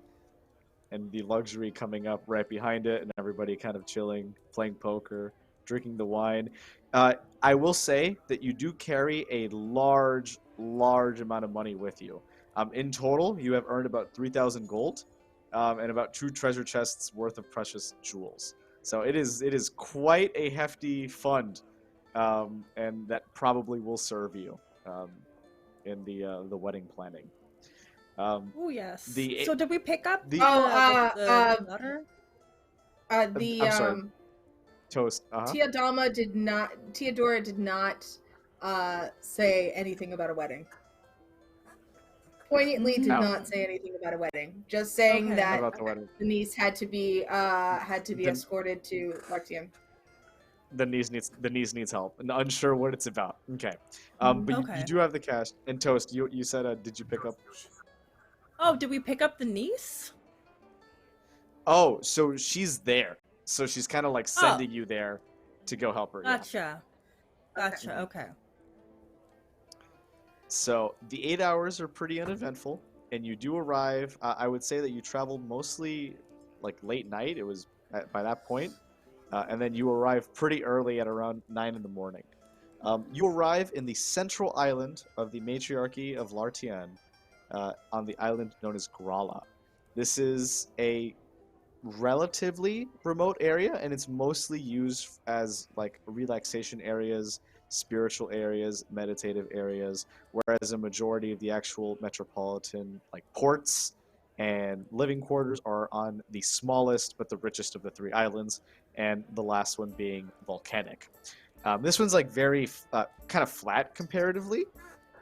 and the luxury coming up right behind it, and everybody kind of chilling, playing poker, drinking the wine. I will say that you do carry a large, large amount of money with you. In total, you have earned about 3,000 gold and about 2 treasure chests worth of precious jewels. So it is quite a hefty fund, and that probably will serve you in the wedding planning. Oh yes. The So did we pick up the- the water? The I'm sorry. Toast. Teodora did not say anything about a wedding. Poignantly did No. not say anything about a wedding. Just saying Okay. that About the wedding. the niece had to be escorted to Lartium. The niece needs help and unsure what it's about. Okay. But Okay. you do have the cash. And Toast, you said did you pick up? Oh, did we pick up the niece? Oh, so she's there. So she's kind of like sending you there to go help her. Yeah. Gotcha. Okay. So the 8 hours are pretty uneventful, and you do arrive. I would say that you traveled mostly like late night. It was by that point, and then you arrive pretty early at around 9 in the morning. You arrive in the central island of the matriarchy of Lartian, on the island known as Grala. This is a relatively remote area, and it's mostly used as like relaxation areas, spiritual areas, meditative areas, whereas a majority of the actual metropolitan like ports and living quarters are on the smallest but the richest of the 3 islands, and the last one being volcanic. This one's like very kind of flat comparatively,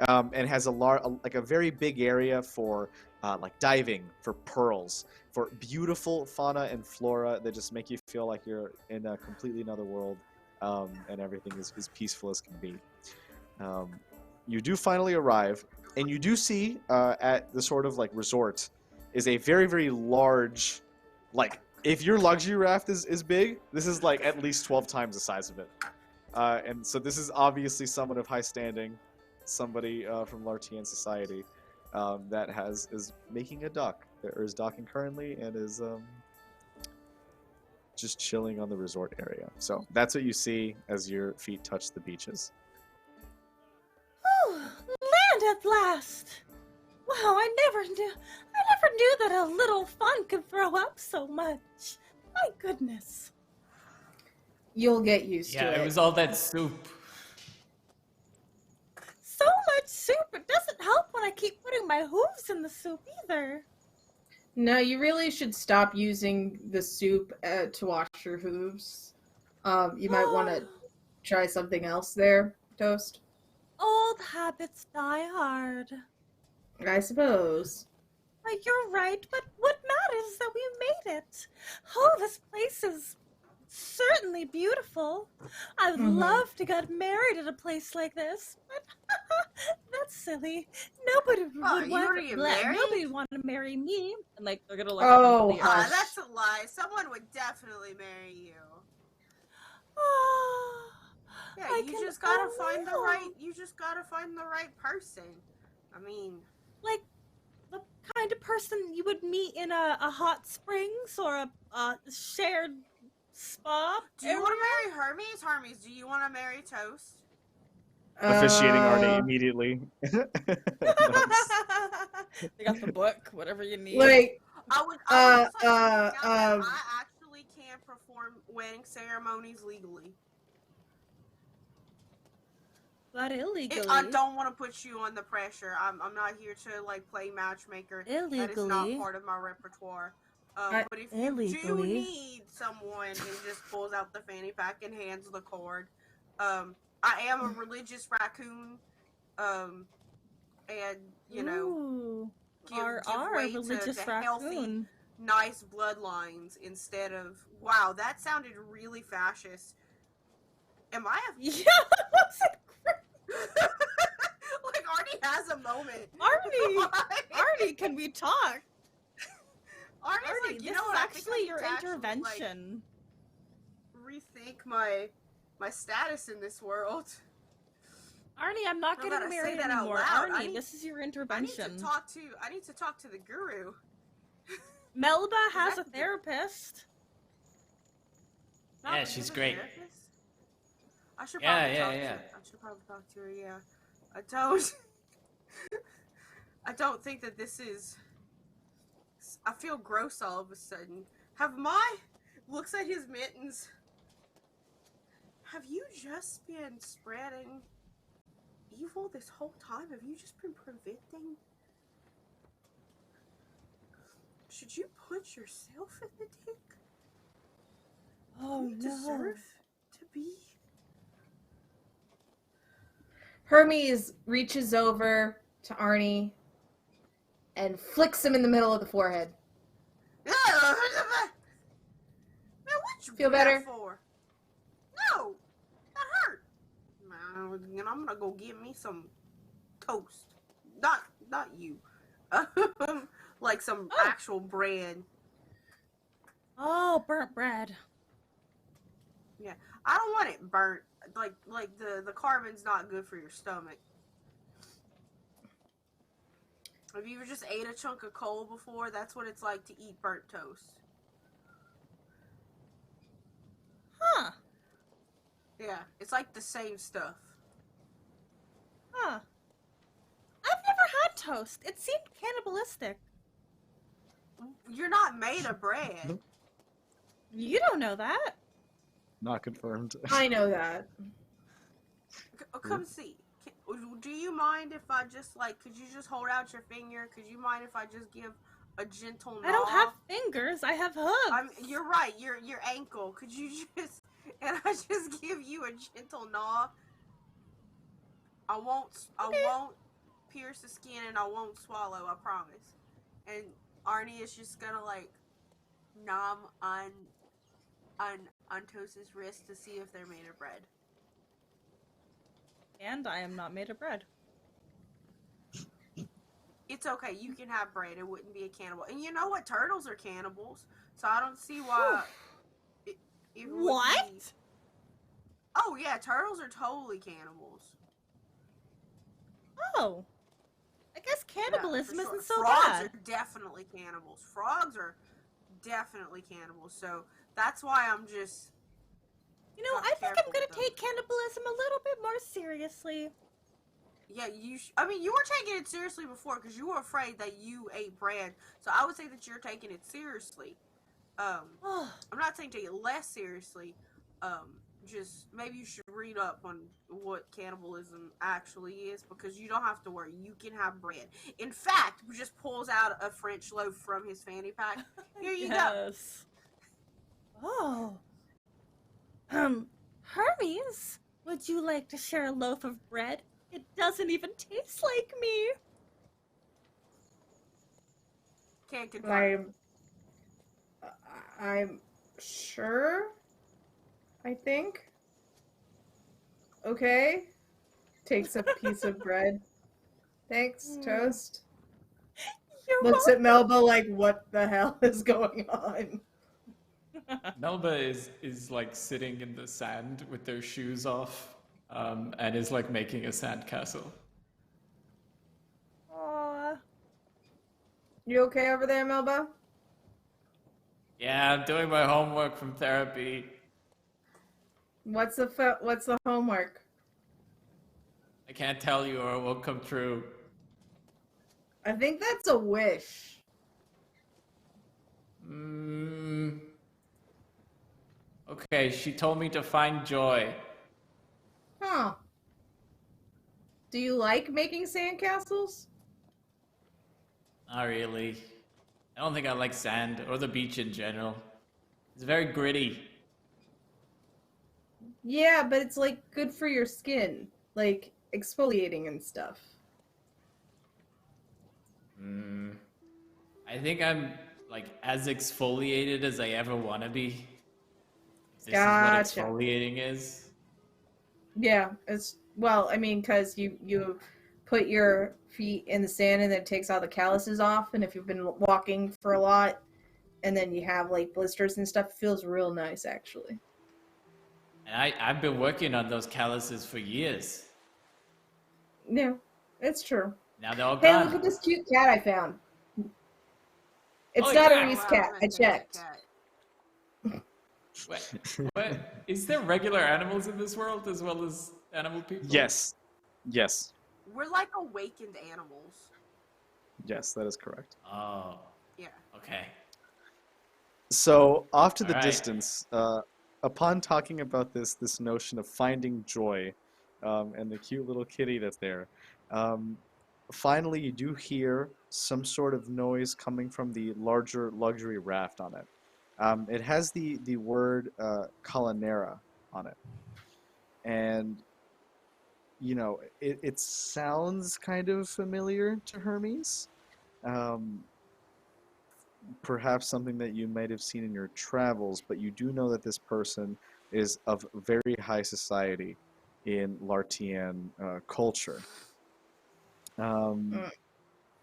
and has a very big area for like diving, for pearls, for beautiful fauna and flora that just make you feel like you're in a completely another world, and everything is peaceful as can be. You do finally arrive, and you do see at the sort of like resort is a very, very large, like if your luxury raft is big, this is like at least 12 times the size of it. And so this is obviously someone of high standing, somebody from Lartian society that is making a dock, or is docking currently, and is just chilling on the resort area. So that's what you see as your feet touch the beaches. Oh, land at last! Wow, I never knew that a little fun could throw up so much. My goodness. You'll get used to it. Yeah, it was all that soup. So much soup, it doesn't help when I keep putting my hooves in the soup either. No, you really should stop using the soup to wash your hooves. You might want to try something else there, Toast. Old habits die hard. I suppose. You're right, but what matters is that we made it. Oh, this place is certainly beautiful. I'd love to get married at a place like this, but that's silly. Nobody would want to marry me. And like they're gonna like. Oh, that's a lie. Someone would definitely marry you. Oh, Yeah, you just gotta find the right. You just gotta find the right person. I mean, like the kind of person you would meet in a hot springs or a shared spa. Do you want to marry Hermes? Hermes, do you want to marry Toast? Officiating Arnie immediately. They got the book, whatever you need. Like, I actually can perform wedding ceremonies legally. But illegally. I don't want to put you on the pressure. I'm not here to like play matchmaker. Illegally. That is not part of my repertoire. But if you do need someone and just pulls out the fanny pack and hands the cord, I am a religious raccoon, and you know, give way religious to raccoon. healthy, nice bloodlines instead of wow. That sounded really fascist. Am I a... Yeah, that wasn't great. Like, Arnie has a moment. Arnie! Like- Arnie, can we talk? Arnie's Arnie, like, you this know is what, I think I actually need your to actually, intervention. rethink my status in this world. Arnie, I'm not Now getting that I say married that out anymore. loud, Arnie, this is your intervention. I need to talk to the guru. Melba has a That's the- therapist. Not Yeah, that she's a great. therapist? I should Yeah, probably yeah, talk yeah. to her. I should probably talk to her, yeah. I don't I don't think that this is... I feel gross all of a sudden. Looks at his mittens. Have you just been spreading evil this whole time? Have you just been preventing? Should you put yourself in the dick? Oh You deserve to be. Hermes reaches over to Arnie and flicks him in the middle of the forehead. Man, what you Feel do that better? for? No, that hurt. Man, I'm gonna go get me some toast. Not you. Like some actual bread. Oh, burnt bread. I don't want it burnt. Like the carbon's not good for your stomach. Have you ever just ate a chunk of coal before? That's what it's like to eat burnt toast. Huh. Yeah, it's like the same stuff. Huh. I've never had toast. It seemed cannibalistic. You're not made of bread. Nope. You don't know that. Not confirmed. I know that. Come see. Do you mind if I just, like, could you just hold out your finger? Could you mind if I just give a gentle nod? I don't have fingers. I have hooves. You're right. Your ankle. Could you just, and I just give you a gentle nod? I won't pierce the skin and I won't swallow. I promise. And Arnie is just gonna like nom on Toast's wrist to see if they're made of bread. And I am not made of bread. It's okay. You can have bread. It wouldn't be a cannibal. And you know what? Turtles are cannibals. So I don't see why. It would What? be... Oh yeah, turtles are totally cannibals. Oh. I guess cannibalism Yeah, for isn't so Frogs bad. are definitely cannibals. Frogs are definitely cannibals. So that's why I'm just... You know, not I think I'm careful gonna with them. take cannibalism a little bit more seriously. Yeah, I mean, you were taking it seriously before because you were afraid that you ate bread. So I would say that you're taking it seriously. I'm not saying take it less seriously. Just maybe you should read up on what cannibalism actually is because you don't have to worry. You can have bread. In fact, he just pulls out a French loaf from his fanny pack. Here you go. Yes. Oh. Hermes, would you like to share a loaf of bread? It doesn't even taste like me. Can't confirm. I'm sure. I think. Okay. Takes a piece of bread. Thanks, Toast. You're Looks at Melba like, what the hell is going on? Melba is like sitting in the sand with their shoes off, and is like making a sandcastle. Aw. You okay over there, Melba? Yeah, I'm doing my homework from therapy. What's the homework? I can't tell you or it won't come true. I think that's a wish. Okay, she told me to find joy. Huh. Do you like making sandcastles? Not really. I don't think I like sand or the beach in general. It's very gritty. Yeah, but it's like good for your skin, like exfoliating and stuff. I think I'm like as exfoliated as I ever want to be. If this Gotcha. is what exfoliating is. Yeah, it's well, I mean, because you put your feet in the sand and then it takes all the calluses off, and if you've been walking for a lot, and then you have like blisters and stuff, it feels real nice actually. And I've been working on those calluses for years. Yeah, it's true. Now they're all Hey, look at gone. this cute cat I found. It's Oh, not a yeah. Reese Wow, cat. I fantastic checked. cat. What? Is there regular animals in this world as well as animal people? Yes. Yes. We're like awakened animals. Yes, that is correct. Oh, Yeah. okay. So off to the Alright. distance, upon talking about this notion of finding joy, and the cute little kitty that's there, finally you do hear some sort of noise coming from the larger luxury raft on it. It has the word Colonera on it, and it sounds kind of familiar to Hermes. Um, Perhaps something that you might have seen in your travels, but you do know that this person is of very high society in Lartian culture. Um,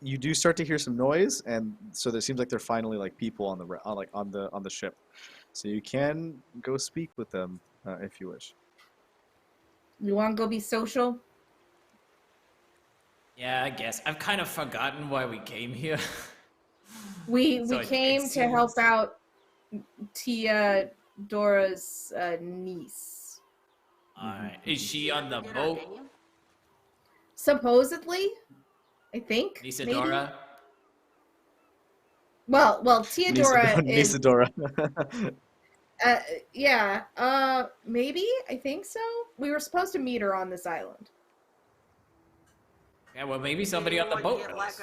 you do start to hear some noise, and so there seems like they're finally like people on the ship. So you can go speak with them if you wish. You want to go be social? Yeah, I guess. I've kind of forgotten why we came here. We So it came to help seems- out Tia Dora's niece. Alright. Is she on the Get our boat? name? Supposedly, I think. Maybe. Nisadora? Well, Teodora is Nisadora. yeah, maybe, I think so. We were supposed to meet her on this island. Yeah, well, maybe somebody on the Anyone boat get, knows.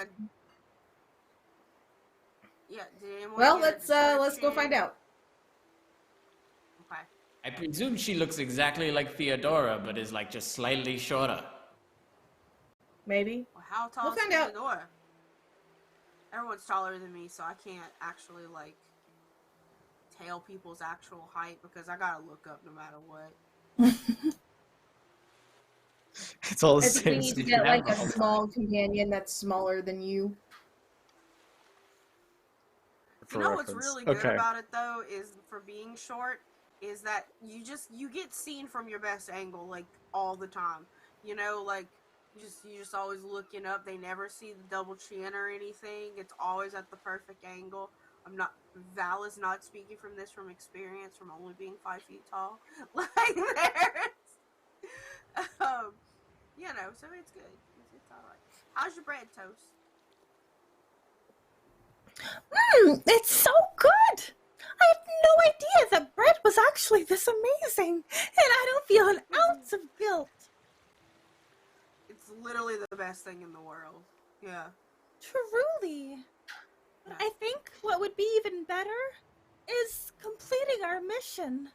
Yeah, did anyone Well, get a let's go find description? out. Okay. I presume she looks exactly like Theodora, but is like just slightly shorter. Maybe. Well, how tall We'll is find out. Theodora? Everyone's taller than me, so I can't actually like tell people's actual height because I gotta look up no matter what. It's all the I think we same. need so to you get can like a have all- small companion that's smaller than you. for You know what's reference. really good Okay. about it though is for being short is that you get seen from your best angle like all the time. You know, like you just always looking up. They never see the double chin or anything. It's always at the perfect angle. Val is not speaking from experience from only being 5 feet tall. Like there's so it's good. It's alright. How's your bread toast? It's so good! I had no idea that bread was actually this amazing, and I don't feel an ounce of guilt. It's literally the best thing in the world. Yeah. Truly. Yeah. I think what would be even better is completing our mission.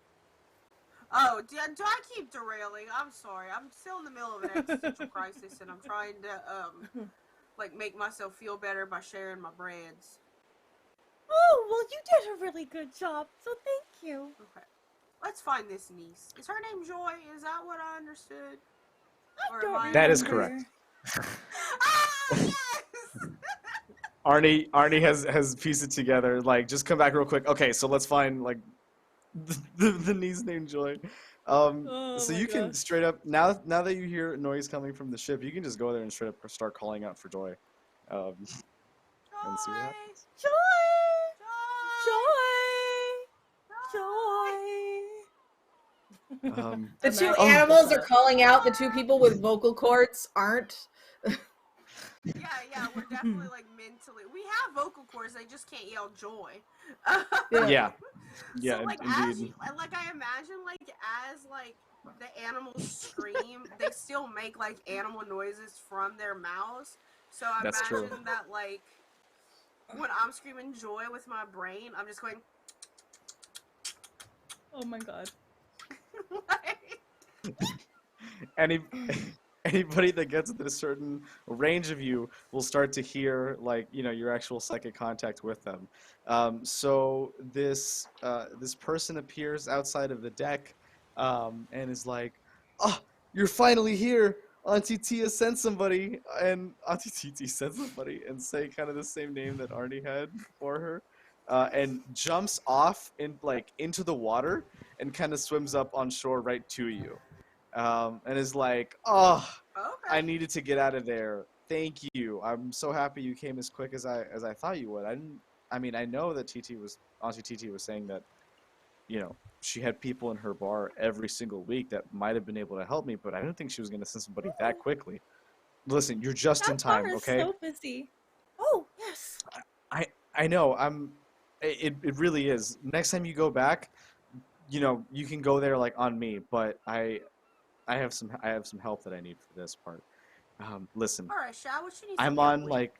Oh, do I keep derailing? I'm sorry. I'm still in the middle of an existential crisis, and I'm trying to make myself feel better by sharing my breads. Oh, well, you did a really good job, so thank you. Okay, let's find this niece. Is her name Joy? Is that what I understood? I Or don't am I- remember. That is correct. Ah, yes. Arnie has pieced it together. Like, just come back real quick. Okay, so let's find like the niece named Joy. Oh So my you can gosh. straight up now that you hear noise coming from the ship, you can just go there and straight up start calling out for Joy, and see what happens. Joy! Joy. Joy! The two Oh. animals are calling out. The two people with vocal cords aren't. Yeah, we're definitely like mentally. We have vocal cords. They just can't yell joy. Yeah, So like indeed. I imagine as the animals scream, they still make like animal noises from their mouths. So I That's true. imagine that like when I'm screaming joy with my brain, I'm just going Oh my god. like, Anybody that gets within a certain range of you will start to hear your actual psychic contact with them. So this person appears outside of the deck, and is like, "Oh, you're finally here. Auntie Tia sent somebody, and Auntie Titi sent somebody, and say kind of the same name that Arnie had for her, and jumps off into the water and kind of swims up on shore right to you, and is like, "Oh, I Okay. needed to get out of there. Thank you. I'm so happy you came as quick as I thought you would. I didn't. I mean, I know that Auntie Titi was saying that, she had people in her bar every single week that might have been able to help me, but I didn't think she was going to send somebody that quickly. Listen, you're just in That bar time, is okay? so busy. Oh, yes. I know. It really is. Next time you go back, you can go there like on me, but I have some help that I need for this part. Listen, All right, Shy. What you need I'm some help on with?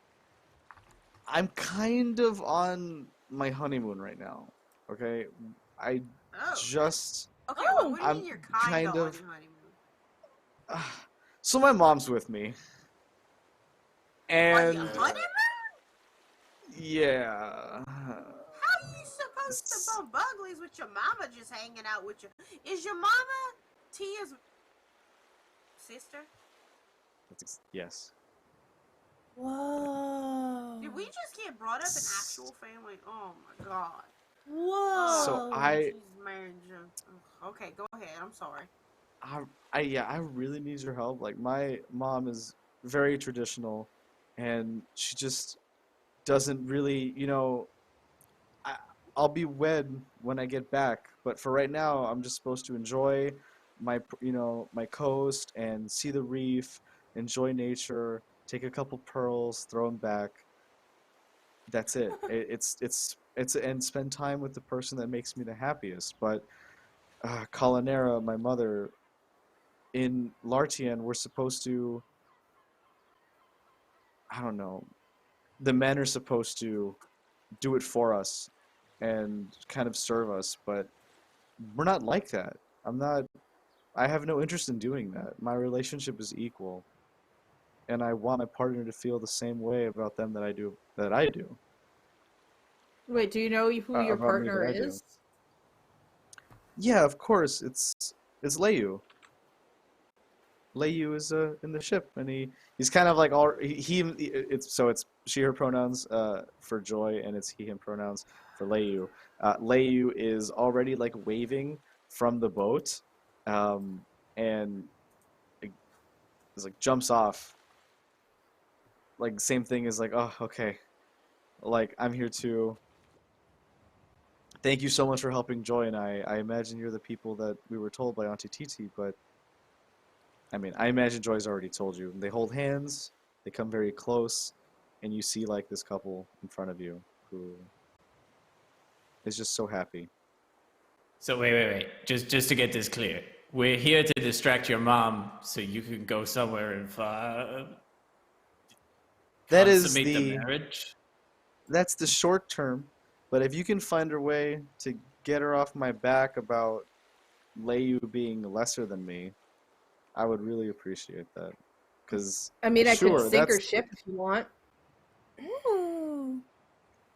I'm kind of on my honeymoon right now. Okay, I Oh. just Okay. Oh, What do you I'm mean you're kind of on of your honeymoon? so my mom's with me, On and your honeymoon? yeah, How you supposed to bump uglies with your mama just hanging out with you? Is your mama Tia's sister? yes. Whoa. Did we just get brought up in actual family? Oh my god. Whoa. So I Jesus, marriage. Okay, go ahead. I'm sorry. I really need your help. Like, my mom is very traditional, and she just doesn't really, I, I'll be wed when I get back, but for right now, I'm just supposed to enjoy my coast and see the reef, enjoy nature, take a couple pearls, throw them back. That's it. It's and spend time with the person that makes me the happiest. But Colinera, my mother, in Lartian, we're supposed to, I don't know, the men are supposed to do it for us and kind of serve us, but we're not like that. I have no interest in doing that. My relationship is equal, and I want my partner to feel the same way about them that I do Wait, do you know who your about me that partner I do. is? Yeah, of course. It's Leyu. Leyu is in the ship, and he's kind of like all it's she her pronouns for Joy, and it's he him pronouns for Leyu. Leyu is already like waving from the boat, and like, is like jumps off. Like, same thing is like, oh, okay, like, I'm here too. Thank you so much for helping Joy and I. I imagine you're the people that we were told by Auntie Titi, but I mean, I imagine Joy's already told you. They hold hands, they come very close, and you see like this couple in front of you who is just so happy. So wait. Just to get this clear, we're here to distract your mom so you can go somewhere and That is consummate the marriage. that's the short term, but if you can find a way to get her off my back about Leyu being lesser than me, I would really appreciate that. Because I mean, I could sure, sink her that's ship if you want. Ooh.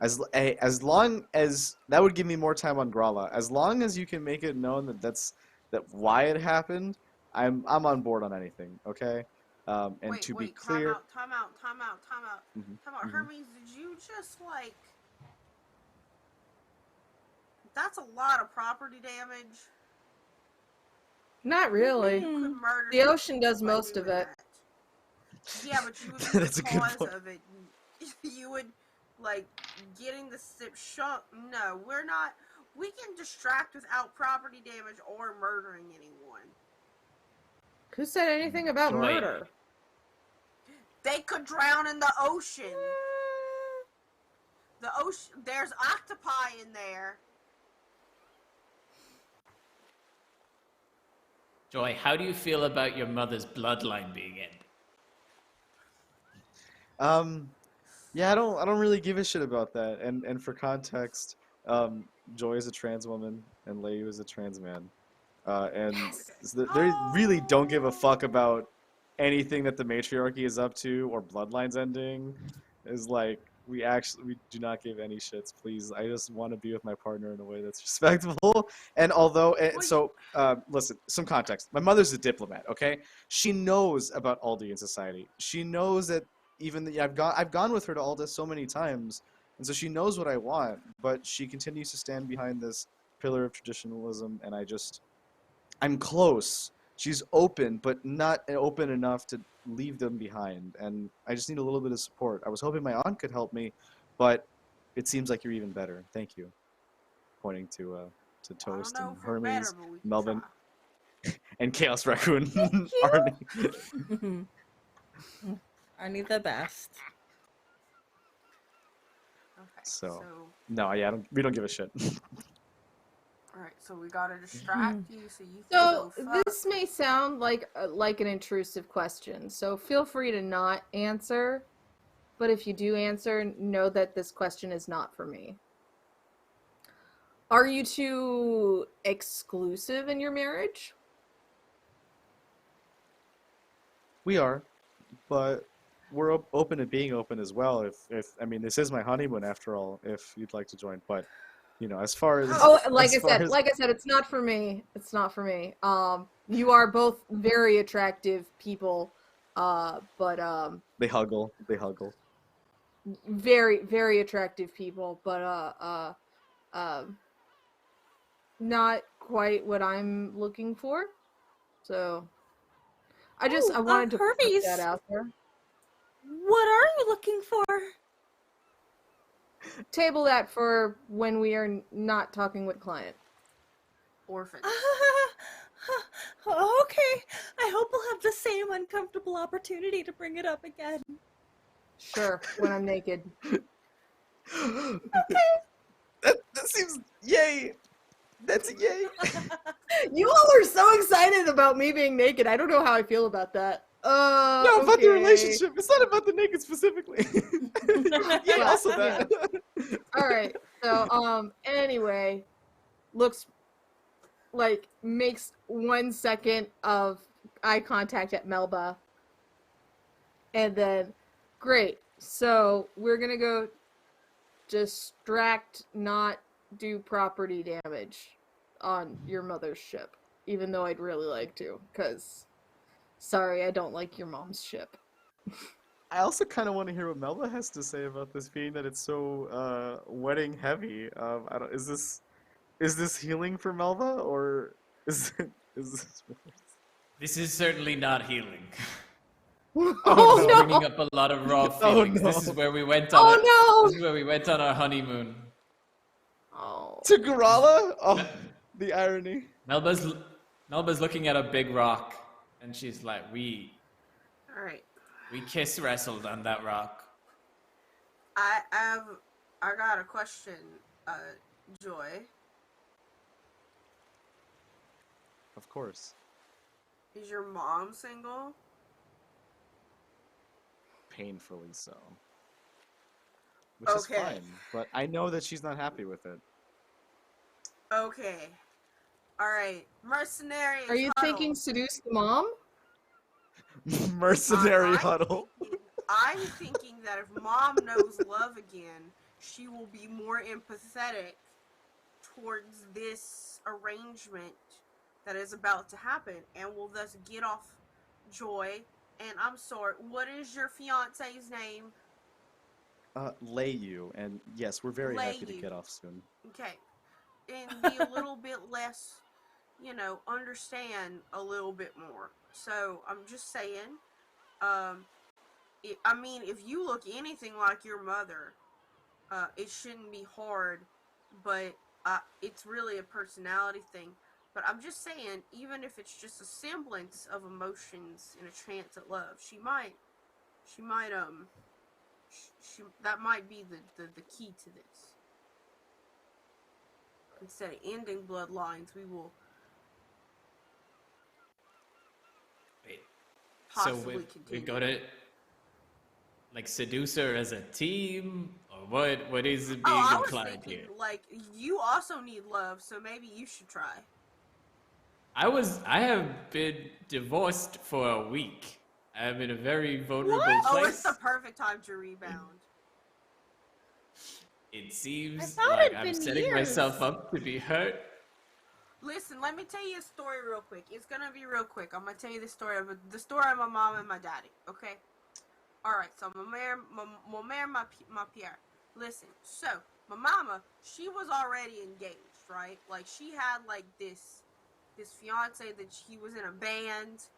as long as that would give me more time on Grala. As long as you can make it known that why it happened, I'm on board on anything. Okay, and to be Wait, clear, time out. Mhm, mhm. Hermes, did you just like? That's a lot of property damage. Not really. You could murder The ocean does by most of doing it. that. Yeah, but you would be That's the a good cause point. of it. You would like getting the ship shut. No, we're not. We can distract without property damage or murdering anyone. Who said anything about Joy. murder? They could drown in the ocean. The ocean. There's octopi in there. Joy, how do you feel about your mother's bloodline being ended? Yeah, I don't really give a shit about that. And for context, Joy is a trans woman and Leyu is a trans man. And Yes. they really don't give a Oh. fuck about anything that the matriarchy is up to or bloodlines ending. Is like, we do not give any shits, please. I just want to be with my partner in a way that's respectful. And although, listen, some context. My mother's a diplomat. Okay, she knows about Aldian society. She knows that I've gone with her to Aldis so many times, and so she knows what I want. But she continues to stand behind this pillar of traditionalism, and I'm close. She's open, but not open enough to leave them behind. And I just need a little bit of support. I was hoping my aunt could help me, but it seems like you're even better. Thank you. Pointing to Toast and Hermes, Melvin, and Chaos Raccoon. Thank you. Arnie. Arnie the best. Okay. So no, yeah, we don't give a shit. All right, so we gotta distract you so you can So go fuck. this may sound like an intrusive question, so feel free to not answer. But if you do answer, know that this question is not for me. Are you two exclusive in your marriage? We are, but we're open to being open as well. If I mean, this is my honeymoon after all. If you'd like to join, but as far as like I said, it's not for me. It's not for me. You are both very attractive people, but they huggle. very, very attractive people, but not quite what I'm looking for. So I wanted to put Hermes, that out there. What are you looking for? Table that for when we are not talking with client. Orphans. Okay, I hope we'll have the same uncomfortable opportunity to bring it up again. Sure, when I'm naked. Okay. That seems yay. That's a yay. You all are so excited about me being naked. I don't know how I feel about that. No, about the relationship. It's not about the naked specifically. Yeah, also that. All right. So, anyway, looks like makes 1 second of eye contact at Melba, and then, great. So we're gonna go distract, not do property damage on your mother's ship, even though I'd really like to, because sorry, I don't like your mom's ship. I also kind of want to hear what Melba has to say about this, being that it's so wedding heavy. Is this healing for Melba, or is this? This is certainly not healing. Oh It's no! bringing up a lot of raw feelings. no. This is where we went on. This is where we went on our honeymoon. Oh. To Gorala? Oh, the irony. Melba's looking at a big rock, and she's like, "We Alright. kiss wrestled on that rock." I got a question, Joy. Of course. Is your mom single? Painfully so. Which is fine, but I know that she's not happy with it. Okay. Alright. Mercenary. Are you huddle. thinking seduce the mom? Mercenary huddle. I'm thinking that if mom knows love again, she will be more empathetic towards this arrangement that is about to happen and will thus get off Joy. And I'm sorry, what is your fiance's name? Layu, and yes, we're very happy to get off soon. Okay. And be a little bit less, understand a little bit more. So, I'm just saying, if you look anything like your mother, it shouldn't be hard, but it's really a personality thing. But I'm just saying, even if it's just a semblance of emotions and a chance at love, that might be the key to this. Instead of ending bloodlines, we will possibly so we continue. go to seduce her as a team, or what is it being I was implied thinking, here? You also need love, so maybe you should try. I have been divorced for a week. I'm in a very vulnerable What? place. Oh, it's the perfect time to rebound. It seems thought like it'd I'm been setting years. myself up to be hurt. Listen, let me tell you a story real quick. It's gonna be real quick. I'm gonna tell you the story of my mom and my daddy. Okay. All right. So my mère, my Pierre. Listen. So my mama, she was already engaged, right? Like she had like this fiance that he was in a band,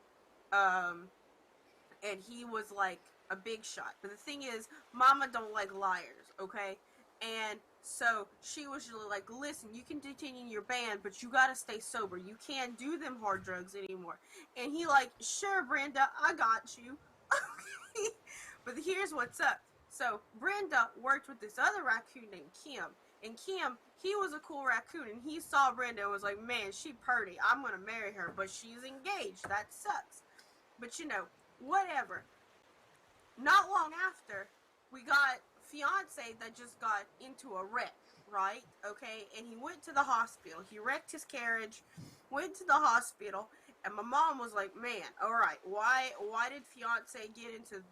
and he was like a big shot. But the thing is, mama don't like liars, okay? And so she was really like, listen, you can continue your band, but you gotta stay sober. You can't do them hard drugs anymore. And he like, sure, Brenda, I got you. But here's what's up. So Brenda worked with this other raccoon named Kim. And Kim, he was a cool raccoon, and he saw Brenda and was like, man, she purty. I'm gonna marry her, but she's engaged. That sucks. But you know, whatever. Not long after, we got fiance that just got into a wreck, right? Okay, and he went to the hospital. He wrecked his carriage, went to the hospital, and my mom was like, man, all right, why did fiance get into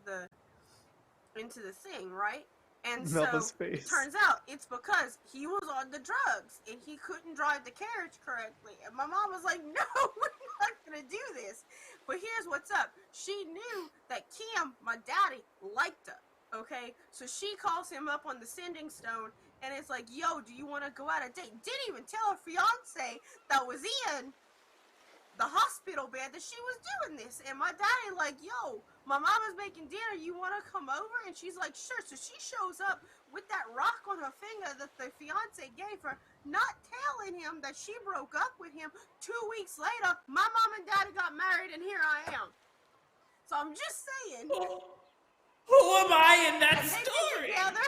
the thing, right? And Melba's so face. it turns out it's because he was on the drugs and he couldn't drive the carriage correctly. And my mom was like, no, we're not gonna do this. But here's what's up. She knew that Kim, my daddy, liked her. Okay? So she calls him up on the sending stone and it's like, yo, do you want to go out a date? Didn't even tell her fiance that was in the hospital bed that she was doing this. And my daddy like, yo, my mama's making dinner, you want to come over? And she's like, sure. So she shows up with that rock on her finger that the fiance gave her, not telling him that she broke up with him. 2 weeks later, my mom and daddy got married, and here I am. So I'm just saying. Who am I in that And they've been story? together.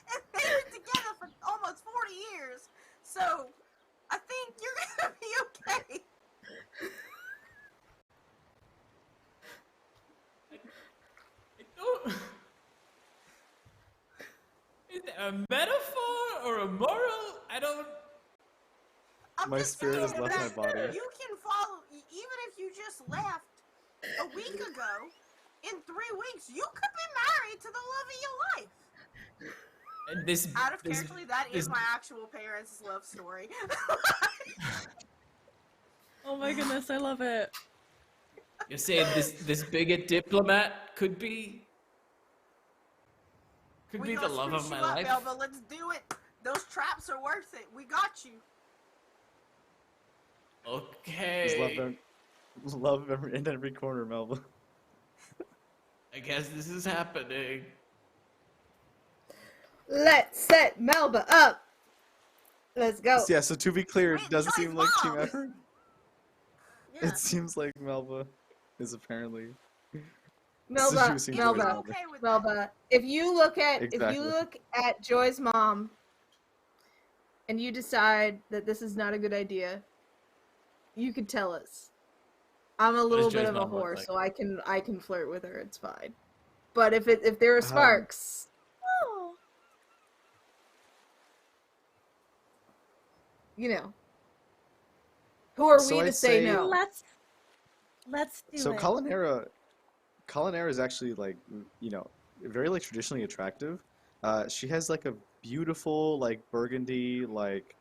And they've been together for almost 40 years. So I think you're gonna be okay. I don't. Is it a metaphor or a moral? I don't. My just spirit saying has left that my body. You can follow, even if you just left a week ago, in 3 weeks, you could be married to the love of your life. And this. Out of this, carefully, that this, is my actual parents' love story. Oh my goodness, I love it. You're saying this bigot diplomat could be We the gonna love of spruce my you up, life? Melba. Let's do it. Those traps are worth it. We got you. Okay. Love in every corner, Melba. I guess this is happening. Let's set Melba up. Let's go. Yeah, so to be clear, it Wait, doesn't Joy's seem like team mom. effort. Yeah. It seems like Melba is apparently Melba, seducing Joy's Melba, mother. Okay with that. Melba. If you look Exactly. at Joy's mom, and you decide that this is not a good idea, you can tell us. I'm a little bit Joy's of a mom look whore, like? so I can flirt with her. It's fine. But if there are sparks, Oh. you know, who are So we I'd to say say- no? Let's do So it. Kalanera is actually like, you know, very like traditionally attractive. She has like a beautiful like burgundy like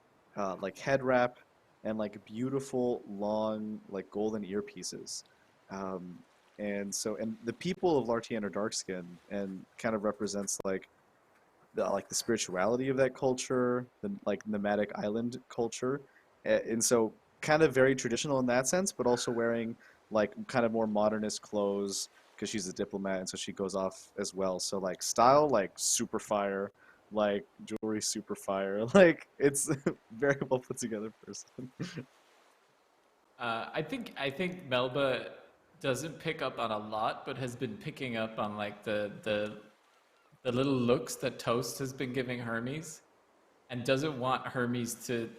head wrap and like beautiful long like golden earpieces. And the people of Lartian are dark skinned and kind of represents like the spirituality of that culture, the like nomadic island culture. And so kind of very traditional in that sense, but also wearing like kind of more modernist clothes because she's a diplomat and so she goes off as well. So like style like super fire, like jewelry super fire. Like it's a very well put together person. I think Melba doesn't pick up on a lot, but has been picking up on like the little looks that Toast has been giving Hermes, and doesn't want Hermes to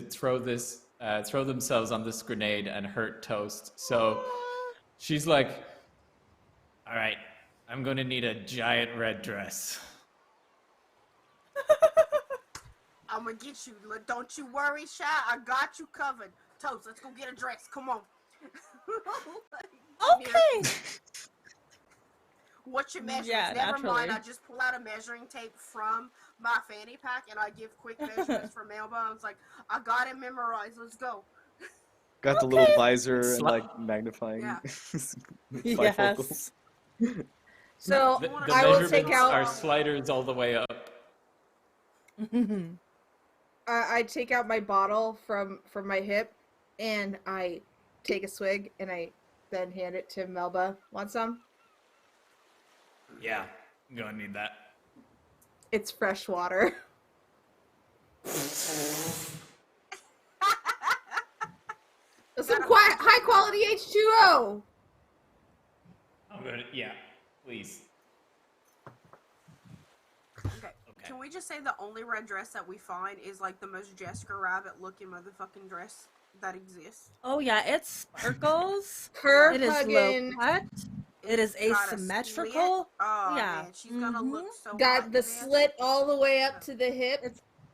throw themselves on this grenade and hurt Toast. So she's like, "All right, I'm going to need a giant red dress." I'm gonna get you. Don't you worry, Shy. I got you covered. Toast, let's go get a dress. Come on. Okay. What's your measurements? Yeah, Never mind. naturally. I just pull out a measuring tape from my fanny pack and I give quick measurements for Melba. I was like, I got it memorized. Let's go. Got the Okay. little visor and Sli- like magnifying Yeah. bifocals. Yes. So The I will measurements take out. are sliders all the way up. I take out my bottle from my hip, and I take a swig, and I then hand it to Melba. Want some? Yeah, I'm gonna need that. It's fresh water. Some high quality H2O. I'm gonna, yeah, please. Okay. Can we just say the only red dress that we find is like the most Jessica Rabbit looking motherfucking dress that exists? Oh yeah, it sparkles. Her It is low hugging. cut. It is Got a slit. asymmetrical. Oh Yeah. man, she's gonna look so hot Got in the this. slit all the way up to the hip.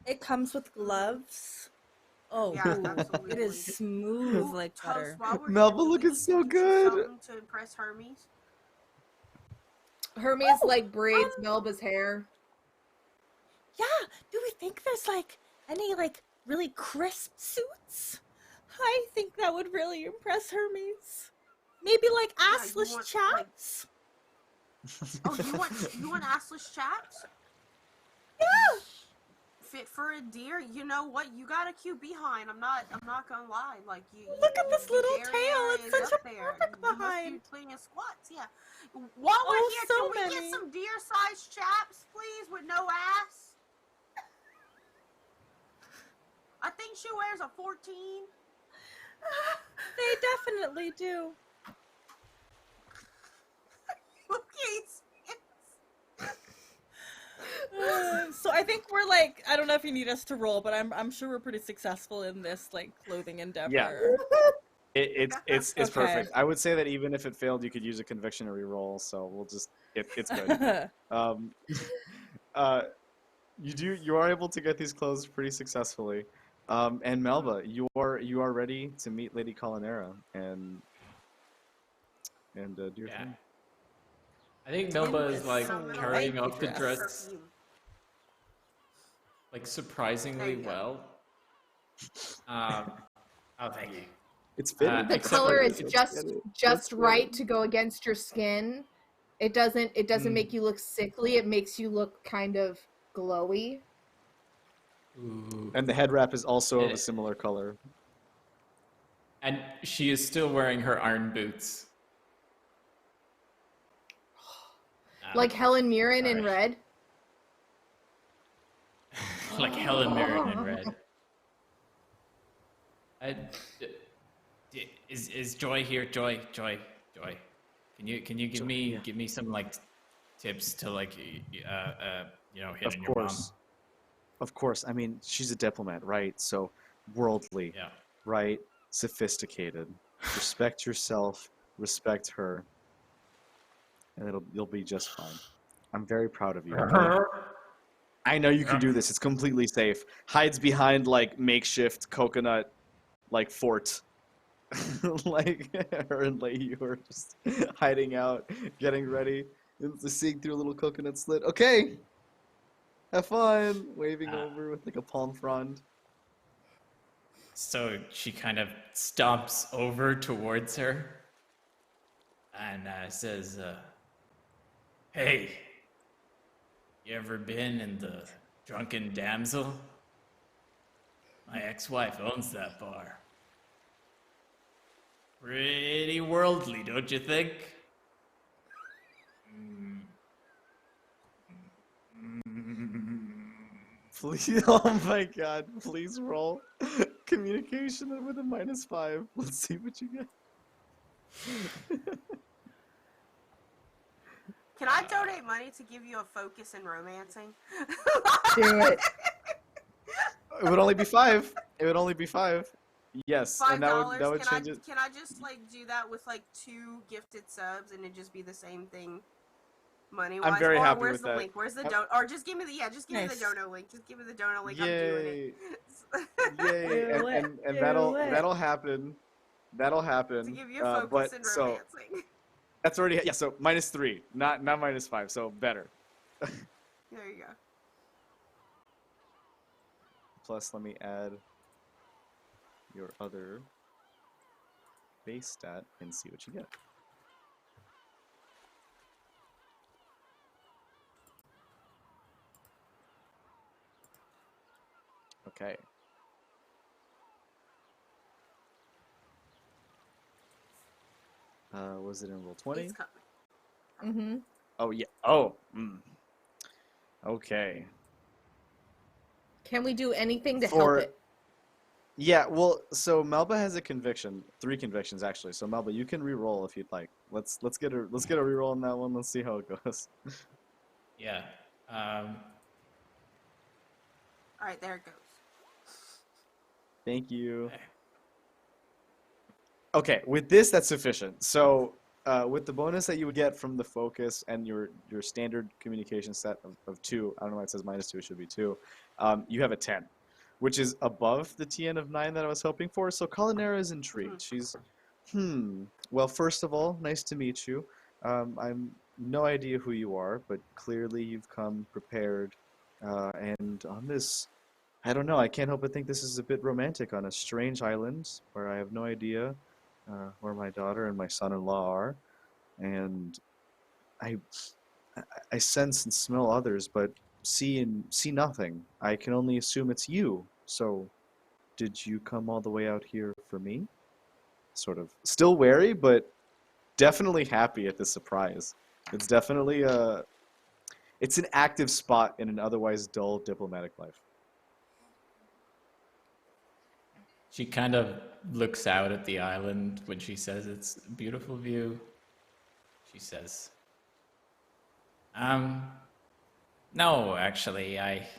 It comes with gloves. Oh, Yeah, ooh, absolutely. it is smooth like Toast, butter. while we're Melba here, do we looking need to so do good. something to impress Hermes? Hermes Oh, like braids Melba's hair. Yeah, do we think there's like any like really crisp suits? I think that would really impress Hermes. Maybe like Yeah, you assless want, chaps. Oh, you want assless chaps? Yeah. Fit for a deer? You know what? You got a cute behind. I'm not gonna lie. Like you. Look at this your little area tail. It's is such up a there. perfect You must behind. be plenty of squats. Yeah. While we're Oh, here, so can we many. get some deer-sized chaps, please, with no ass? I think she wears a 14. They definitely do. Okay. So I think we're like, I don't know if you need us to roll, but I'm sure we're pretty successful in this like clothing endeavor. Yeah. It's Okay. perfect. I would say that even if it failed, you could use a conviction to reroll. So we'll just it's good. You are able to get these clothes pretty successfully. And Melba, you are ready to meet Lady Colinera and do your Yeah. thing. I think Melba is like Some carrying like off the dress. dress like surprisingly There you go. well. Oh, thank you. It's fitting. The Except color for- is just right to go against your skin. It doesn't make you look sickly. It makes you look kind of glowy. Ooh. And the head wrap is also of Yeah. a similar color. And she is still wearing her iron boots. Like Helen Mirren in alright. red. Like Helen Mirren in red. Is Joy here? Joy. Can you give me some like tips to like hit Of on your mom? course. Of course. I mean, she's a diplomat, right? So worldly, Yeah. right? Sophisticated. Respect yourself, respect her, and you'll be just fine. I'm very proud of you. I know you can do this. It's completely safe. Hides behind like makeshift coconut like fort. Like her and Lady were just hiding out, getting ready, and seeing through a little coconut slit. Okay. Have fun. Waving over with like a palm frond. So she kind of stomps over towards her and says, "Hey, you ever been in the Drunken Damsel? My ex-wife owns that bar. Pretty worldly, don't you think?" Please, oh my god, please roll communication with a -5. Let's see what you get. Can I donate money to give you a focus in romancing? Do it. It would only be 5. It would only be 5. Yes, and $5. that would change it. Can I just like do that with like 2 gifted subs and it just be the same thing, money wise? I'm very or happy where's with the that. link? Where's the don? Or just give me the give me Nice. the dono link. Just give me the dono link. I'm doing Yay! it. Yay! Do it, And do that'll it. that'll happen. That'll happen. To give you a focus in but so romancing. That's already, yeah, so -3, not -5, so better. There you go. Plus, let me add your other base stat and see what you get. Okay. Was it in roll 20? It's coming. Mm-hmm. Oh, yeah. Oh. Okay. Can we do anything to For- help it? Yeah, well, so Melba has a conviction, 3 convictions actually. So Melba, you can re-roll if you'd like. Let's get a re-roll on that one. Let's see how it goes. Yeah. All right, there it goes. Thank you. Okay, with this, that's sufficient. So, with the bonus that you would get from the focus and your standard communication set of 2, I don't know why it says -2, it should be 2, you have a 10, which is above the TN of 9 that I was hoping for. So Culinara is intrigued. She's, well, first of all, nice to meet you. I'm no idea who you are, but clearly you've come prepared. And on this, I don't know, I can't help but think this is a bit romantic on a strange island where I have no idea where my daughter and my son-in-law are, and I sense and smell others, but see nothing. I can only assume it's you. So, did you come all the way out here for me? Sort of still wary, but definitely happy at the surprise. It's definitely it's an active spot in an otherwise dull diplomatic life. She kind of looks out at the island when she says it's a beautiful view. She says, no, actually, I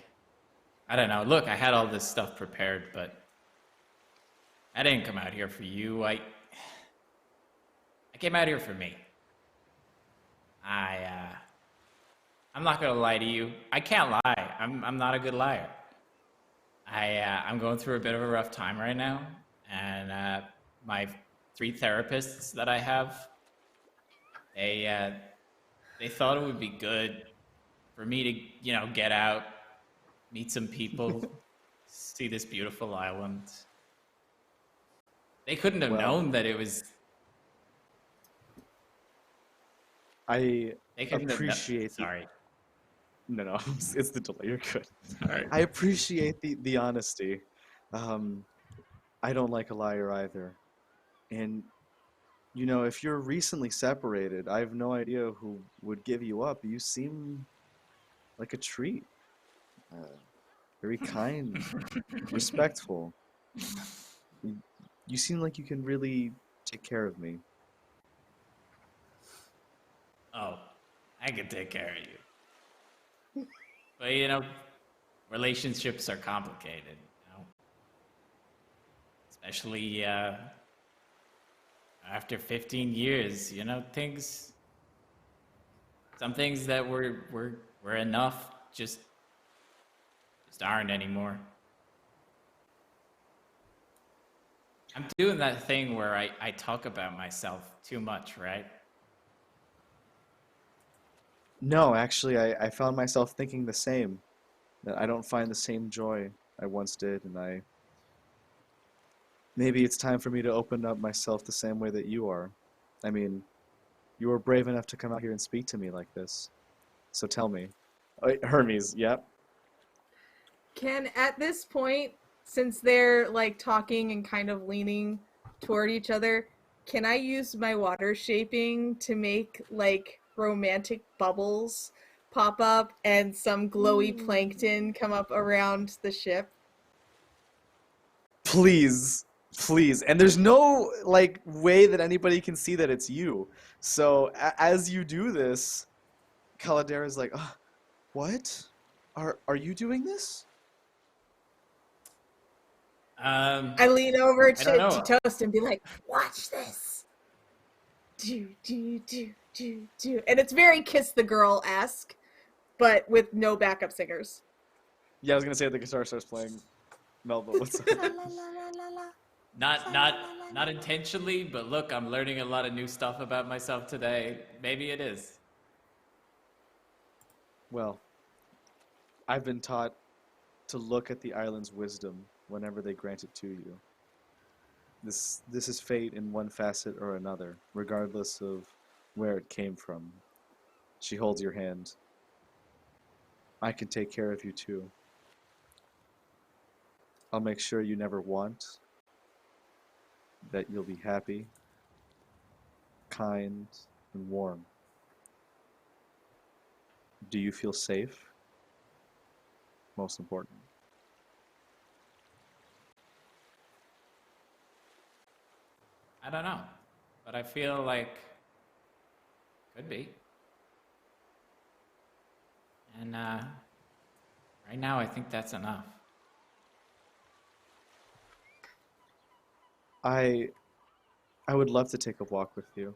don't know. Look, I had all this stuff prepared, but I didn't come out here for you. I came out here for me. I'm not gonna lie to you. I can't lie. I'm not a good liar. I'm going through a bit of a rough time right now, and my 3 therapists that I have, they thought it would be good for me to, get out, meet some people, see this beautiful island. They couldn't have known that it was. I They couldn't appreciate. Sorry. No, it's the delay. You're good. All right. I appreciate the honesty. I don't like a liar either. And, if you're recently separated, I have no idea who would give you up. You seem like a treat. Very kind, respectful. You seem like you can really take care of me. Oh, I can take care of you. But, relationships are complicated, Especially after 15 years, some things that were enough just aren't anymore. I'm doing that thing where I talk about myself too much, right? No, actually, I found myself thinking the same. That I don't find the same joy I once did, and maybe it's time for me to open up myself the same way that you are. I mean, you were brave enough to come out here and speak to me like this. So tell me. Hermes, yep. Can, at this point, since they're talking and kind of leaning toward each other, can I use my water shaping to make romantic bubbles pop up and some glowy plankton come up around the ship? Please. And there's no way that anybody can see that it's you. So as you do this, Caladera's like, what? Are you doing this? I lean over I don't know. to Toast and be like, watch this. Do. And it's very Kiss the Girl-esque, but with no backup singers. Yeah, I was gonna say the guitar starts playing. Melba, what's up? Not Not intentionally, but look, I'm learning a lot of new stuff about myself today. Maybe it is. Well, I've been taught to look at the island's wisdom whenever they grant it to you. This is fate in one facet or another, regardless of where it came from. She holds your hand. I can take care of you too. I'll make sure you never want, that you'll be happy, kind, and warm. Do you feel safe? Most important. I don't know, but I feel like could be. And right now, I think that's enough. I would love to take a walk with you,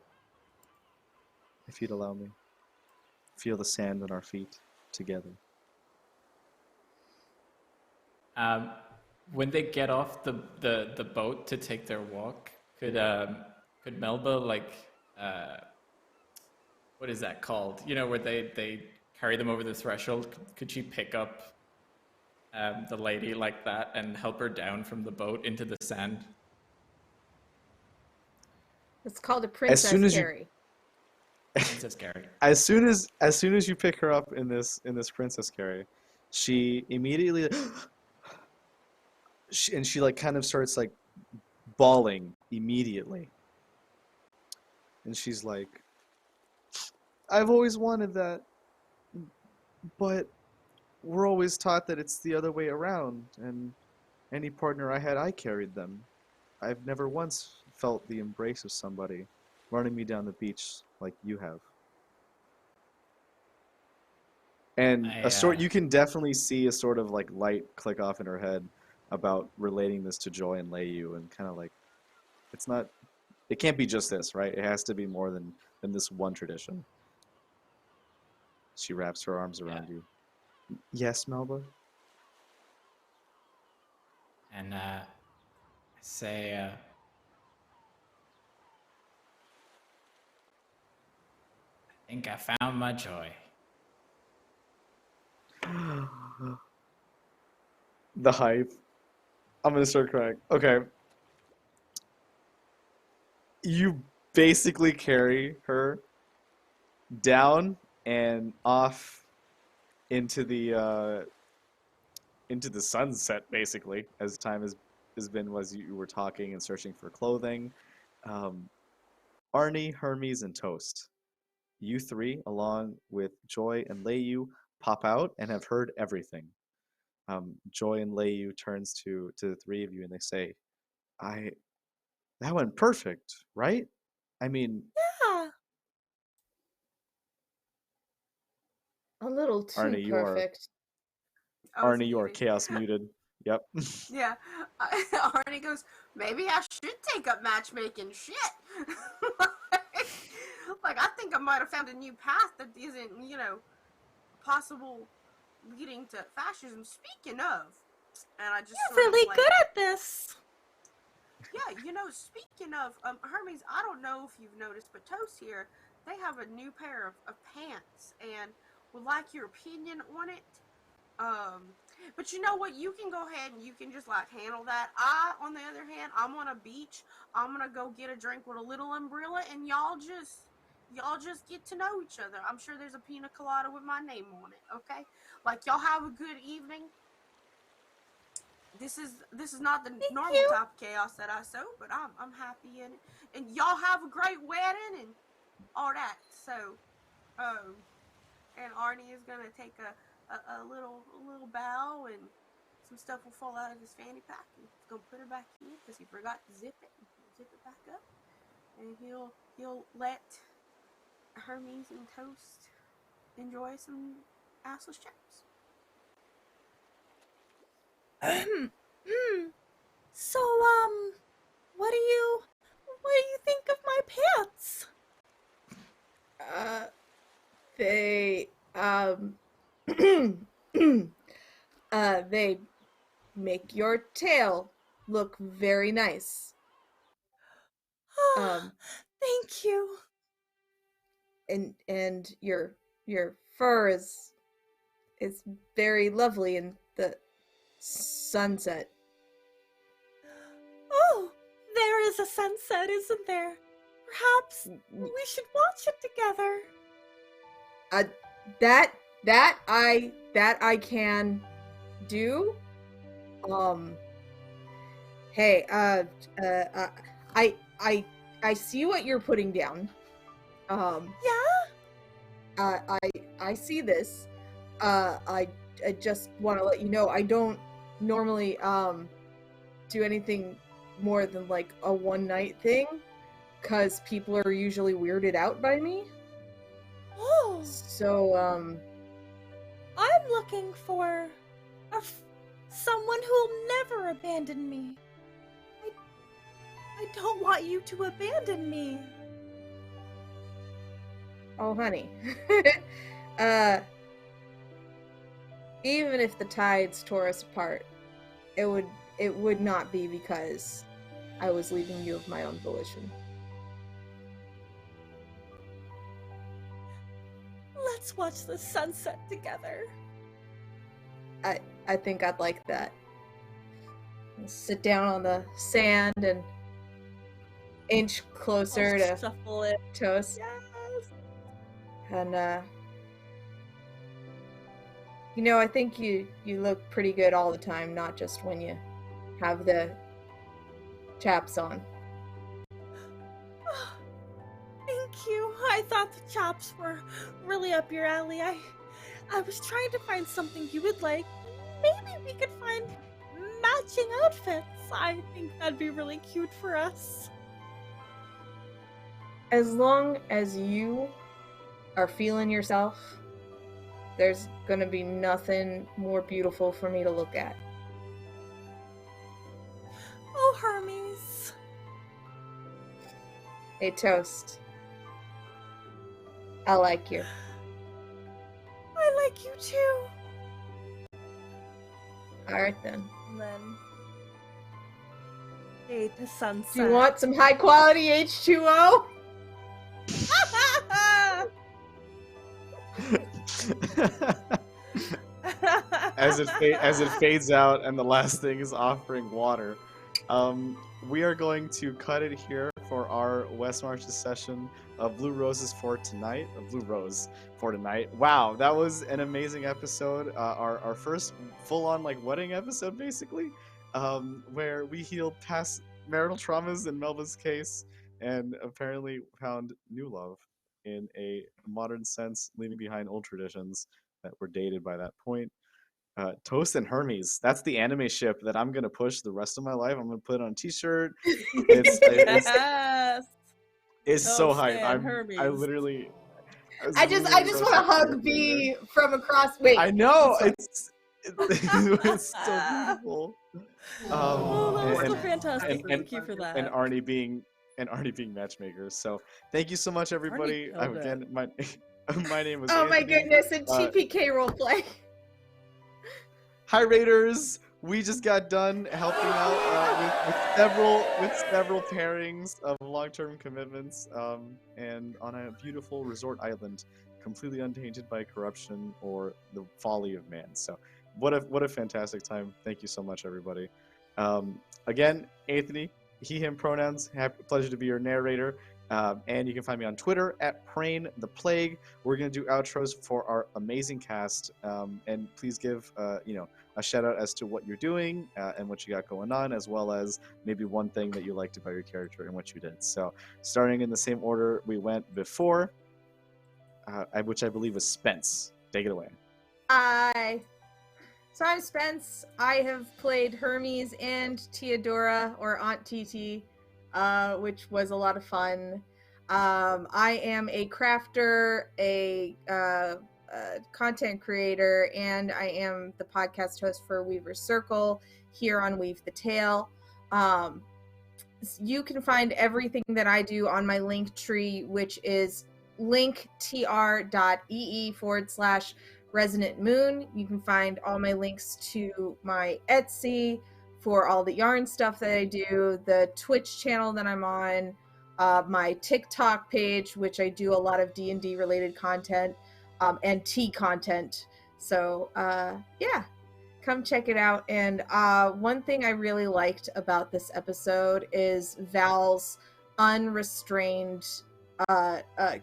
if you'd allow me. Feel the sand on our feet together. When they get off the boat to take their walk, could Melba like what is that called? You know, where they carry them over the threshold. Could she pick up the lady like that and help her down from the boat into the sand? It's called a As soon princess as you- carry. Princess Carrie. As soon as you pick her up in this princess carry, she immediately she like kind of starts like bawling immediately. And she's like, I've always wanted that, but we're always taught that it's the other way around, and any partner I had, I carried them. I've never once felt the embrace of somebody running me down the beach like you have. And you can definitely see a sort of like light click off in her head about relating this to Joy and Leyu, and kind of like, it can't be just this, right? It has to be more than this one tradition. She wraps her arms around you. Yes, Melba? And I say, I think I found my joy. The hype. I'm gonna start crying. Okay. You basically carry her down and off into the sunset, basically, as time has been as you were talking and searching for clothing. Arnie, Hermes, and Toast. You three, along with Joy and Leyu, pop out and have heard everything. Joy and Leyu turns to the three of you and they say, that went perfect, right? I mean, Yeah. A little too Arnie, you are perfect. I was Arnie, you are muted. chaos muted. Yep. Yeah. Arnie goes, maybe I should take up matchmaking. Shit. like, I think I might have found a new path that isn't, possible leading to fascism. Speaking of, and I just You're really good at this. Yeah, speaking of Hermes, I don't know if you've noticed, but Toast here, they have a new pair of pants and would like your opinion on it. But you know what? You can go ahead and you can just like handle that. On the other hand, I'm on a beach. I'm gonna go get a drink with a little umbrella, and y'all just get to know each other. I'm sure there's a pina colada with my name on it. Okay, like y'all have a good evening. This is not the normal type of chaos that I sow, but I'm happy in it, and y'all have a great wedding and all that. So, and Arnie is gonna take a little bow, and some stuff will fall out of his fanny pack, and he's gonna put her back in because he forgot to zip it. And he'll zip it back up, and he'll let Hermes and Toast enjoy some assless chaps. So, what do you think of my pants? They they make your tail look very nice. Thank you. And your fur is very lovely in the sunset. Oh, there is a sunset, isn't there? Perhaps we should watch it together. That I can do. Hey, I see what you're putting down. Yeah? I see this. I just want to let you know I don't normally do anything more than like a one night thing, because people are usually weirded out by me. Oh. So I'm looking for someone who'll never abandon me. I don't want you to abandon me. oh honey. Even if the tides tore us apart, it would not be because I was leaving you of my own volition. Let's watch the sunset together. I think I'd like that. I'll sit down on the sand and inch closer to Shuffle it. Toast. Yes. And I think you look pretty good all the time, not just when you have the chaps on. Thank you. I thought the chops were really up your alley. I was trying to find something you would like. Maybe we could find matching outfits. I think that'd be really cute for us. As long as you are feeling yourself, there's gonna be nothing more beautiful for me to look at. Oh, Hermes. Hey, Toast. I like you. I like you too. Alright then. And then fade to sunset. Do you want some high quality H2O? as it fades out and the last thing is offering water, we are going to cut it here for our West Marches session of Blue Roses for tonight. Wow, that was an amazing episode. Our first full-on wedding episode, basically, where we healed past marital traumas in Melba's case and apparently found new love in a modern sense, leaving behind old traditions that were dated by that point. Toast and Hermes. That's the anime ship that I'm gonna push the rest of my life. I'm gonna put it on a t-shirt. Yes. It's so Toast hype. and Hermes. I just want to hug B from across. Wait. I know. It's so beautiful. Oh, that was and- so fantastic. and- Thank you for that. and Arnie being matchmaker. So thank you so much, everybody. killed it. Again, my name was. Oh my Anthony. goodness, and TPK roleplay. Hi Raiders! We just got done helping out with several pairings of long-term commitments, and on a beautiful resort island, completely untainted by corruption or the folly of man. So, what a fantastic time! Thank you so much, everybody. Again, Anthony, he/him pronouns. Pleasure to be your narrator. And you can find me on Twitter at PrainnthePlague. We're going to do outros for our amazing cast. And please give, a shout out as to what you're doing and what you got going on, as well as maybe one thing that you liked about your character and what you did. So starting in the same order we went before, which I believe was Spence. Take it away. So I'm Spence. I have played Hermes and Teodora, or Aunt TT, which was a lot of fun. I am a crafter, a content creator, and I am the podcast host for Weaver's Circle here on Weave the Tale. You can find everything that I do on my link tree, which is linktr.ee/ResonantMoon. You can find all my links to my Etsy for all the yarn stuff that I do, the Twitch channel that I'm on, my TikTok page, which I do a lot of D&D related content, and tea content. So yeah, come check it out. And one thing I really liked about this episode is Val's unrestrained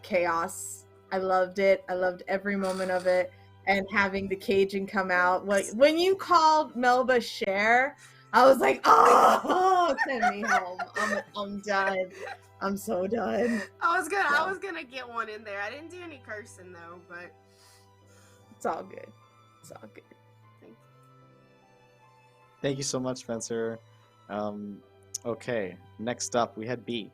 chaos. I loved it. I loved every moment of it. And having the Cajun come out. When you called Melba Cher, I was like, oh, send me home. I'm done. I'm so done. I was gonna get one in there. I didn't do any cursing though, but it's all good. It's all good. Thank you so much, Spencer. Okay, next up we had B.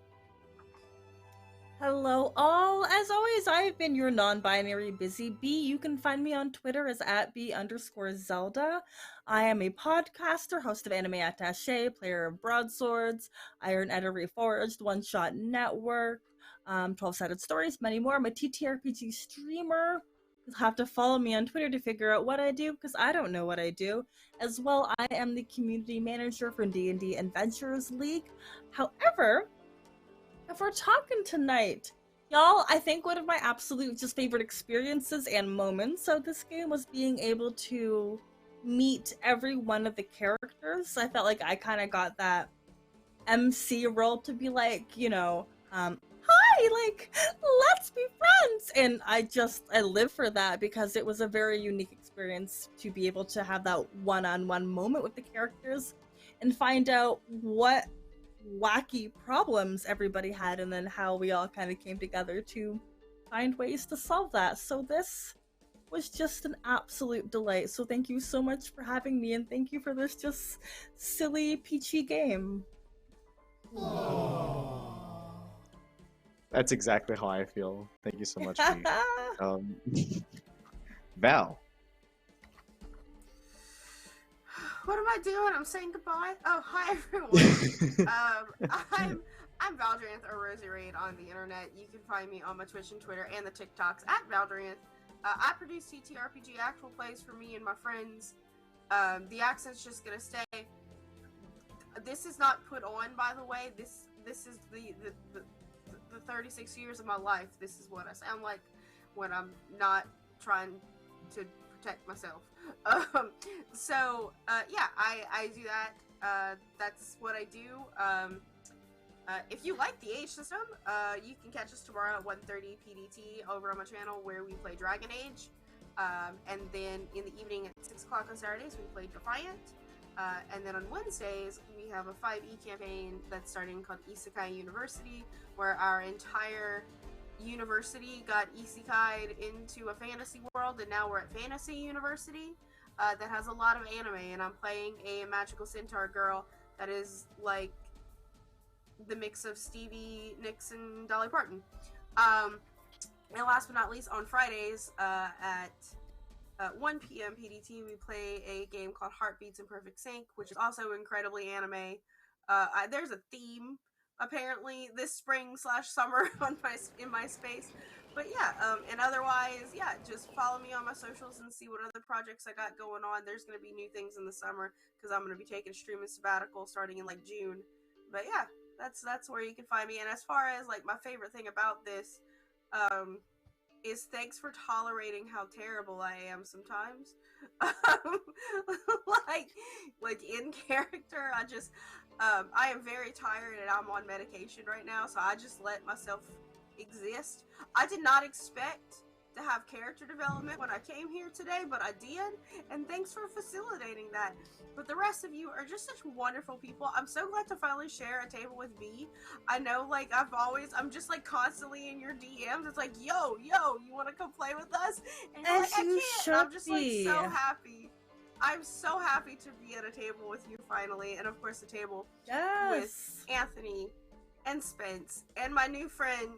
Hello all. As always, I've been your non-binary busy bee. You can find me on Twitter as @B_Zelda. I am a podcaster, host of Anime Attaché, player of Broadswords, Iron Edda Reforged, One Shot Network, 12-Sided Stories, many more. I'm a TTRPG streamer. You'll have to follow me on Twitter to figure out what I do, because I don't know what I do. As well, I am the community manager for D&D Adventures League. However, if we're talking tonight, y'all, I think one of my absolute just favorite experiences and moments of this game was being able to meet every one of the characters. I felt like I kind of got that MC role to be like, you know, hi, like, let's be friends. And I live for that because it was a very unique experience to be able to have that one-on-one moment with the characters and find out what wacky problems everybody had and then how we all kind of came together to find ways to solve that. So this was just an absolute delight. So thank you so much for having me, and thank you for this just silly, peachy game. That's exactly how I feel. Thank you so much, B. Val. What am I doing? I'm saying goodbye. Oh, hi everyone. I'm Valdrianth or Rosie Raid on the internet. You can find me on my Twitch and Twitter and the TikToks @Valdrianth. I produce TTRPG actual plays for me and my friends. The accent's just gonna stay. This is not put on, by the way. This is the 36 years of my life. This is what I sound like when I'm not trying to protect myself. Yeah, I do that. That's what I do. If you like the Age system, you can catch us tomorrow at 1:30 PDT over on my channel where we play Dragon Age. And then in the evening at 6 o'clock on Saturdays, we play Defiant. And then on Wednesdays, we have a 5e campaign that's starting called Isekai University, where our entire university got isekai'd into a fantasy world, and now we're at Fantasy University that has a lot of anime, and I'm playing a magical centaur girl that is like the mix of Stevie Nicks and Dolly Parton. And last but not least, on Fridays at 1 p.m. PDT, we play a game called Heartbeats in Perfect Sync, which is also incredibly anime. There's a theme apparently this spring/summer in my space. But yeah, and otherwise, yeah, just follow me on my socials and see what other projects I got going on. There's going to be new things in the summer because I'm going to be taking a streaming sabbatical starting in like June. But yeah, that's where you can find me. And as far as like my favorite thing about this, is thanks for tolerating how terrible I am sometimes. like in character, I am very tired and I'm on medication right now, so I just let myself exist. I did not expect to have character development when I came here today, but I did, and thanks for facilitating that. But the rest of you are just such wonderful people. I'm so glad to finally share a table with B. I know, like, I'm just like constantly in your DMs. It's like, yo, you want to come play with us? And you're like, I can't. And I'm just like so happy. I'm so happy to be at a table with you finally, and of course the table with Anthony and Spence and my new friend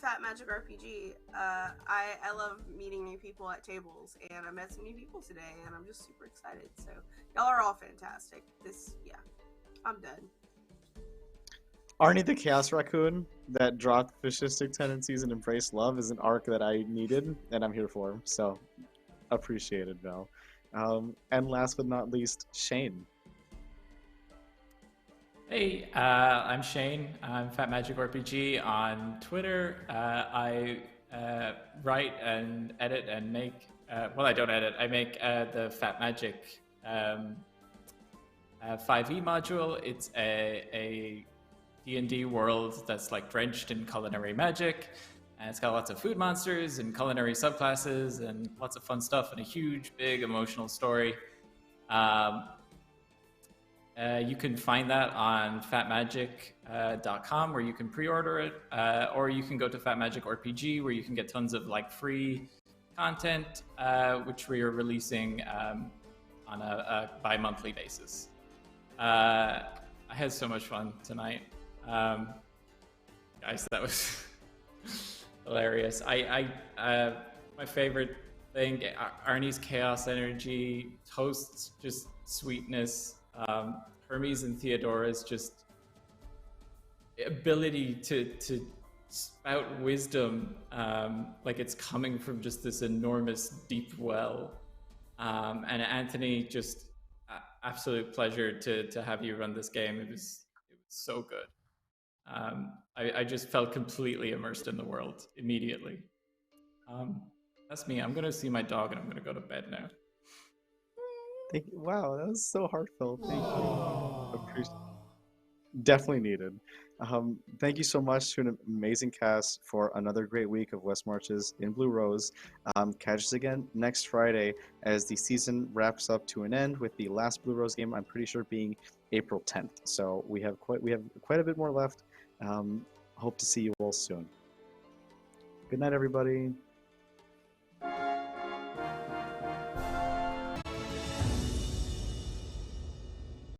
Fatmagicrpg. I love meeting new people at tables, and I met some new people today, and I'm just super excited. So y'all are all fantastic. I'm done. Arnie the Chaos Raccoon that dropped fascistic tendencies and embraced love is an arc that I needed, and I'm here for. So appreciated, Val. And last but not least, Shane. Hey, I'm Shane. I'm Fatmagicrpg on Twitter. I write and edit and make. Well, I don't edit. I make the Fatmagic 5e module. It's a D&D world that's like drenched in culinary magic, and it's got lots of food monsters and culinary subclasses and lots of fun stuff and a huge, big emotional story. You can find that on fatmagic.com where you can pre-order it, or you can go to Fatmagicrpg where you can get tons of like free content, which we are releasing on a bi-monthly basis. I had so much fun tonight. Guys, that was hilarious. My favorite thing, Arnie's chaos energy, Toast's just sweetness, Hermes and Theodora's just ability to spout wisdom, like it's coming from just this enormous deep well. And Anthony, just absolute pleasure to have you run this game. It was so good. I just felt completely immersed in the world immediately. That's me. I'm gonna see my dog and I'm gonna go to bed now. Thank you. Wow, that was so heartfelt. Thank you. Definitely needed. Thank you so much to an amazing cast for another great week of West Marches in Blue Rose. Catch us again next Friday as the season wraps up to an end with the last Blue Rose game, I'm pretty sure being April 10th. So we have quite a bit more left. Hope to see you all soon. Good night, everybody.